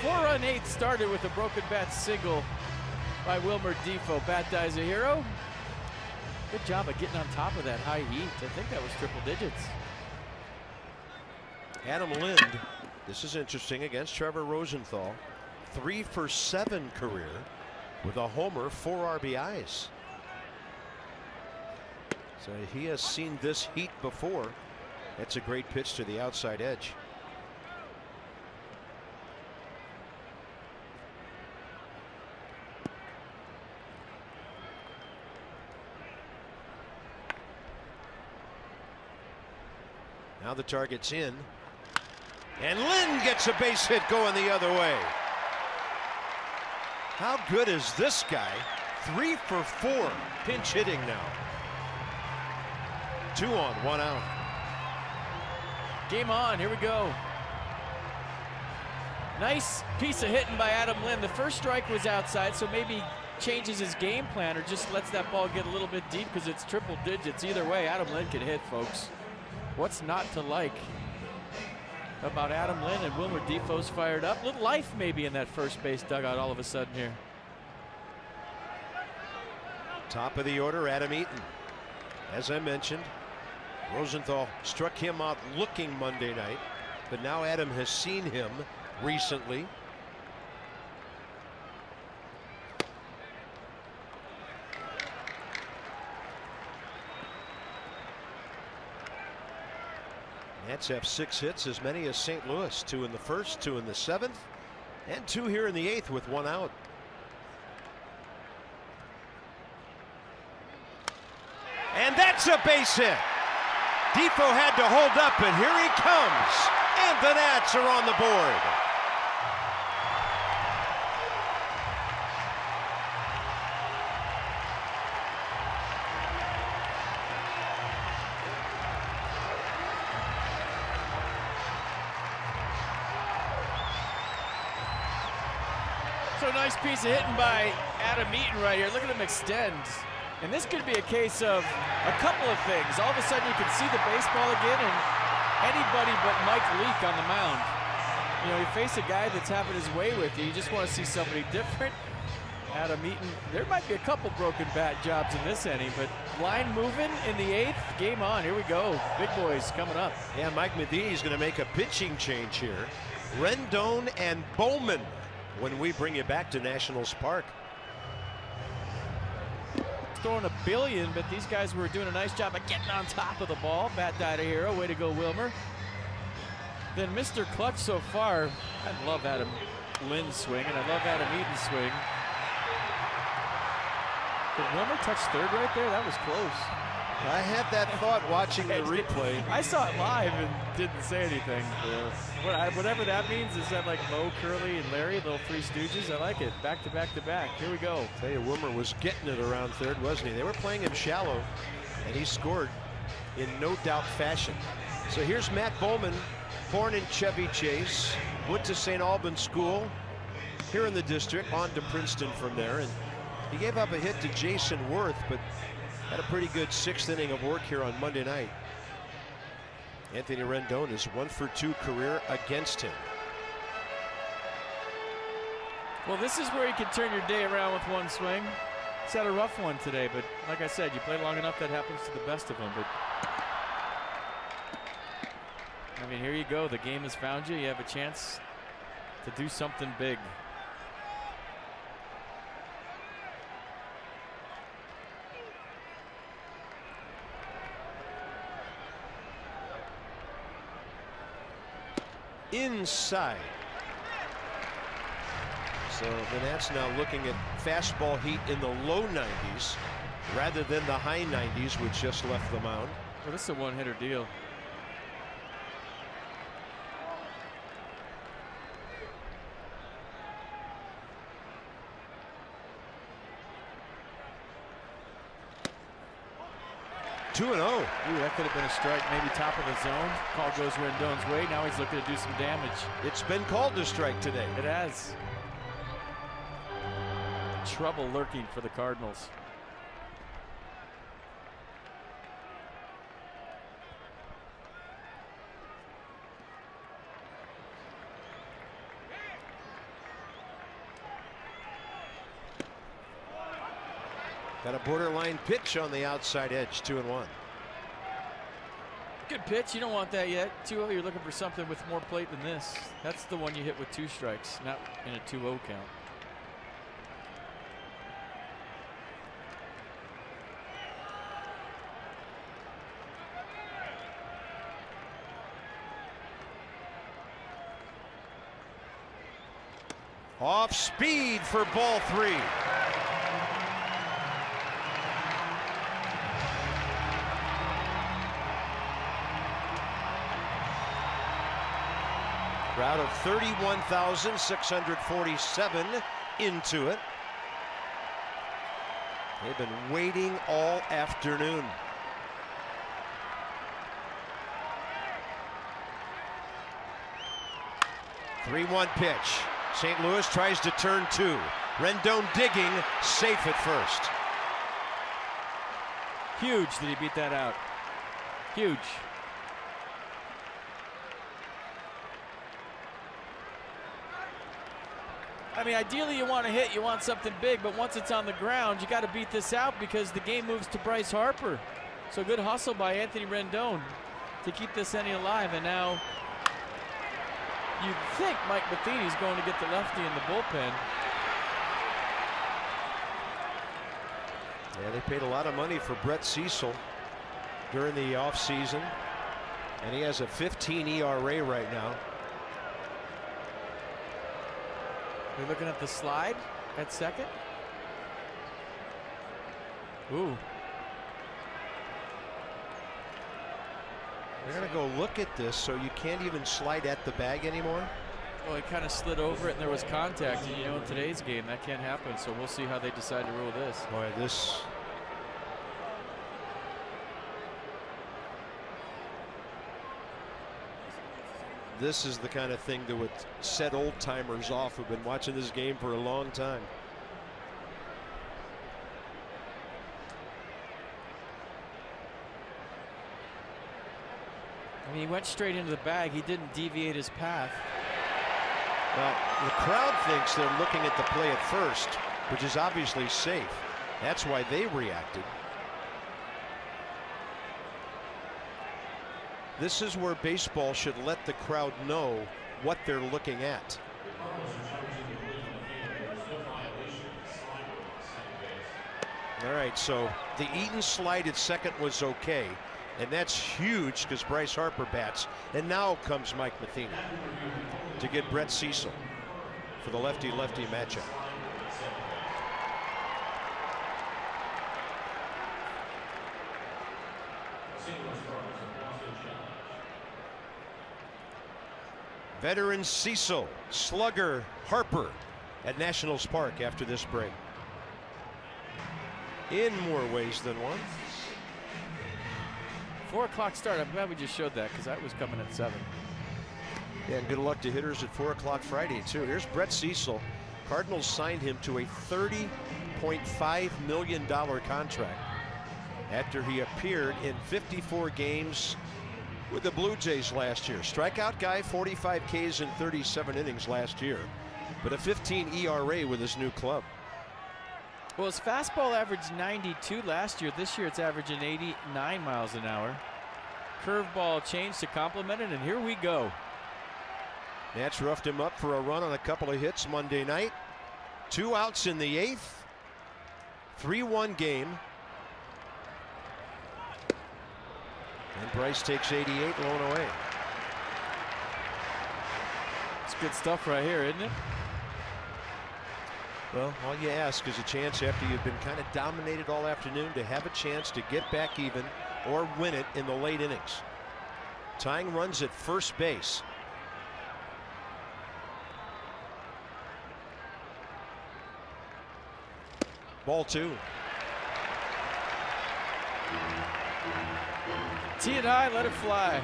4-run 8th started with a broken bat single by Wilmer Defoe. Bat dies a hero. Good job of getting on top of that high heat. I think that was triple digits. Adam Lind, this is interesting, against Trevor Rosenthal. 3 for 7 career with a homer, 4 RBIs. So he has seen this heat before. That's a great pitch to the outside edge. Now the target's in. And Lind gets a base hit going the other way. How good is this guy? 3 for 4 pinch hitting now. 2 on, 1 out. Game on, here we go. Nice piece of hitting by Adam Lind. The first strike was outside, so maybe changes his game plan or just lets that ball get a little bit deep because it's triple digits. Either way, Adam Lind can hit, folks. What's not to like about Adam Lind? And Wilmer Defoe's fired up. Little life maybe in that first base dugout all of a sudden here. Top of the order, Adam Eaton. As I mentioned, Rosenthal struck him out looking Monday night, but now Adam has seen him recently. Nats have 6 hits, as many as St. Louis. 2 in the first, 2 in the 7th, and 2 here in the 8th with 1 out. And that's a base hit. Defoe had to hold up, and here he comes. And the Nats are on the board. So a nice piece of hitting by Adam Eaton right here. Look at him extend. And this could be a case of a couple of things. All of a sudden you can see the baseball again, and anybody but Mike Leake on the mound. You know, you face a guy that's having his way with you. You just want to see somebody different. Adam Eaton, there might be a couple broken bat jobs in this inning, but line moving in the 8th. Game on. Here we go. Big boys coming up. Yeah, Mike Medini's going to make a pitching change here. Rendon and Bowman when we bring you back to Nationals Park. Throwing a billion, but these guys were doing a nice job of getting on top of the ball. Bat died a hero. Way to go, Wilmer. Then Mr. Clutch so far. I love Adam Lynn's swing, and I love Adam Eaton's swing. Did Wilmer touch third right there? That was close. I had that thought watching the replay. I saw it live and didn't say anything. Yeah. Whatever that means, is that like Mo, Curly, and Larry, little Three Stooges? I like it. Back to back to back. Here we go. Tell you, Wilmer was getting it around third, wasn't he? They were playing him shallow, and he scored in no doubt fashion. So here's Matt Bowman, born in Chevy Chase, went to St. Albans School here in the district, on to Princeton from there, and he gave up a hit to Jason Worth, but had a pretty good 6th inning of work here on Monday night. Anthony Rendon is 1 for 2 career against him. Well, this is where you can turn your day around with one swing. He's had a rough one today, but like I said, you play long enough, that happens to the best of them. But I mean, here you go. The game has found you. You have a chance to do something big. Inside. So the Nats now looking at fastball heat in the low 90s rather than the high 90s, which just left the mound. Well, this is a one-hitter deal. Two and 0. Ooh, that could have been a strike, maybe top of the zone. Call goes Rendon's way. Now he's looking to do some damage. It's been called a strike today. It has. Trouble lurking for the Cardinals. Got a borderline pitch on the outside edge, 2-1. Good pitch. You don't want that yet. 2-0, you're looking for something with more plate than this. That's the one you hit with 2 strikes, not in a 2-0 count. Off speed for ball 3. Crowd of 31,647 into it. They've been waiting all afternoon. Three-1 pitch. St. Louis tries to turn 2. Rendon digging, safe at first. Huge that he beat that out. Huge. I mean, ideally you want to hit, you want something big, but once it's on the ground, you got to beat this out because the game moves to Bryce Harper. So good hustle by Anthony Rendon to keep this inning alive, and now you'd think Mike Matheny's going to get the lefty in the bullpen. Yeah, they paid a lot of money for Brett Cecil during the offseason, and he has a 15 ERA right now. We're looking at the slide at second. Ooh. They're going to go look at this, so you can't even slide at the bag anymore. Well, he kind of slid over it and there was contact, and you know in today's game that can't happen, so we'll see how they decide to rule this. Boy, this... This is the kind of thing that would set old timers off who've been watching this game for a long time. I mean, he went straight into the bag. He didn't deviate his path. Well, the crowd thinks they're looking at the play at first, which is obviously safe. That's why they reacted. This is where baseball should let the crowd know what they're looking at. All right, so the Eaton slide at second was okay, and that's huge because Bryce Harper bats. And now comes Mike Matheny to get Brett Cecil for the lefty-lefty matchup. Veteran Cecil, slugger Harper at Nationals Park after this break. In more ways than one. 4 o'clock start. I'm glad we just showed that because that was coming at 7. Yeah, and good luck to hitters at 4 o'clock Friday, too. Here's Brett Cecil. Cardinals signed him to a $30.5 million contract after he appeared in 54 games with the Blue Jays last year. Strikeout guy, 45 Ks in 37 innings last year, but a 15 ERA with his new club. Well, his fastball averaged 92 last year. This year it's averaging 89 miles an hour. Curveball changed to complement it, and here we go. Nats roughed him up for a run on a couple of hits Monday night. 2 outs in the 8th. 3-1 game. And Bryce takes 88, blown away. It's good stuff right here, isn't it? Well, all you ask is a chance after you've been kind of dominated all afternoon to have a chance to get back even or win it in the late innings. Tying runs at first base. Ball 2. Tee it high, let it fly.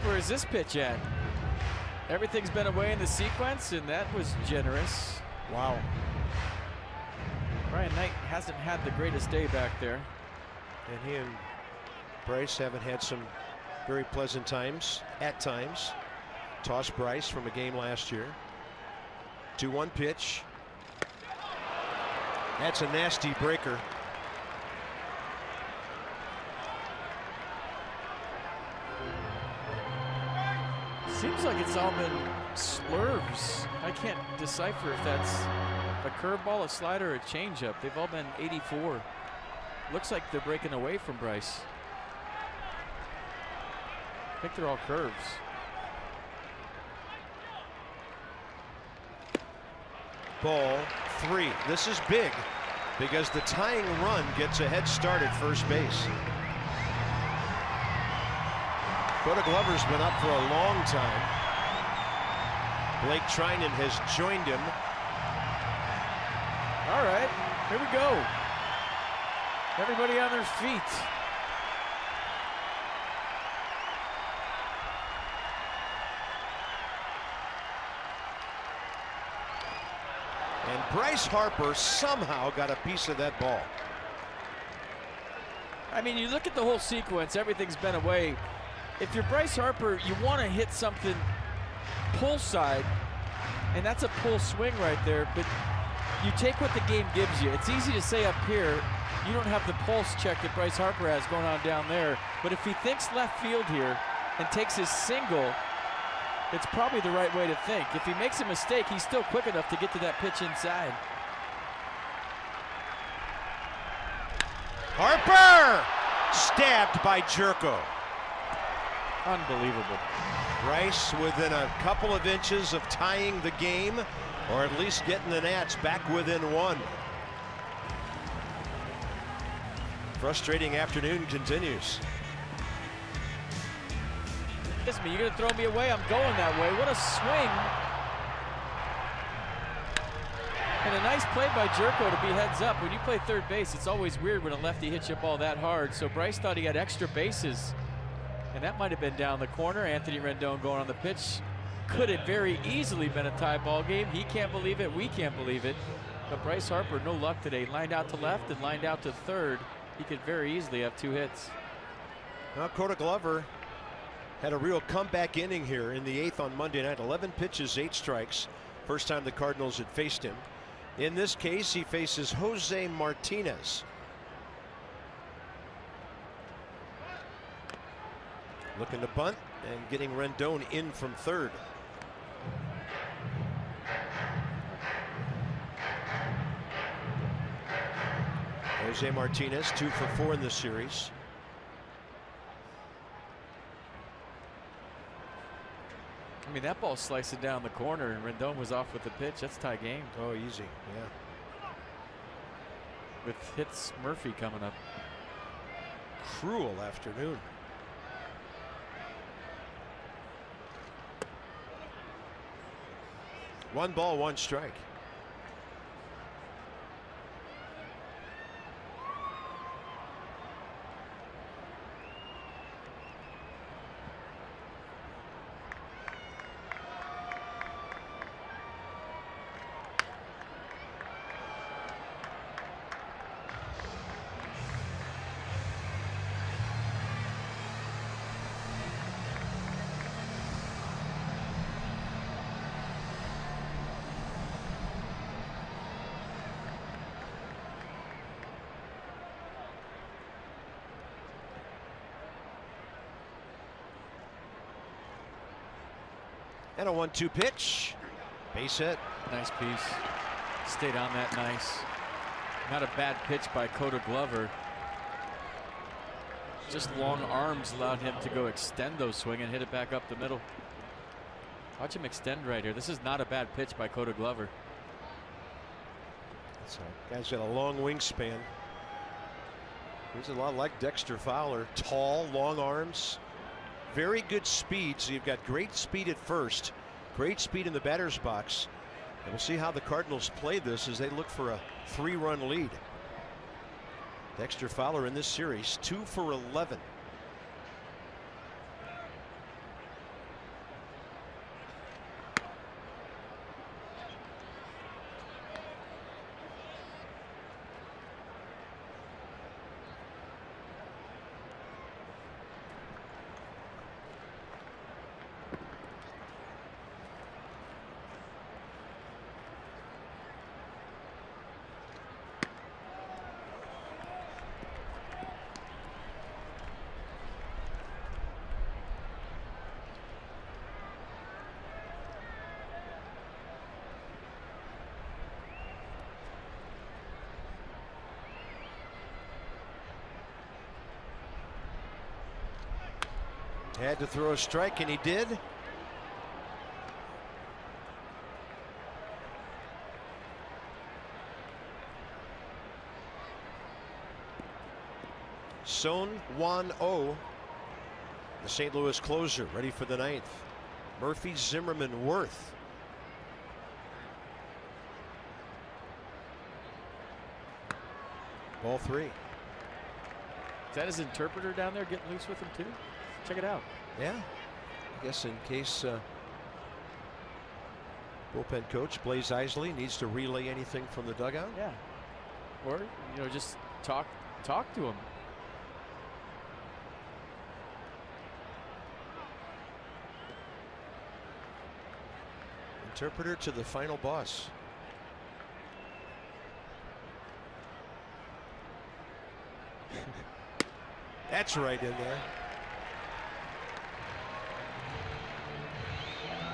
Where's this pitch at? Everything's been away in the sequence, and that was generous. Wow. Brian Knight hasn't had the greatest day back there. And he and Bryce haven't had some very pleasant times at times. Toss Bryce from a game last year. 2-1 pitch. That's a nasty breaker. Seems like it's all been slurves. I can't decipher if that's a curveball, a slider, or a changeup. They've all been 84. Looks like they're breaking away from Bryce. I think they're all curves. Ball 3. This is big because the tying run gets a head start at first base. Coda Glover's been up for a long time. Blake Trinan has joined him. All right, here we go. Everybody on their feet. And Bryce Harper somehow got a piece of that ball. I mean, you look at the whole sequence, everything's been away. If you're Bryce Harper, you want to hit something pull side, and that's a pull swing right there, but you take what the game gives you. It's easy to say up here, you don't have the pulse check that Bryce Harper has going on down there, but if he thinks left field here and takes his single, it's probably the right way to think. If he makes a mistake, he's still quick enough to get to that pitch inside. Harper! Stabbed by Jerko. Unbelievable. Bryce within a couple of inches of tying the game. or at least getting the Nats back within one. Frustrating afternoon continues. Kiss me, you're gonna throw me away. I'm going that way. What a swing. And a nice play by Jerko to be heads up. When you play third base, it's always weird when a lefty hits you a ball that hard. So Bryce thought he had extra bases. And that might have been down the corner. Anthony Rendon going on the pitch. Could have very easily been a tie ball game. He can't believe it. We can't believe it. But Bryce Harper, no luck today. Lined out to left and lined out to third. He could very easily have 2 hits. Now Coda Glover had a real comeback inning here in the 8th on Monday night. 11 pitches, 8 strikes. First time the Cardinals had faced him. In this case, he faces Jose Martinez. Looking to bunt and getting Rendon in from third. Jose Martinez 2 for 4 in this series. I mean, that ball sliced it down the corner, and Rendon was off with the pitch. That's tie game. Oh, easy, yeah. With hits Murphy coming up. Cruel afternoon. One ball, one strike. And a 1-2 pitch. Base hit. Nice piece. Stayed on that nice. Not a bad pitch by Coda Glover. Just long arms allowed him to go extend those swing and hit it back up the middle. Watch him extend right here. This is not a bad pitch by Coda Glover. So, guy's got a long wingspan. He's a lot like Dexter Fowler. Tall, long arms. Very good speed, so you've got great speed at first, great speed in the batter's box. And we'll see how the Cardinals play this as they look for a 3-run lead. Dexter Fowler in this series 2 for 11. Had to throw a strike, and he did. Son Juan-O, the St. Louis closer, ready for the 9th. Murphy, Zimmerman, Worth. Ball 3. Is that his interpreter down there getting loose with him too? Check it out. Yeah, I guess in case bullpen coach Blaze Isley needs to relay anything from the dugout. Yeah. Or, you know, just talk to him. Interpreter to the final boss. That's right in there.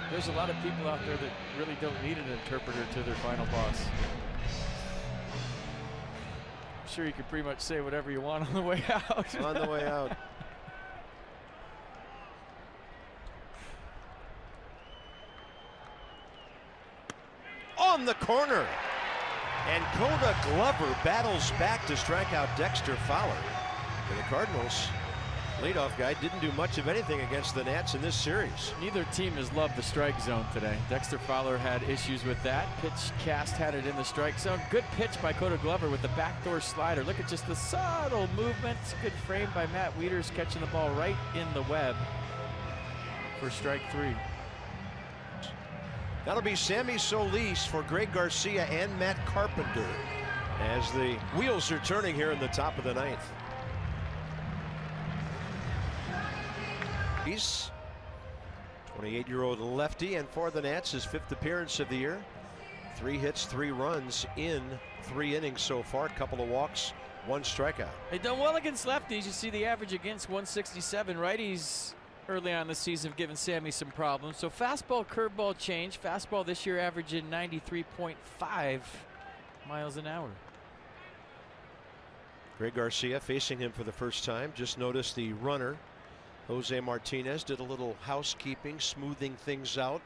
There's a lot of people out there that really don't need an interpreter to their final boss. I'm sure you could pretty much say whatever you want on the way out. On the way out. the corner. And Coda Glover battles back to strike out Dexter Fowler. And the Cardinals leadoff guy didn't do much of anything against the Nats in this series. Neither team has loved the strike zone today. Dexter Fowler had issues with that. Pitch cast had it in the strike zone. Good pitch by Coda Glover with the backdoor slider. Look at just the subtle movements. Good frame by Matt Wieters, catching the ball right in the web for strike 3. That'll be Sammy Solis for Greg Garcia and Matt Carpenter as the wheels are turning here in the top of the 9th. He's 28-year-old lefty, and for the Nats, his 5th appearance of the year. 3 hits, 3 runs in 3 innings so far. A couple of walks, 1 strikeout. They done well against lefties. You see the average against 167. Righties early on this season have given Sammy some problems. So fastball, curveball change. Fastball this year averaging 93.5 miles an hour. Greg Garcia facing him for the first time. Just noticed the runner, Jose Martinez, did a little housekeeping, smoothing things out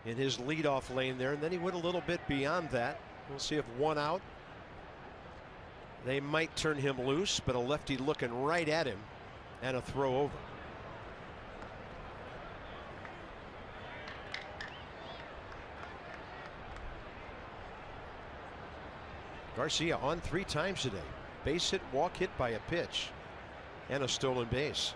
in his leadoff lane there, and then he went a little bit beyond that. We'll see if 1 out. They might turn him loose, but a lefty looking right at him and a throw over. Garcia on 3 times today. Base hit, walk hit by a pitch, and a stolen base.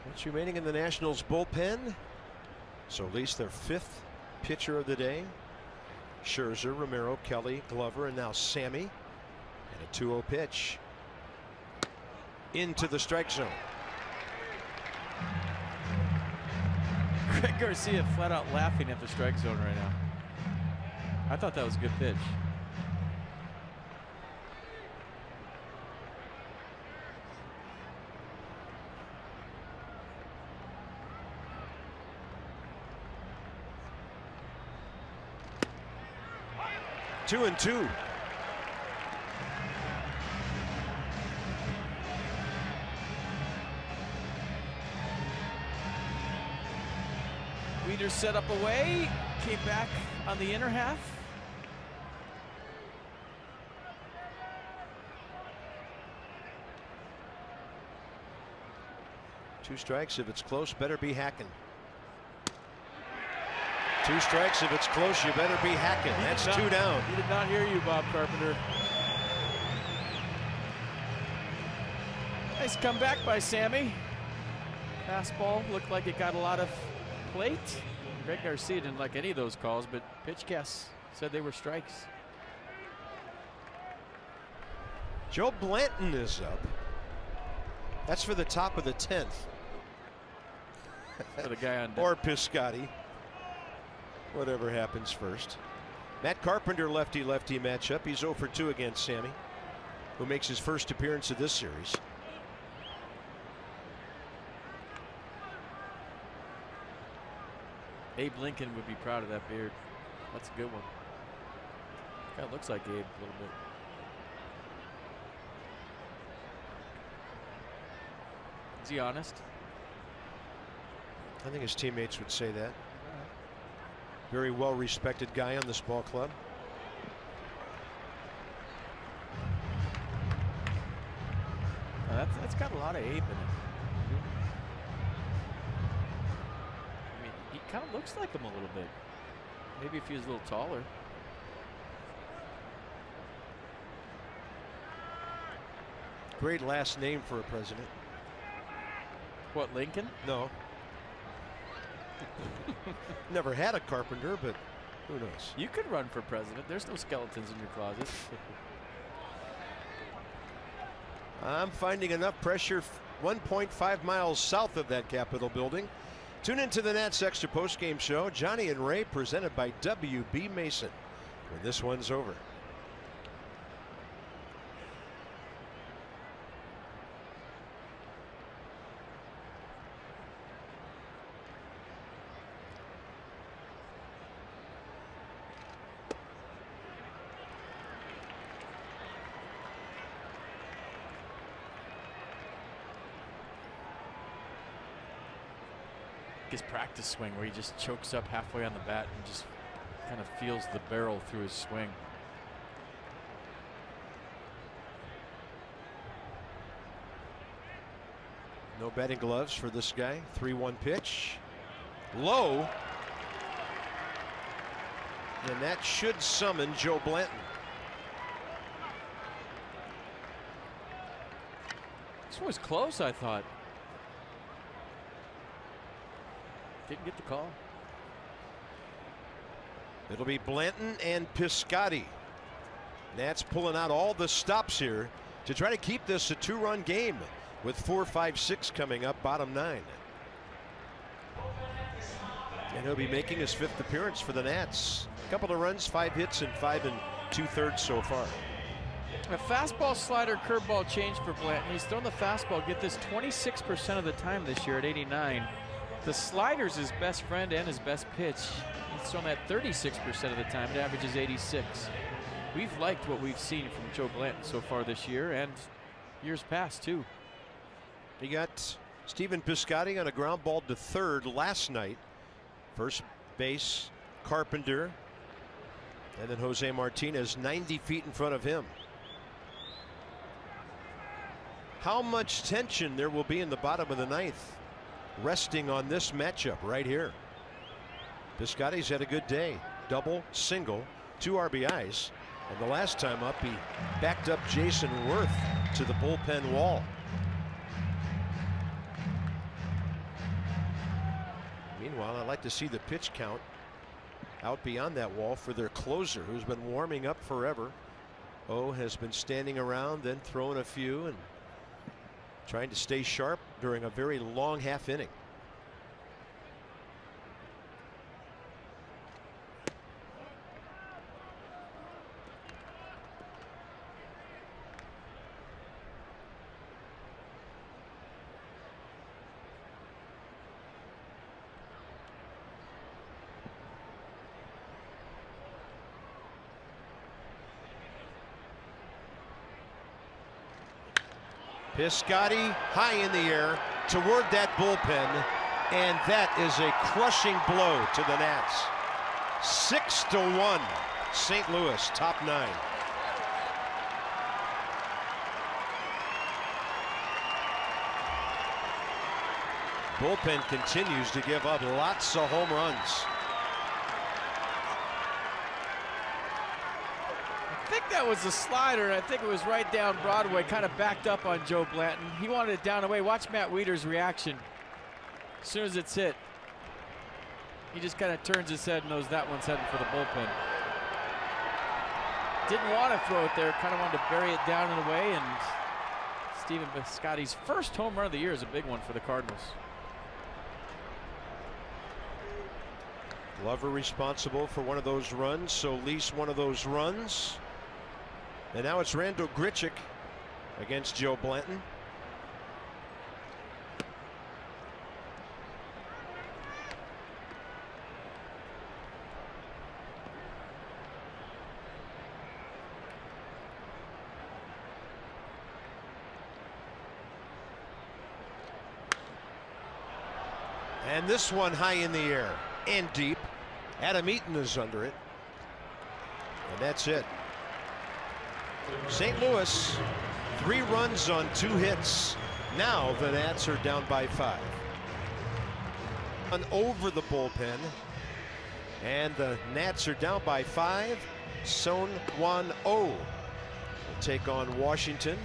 What's remaining in the Nationals bullpen? So at least their 5th pitcher of the day. Scherzer, Romero, Kelly, Glover, and now Sammy. And a 2-0 pitch into the strike zone. Greg Garcia flat out laughing at the strike zone right now. I thought that was a good pitch. Two and two. Wieters set up away, came back on the inner half. Two strikes. If it's close, better be hacking. 2 strikes. If it's close, you better be hacking. That's 2 down. He did not hear you, Bob Carpenter. Nice comeback by Sammy. Fastball looked like it got a lot of plate. Greg Garcia didn't like any of those calls, but PitchCast said they were strikes. Joe Blanton is up. That's for the top of the 10th. For the guy on or Piscotty. Whatever happens first. Matt Carpenter, lefty-lefty matchup. He's 0 for 2 against Sammy, who makes his first appearance of this series. Abe Lincoln would be proud of that beard. That's a good one. Kind of looks like Abe a little bit. Is he honest? I think his teammates would say that. Very well-respected guy on this ball club. That's got a lot of Abe in it. I mean, he kind of looks like him a little bit. Maybe if he was a little taller. Great last name for a president. What, Lincoln? No. Never had a carpenter, but who knows? You could run for president. There's no skeletons in your closet. I'm finding enough pressure 1.5 miles south of that Capitol building. Tune into the Nats Extra postgame show. Johnny and Ray, presented by W.B. Mason, when this one's over. His practice swing where he just chokes up halfway on the bat and just kind of feels the barrel through his swing. No batting gloves for this guy. 3-1 pitch. Low. And that should summon Joe Blanton. This was close, I thought. Didn't get the call. It'll be Blanton and Piscotty. Nats pulling out all the stops here to try to keep this a 2-run game with 4, 5, 6 coming up, bottom 9. And he'll be making his 5th appearance for the Nats. A couple of runs, 5 hits, and 5 2/3 so far. A fastball, slider, curveball change for Blanton. He's thrown the fastball, get this, 26% of the time this year at 89. The slider's his best friend and his best pitch. He's thrown that 36% of the time. It averages 86. We've liked what we've seen from Joe Blanton so far this year and years past too. He got Stephen Piscotty on a ground ball to third last night. First base, Carpenter. And then Jose Martinez 90 feet in front of him. How much tension there will be in the bottom of the 9th. Resting on this matchup right here. Piscotty's had a good day. Double, single, 2 RBIs. And the last time up, he backed up Jason Worth to the bullpen wall. Meanwhile, I'd like to see the pitch count out beyond that wall for their closer, who's been warming up forever. O has been standing around, then throwing a few and trying to stay sharp during a very long half inning. Piscotty high in the air toward that bullpen, and that is a crushing blow to the Nats. 6-1, St. Louis, top 9. Bullpen continues to give up lots of home runs. I think that was a slider, and I think it was right down Broadway, kind of backed up on Joe Blanton. He wanted it down away. Watch Matt Wieder's reaction. As soon as it's hit, he just kind of turns his head and knows that one's heading for the bullpen. Didn't want to throw it there, kind of wanted to bury it down and away, and Stephen Piscotty's first home run of the year is a big one for the Cardinals. Glover responsible for one of those runs, so Lease one of those runs. And now it's Randall Grichuk against Joe Blanton. And this one high in the air and deep. Adam Eaton is under it. And that's it. St. Louis, 3 runs on 2 hits. Now the Nats are down by 5. Over the bullpen. And the Nats are down by 5. Son Juan O will take on Washington.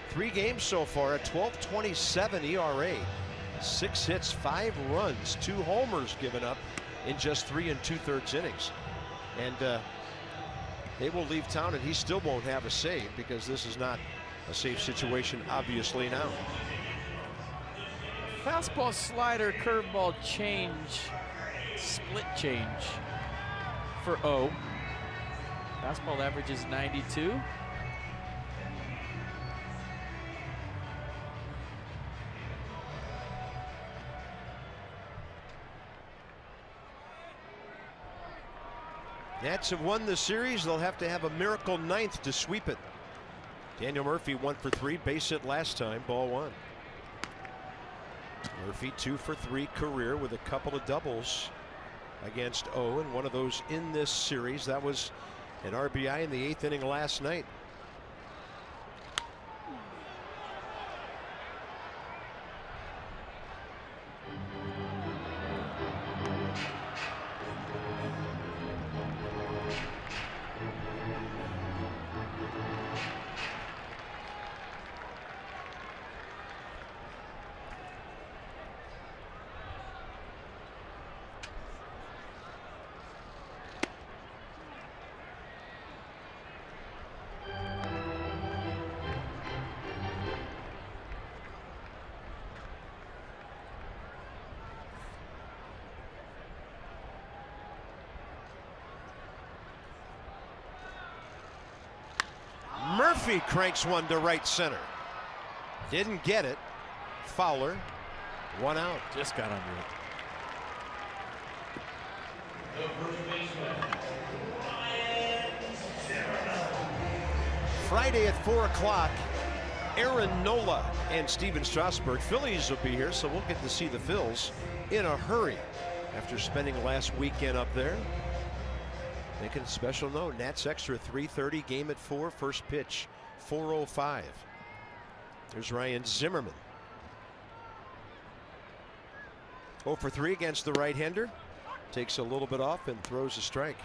3 games so far, a 12.27 ERA. 6 hits, 5 runs, 2 homers given up in just 3 2/3 innings. And they will leave town, and he still won't have a save because this is not a safe situation, obviously, now. Fastball, slider, curveball change, split change for O. Fastball average is 92. Nats have won the series. They'll have to have a miracle 9th to sweep it. Daniel Murphy 1 for 3, base hit last time, ball 1. Murphy 2 for 3 career with a couple of doubles against O, and one of those in this series. That was an RBI in the 8th inning last night. Murphy cranks one to right center. Didn't get it. Fowler, 1 out. Just got under it. Friday at 4 o'clock, Aaron Nola and Steven Strasburg. Phillies will be here, so we'll get to see the Phils in a hurry after spending last weekend up there. Making a special note, Nats Extra 3:30, game at 4, first pitch 4:05. There's Ryan Zimmerman. 0 for 3 against the right-hander. Takes a little bit off and throws a strike.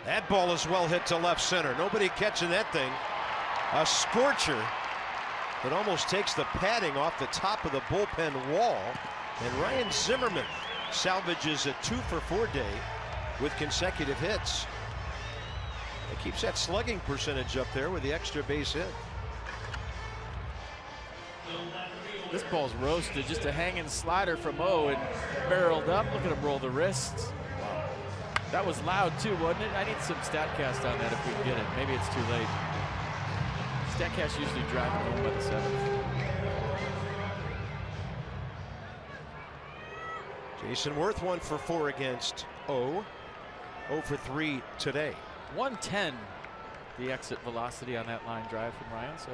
That ball is well hit to left center. Nobody catching that thing. A scorcher that almost takes the padding off the top of the bullpen wall. And Ryan Zimmerman salvages a 2 for 4 day with consecutive hits. It keeps that slugging percentage up there with the extra base hit. This ball's roasted. Just a hanging slider from O and barreled up. Look at him roll the wrists. That was loud too, wasn't it? I need some StatCast on that if we can get it. Maybe it's too late. StatCast usually driving home by the 7th. Jason Worth 1 for 4 against O. 0 for 3 today. 110 the exit velocity on that line drive from Ryan. So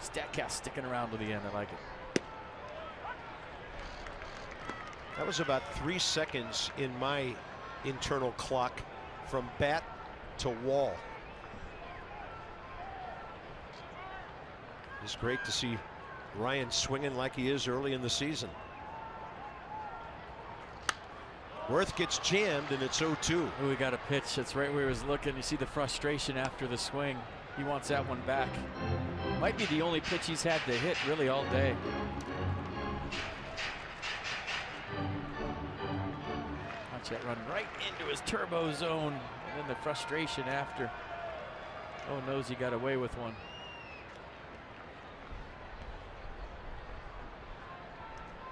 StatCast sticking around to the end. I like it. That was about 3 seconds in my internal clock from bat to wall. It's great to see Ryan swinging like he is early in the season. Worth gets jammed and it's 0-2. Oh, we got a pitch. That's right where he was looking. You see the frustration after the swing. He wants that one back. Might be the only pitch he's had to hit really all day. Watch that run right into his turbo zone. And then the frustration after. Oh, knows he got away with one.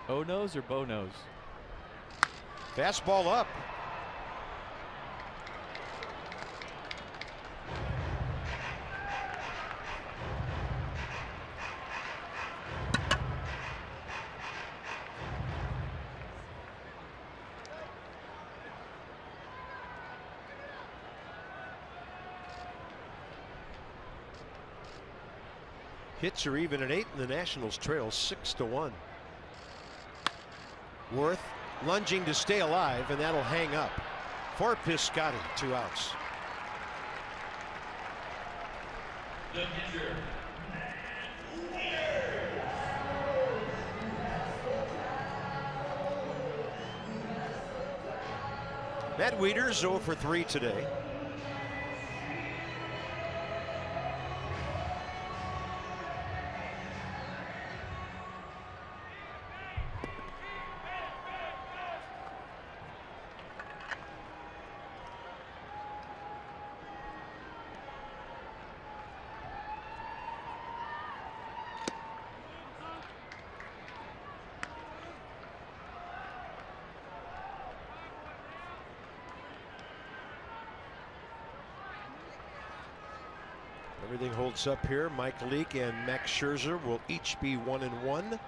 Oh, knows or Bo knows? Fastball up. Hits are even at 8 and the Nationals trail 6-1. Worth lunging to stay alive, and that'll hang up for Piscotty. 2 outs. Matt Wieters 0 for 3 today. Everything holds up here. Mike Leake and Max Scherzer will each be 1-1.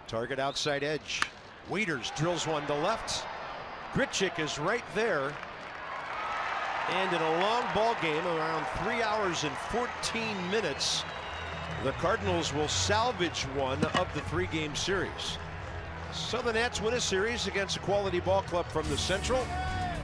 Target outside edge. Wieters drills one to left. Grichuk is right there. And in a long ball game, around 3 hours and 14 minutes, the Cardinals will salvage one of the 3-game series. So the Nats win a series against a quality ball club from the Central.